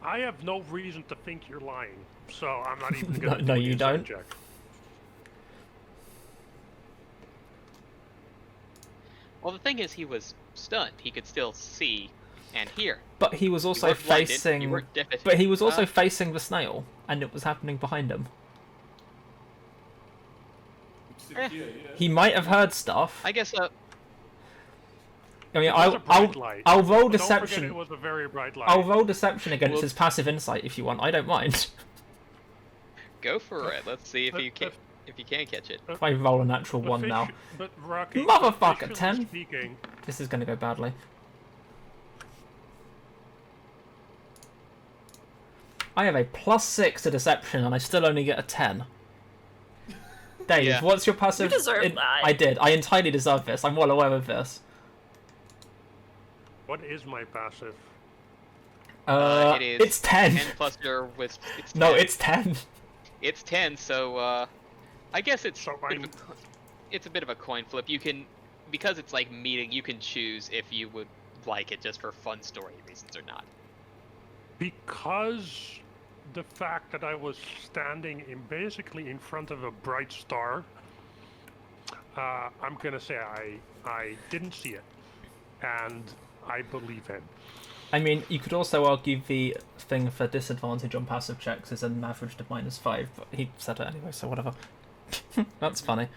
I have no reason to think you're lying, so I'm not even gonna No, do you an don't. insight check. Well, the thing is, he was stunned. He could still see, and here. But he was also weren't blinded, facing. you weren't deafened. But he was also facing the snail, and it was happening behind him. He might have heard stuff. I guess. I mean, It was a bright light. I'll roll But don't forget deception. it was a very bright light. I'll roll deception against Well- his passive insight if you want. I don't mind. Go for it. Let's see if But- you can catch it. If I roll a natural But one now, But Rocky, Motherfucker, visually 10. Speaking, this is going to go badly. I have a +6 to deception, and I still only get a 10. Dave, Yeah. what's your passive? You deserve that. I did. I entirely deserve this. I'm well aware of this. what is my passive? It is It's 10. 10 plus your wisp. It's 10. No, it's 10. It's 10. So I guess it's So it's a bit of a coin flip. You can, because it's like meeting. You can choose if you would like it just for fun story reasons or not. Because the fact that I was standing basically in front of a bright star, I'm gonna say I didn't see it, and I believe him. I mean, you could also argue the thing for disadvantage on passive checks is an average of -5, but he said it anyway, so whatever. That's funny.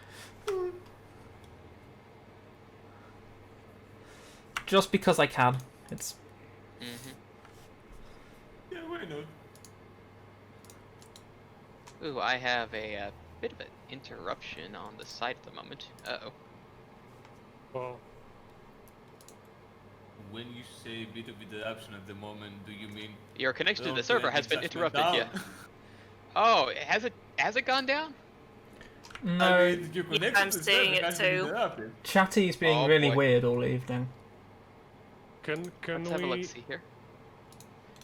Just because I can. It's Mm-hmm. Yeah, why not? Ooh, I have a bit of an interruption on the site at the moment. Uh-oh. Well, When you say bit of interruption at the moment, do you mean Your connection to Oh, the server yeah, has been just went interrupted. down? Yeah. Oh, has it gone down? no. I mean, your connection I'm to the seeing server it has been too. interrupted. Chatty's being Oh, really boy. weird all evening. can Let's have a we? look. See here.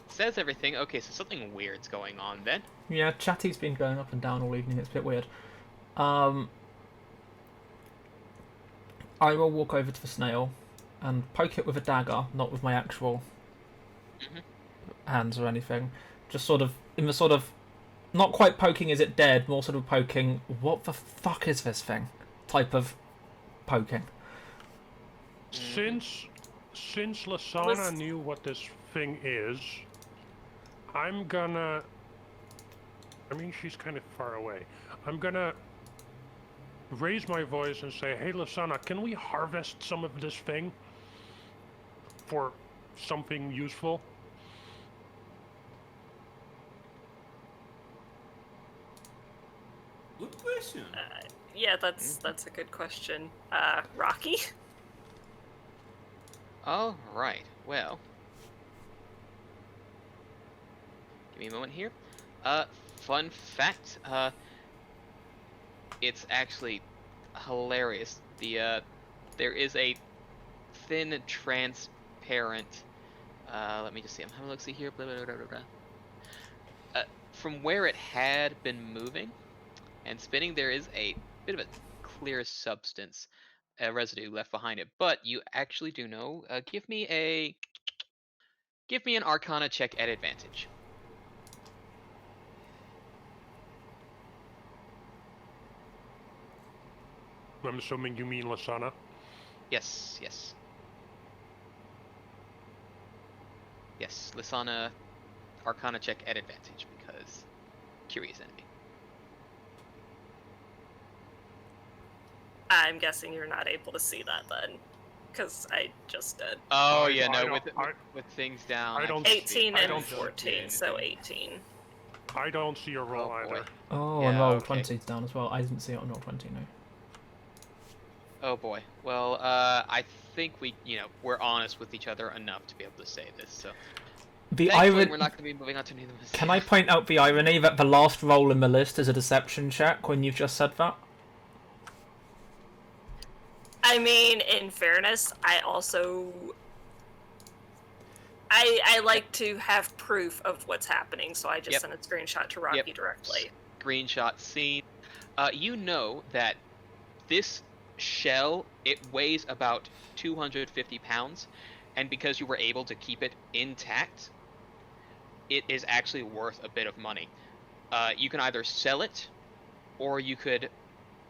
Says everything. Okay, so something weird's going on then. Yeah, Chatty's been going up and down all evening. It's a bit weird. I will walk over to the snail and poke it with a dagger, not with my actual Mhm. hands or anything. Just sort of in the sort of not quite poking is it dead, more sort of poking what the fuck is this thing type of poking. Since Lisana knew what this thing is, I'm gonna. I mean, she's kind of far away. I'm gonna raise my voice and say, "Hey, Lisana, can we harvest some of this thing for something useful?" Good question. Yeah, that's a good question. Rocky? All right. Well, give me a moment here. Fun fact. It's actually hilarious. There is a thin, transparent. Let me just see. I'm having a look. See here. Blah, blah, blah, blah, blah. From where it had been moving and spinning, there is a bit of a clear substance, a residue left behind it. But you actually do know. Give me an Arcana check at advantage. I'm assuming you mean Lisana. Yes, yes. Yes, Lisana, Arcana check at advantage because curious enemy. I'm guessing you're not able to see that then, because I just did. Oh I- yeah, I no, don't- with things down. I don't- can't see. 18 I and don't 14, so 18. I don't see a roll Oh, boy. either. Oh, Yeah, and roll okay. 20's down as well. I didn't see it on roll 20, no. Oh boy. Well, I think we're honest with each other enough to be able to say this. So The thankfully, irony. we're not going to be moving on to any of this. Can I point out the irony that the last roll in the list is a deception check when you've just said that? I mean, in fairness, I also... I like to have proof of what's happening, so I just Yep. sent a screenshot to Rocky directly. Screenshot scene. You know that this shell, it weighs about 250 pounds, and because you were able to keep it intact, it is actually worth a bit of money. You can either sell it, or you could,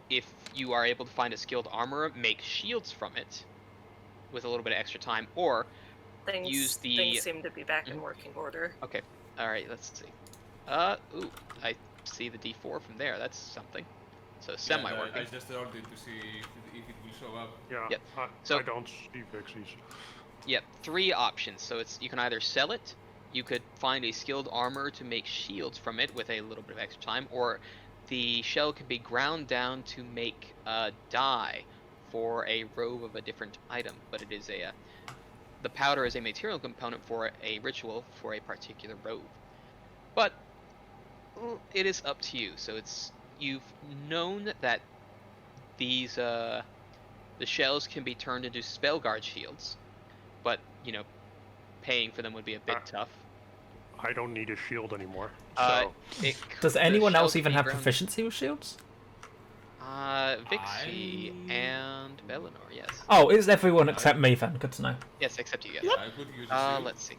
if you are able to find a skilled armorer, make shields from it with a little bit of extra time, or Things seem to be back in working order. Okay. All right. Let's see. Ooh, I see the D4 from there. That's something. So semi-working. I just rolled it to see if it will show up. Yeah. Yep. I don't see Vixies. Yep. 3 options. So you can either sell it, you could find a skilled armor to make shields from it with a little bit of extra time, or the shell can be ground down to make dye for a robe of a different item. But it is the powder is a material component for a ritual for a particular robe. But it is up to you. So you've known that these the shells can be turned into spellguard shields, but paying for them would be a bit tough. I don't need a shield anymore. Does anyone else even have proficiency with shields? Vixie and Belanor, yes. Oh, it's everyone except me then. Good to know. Yes, except you, yes. I could use a shield. Let's see.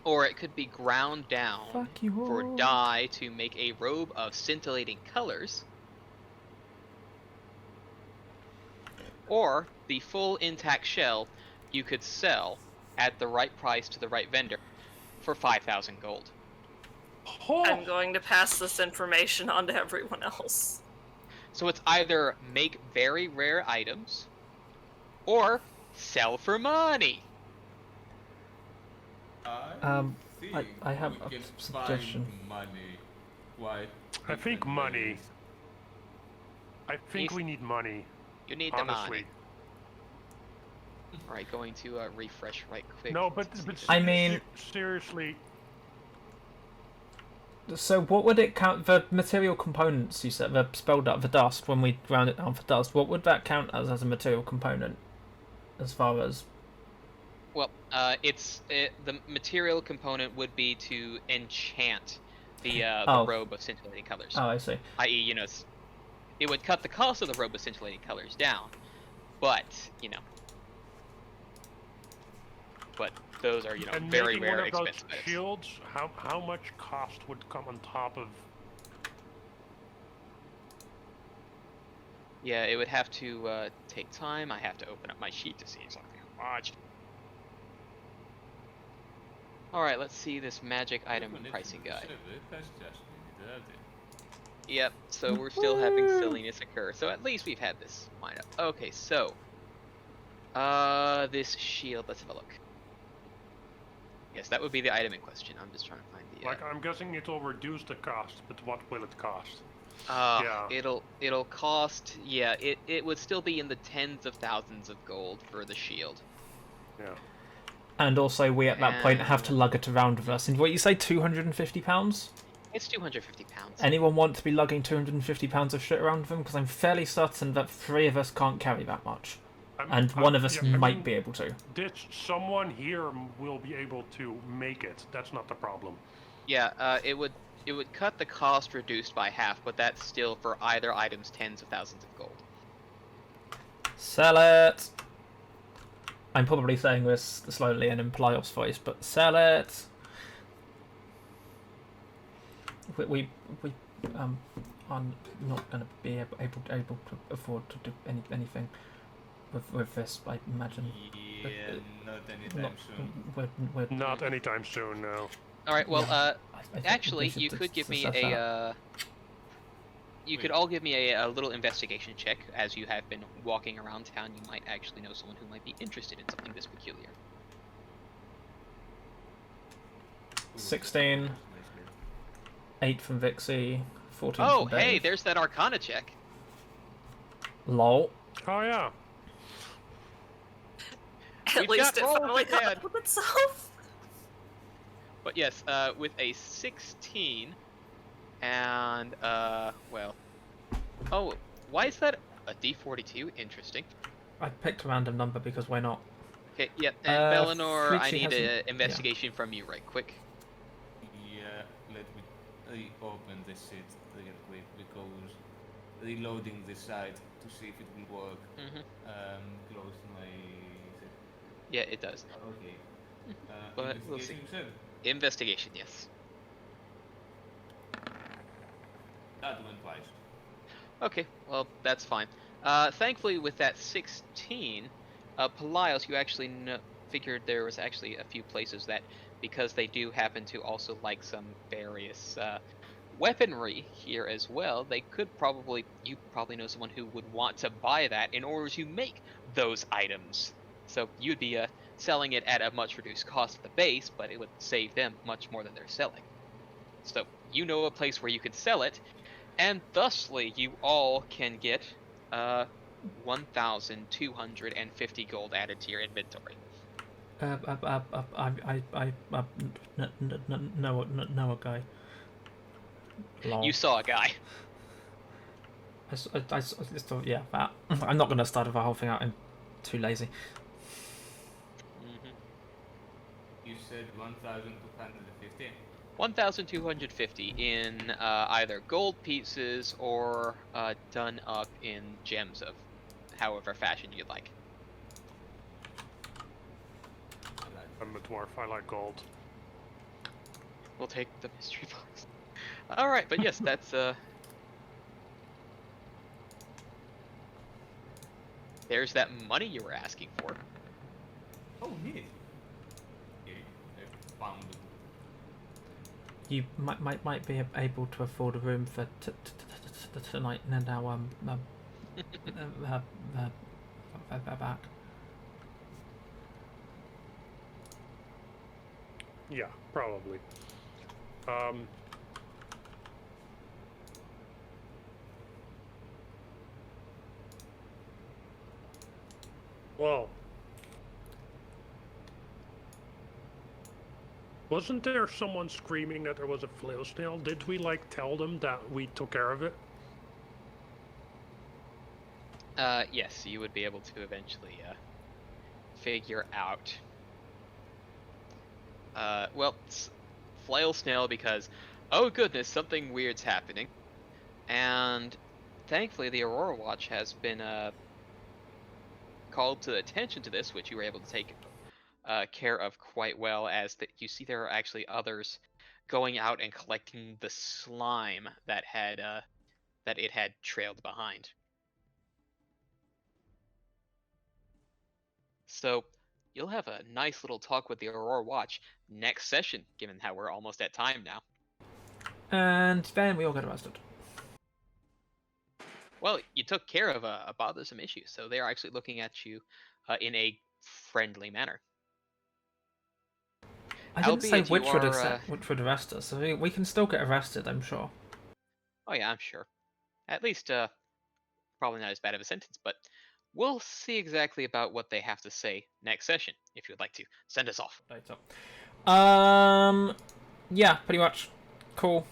Or it could be ground down Fuck you for all. dye to make a robe of scintillating colors. Or the full intact shell you could sell at the right price to the right vendor for 5,000 gold. I'm going to pass this information on to everyone else. So it's either make very rare items or sell for money. I have we a can suggestion. find money. Why? I think money. I think Yes. we need money. You need the Honestly. money. Alright, going to refresh right quick. No, but I mean- seriously, So what would it count? The material components you said, the spelled up, the dust, when we ground it down for dust, what would that count as a material component? As far as... Well, the material component would be to enchant the robe of scintillating colors. Oh, I see. I.e., it would cut the cost of the robe of scintillating colors down, but those are and very making rare, one of those expensive items. shields, how much cost would come on top of? Yeah, it would have to take time. I have to open up my sheet to see exactly how much. Alright, let's see this magic item pricing guide. Yep, so we're still having silliness occur. So at least we've had this lined up. Okay, so this shield, let's have a look. Yes, that would be the item in question. I'm just trying to find the Like, I'm guessing it'll reduce the cost, but what will it cost? yeah. It'll cost, yeah, it would still be in the tens of thousands of gold for the shield. Yeah. And also, we at that point have to lug it around with us. And what you say, £250? It's 250 pounds. Anyone want to be lugging £250 of shit around with them? Because I'm fairly certain that 3 of us can't carry that much. And one of us might be able to. Someone here will be able to make it. That's not the problem. Yeah, it would cut the cost reduced by half, but that's still for either item's tens of thousands of gold. Sell it! I'm probably saying this slowly and in Pelaios' voice, but sell it! We are not going to be able to afford to do anything with this, I imagine. Yeah, not anytime soon. Not anytime soon, no. Alright, well, I think actually, we should you could give me assess that. a, you could all give me a little investigation check. As you have been walking around town, you might actually know someone who might be interested in something this peculiar. 16, 8 from Vixie, 14 Oh, from Dave. hey, there's that Arcana check. Lol. Oh yeah. At We've least got it roll finally to caught bed. up with itself. But yes, with a 16, and, well... Oh, why is that a D42? Interesting. Uh, Uh, I picked a random number because why not? Okay, yep, and Belanor, I Frici need hasn't- an investigation from you right quick. Yeah, let me reopen this shit real quick because reloading this site to see if it will work. Close my. Yeah, it does. Okay. But we'll see. Investigation, you said? Investigation, yes. That went twice. Okay, well, that's fine. Thankfully, with that 16, Pelaios, you actually know... figured there was actually a few places that, because they do happen to also like some various weaponry here as well, they could probably, you probably know someone who would want to buy that in order to make those items. So you'd be selling it at a much reduced cost at the base, but it would save them much more than they're selling. So you know a place where you could sell it, and thusly you all can get 1,250 gold added to your inventory. I know a guy. Lol. You saw a guy. Yeah, that. I'm not going to start the whole thing out. I'm too lazy. You said 1,250. 1,250 in either gold pieces or done up in gems of however fashion you'd like. I'm a dwarf, I like gold. We'll take the mystery box. Alright, but yes, that's there's that money you were asking for. Oh, neat. Okay, I found it. You might be able to afford a room for tonight, and now back. Yeah, probably. Well, wasn't there someone screaming that there was a flail snail? Did we like tell them that we took care of it? Yes, you would be able to eventually figure out. Well, flail snail because, oh goodness, something weird's happening, and thankfully the Aurora Watch has been called to attention to this, which you were able to take care of quite well, as that you see there are actually others going out and collecting the slime that had that it had trailed behind. So you'll have a nice little talk with the Aurora Watch next session, given how we're almost at time now. And then we all get arrested. Well, you took care of a bothersome issue, so they're actually looking at you in a friendly manner. I didn't say Albeit you which would are, which would arrest us, so we can still get arrested, I'm sure. Oh yeah, I'm sure. At least, probably not as bad of a sentence, but we'll see exactly about what they have to say next session, if you'd like to send us off. Yeah, pretty much. Cool.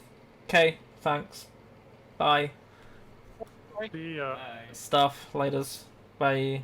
Okay, thanks. Bye. The Bye. Stuff, laters. Bye.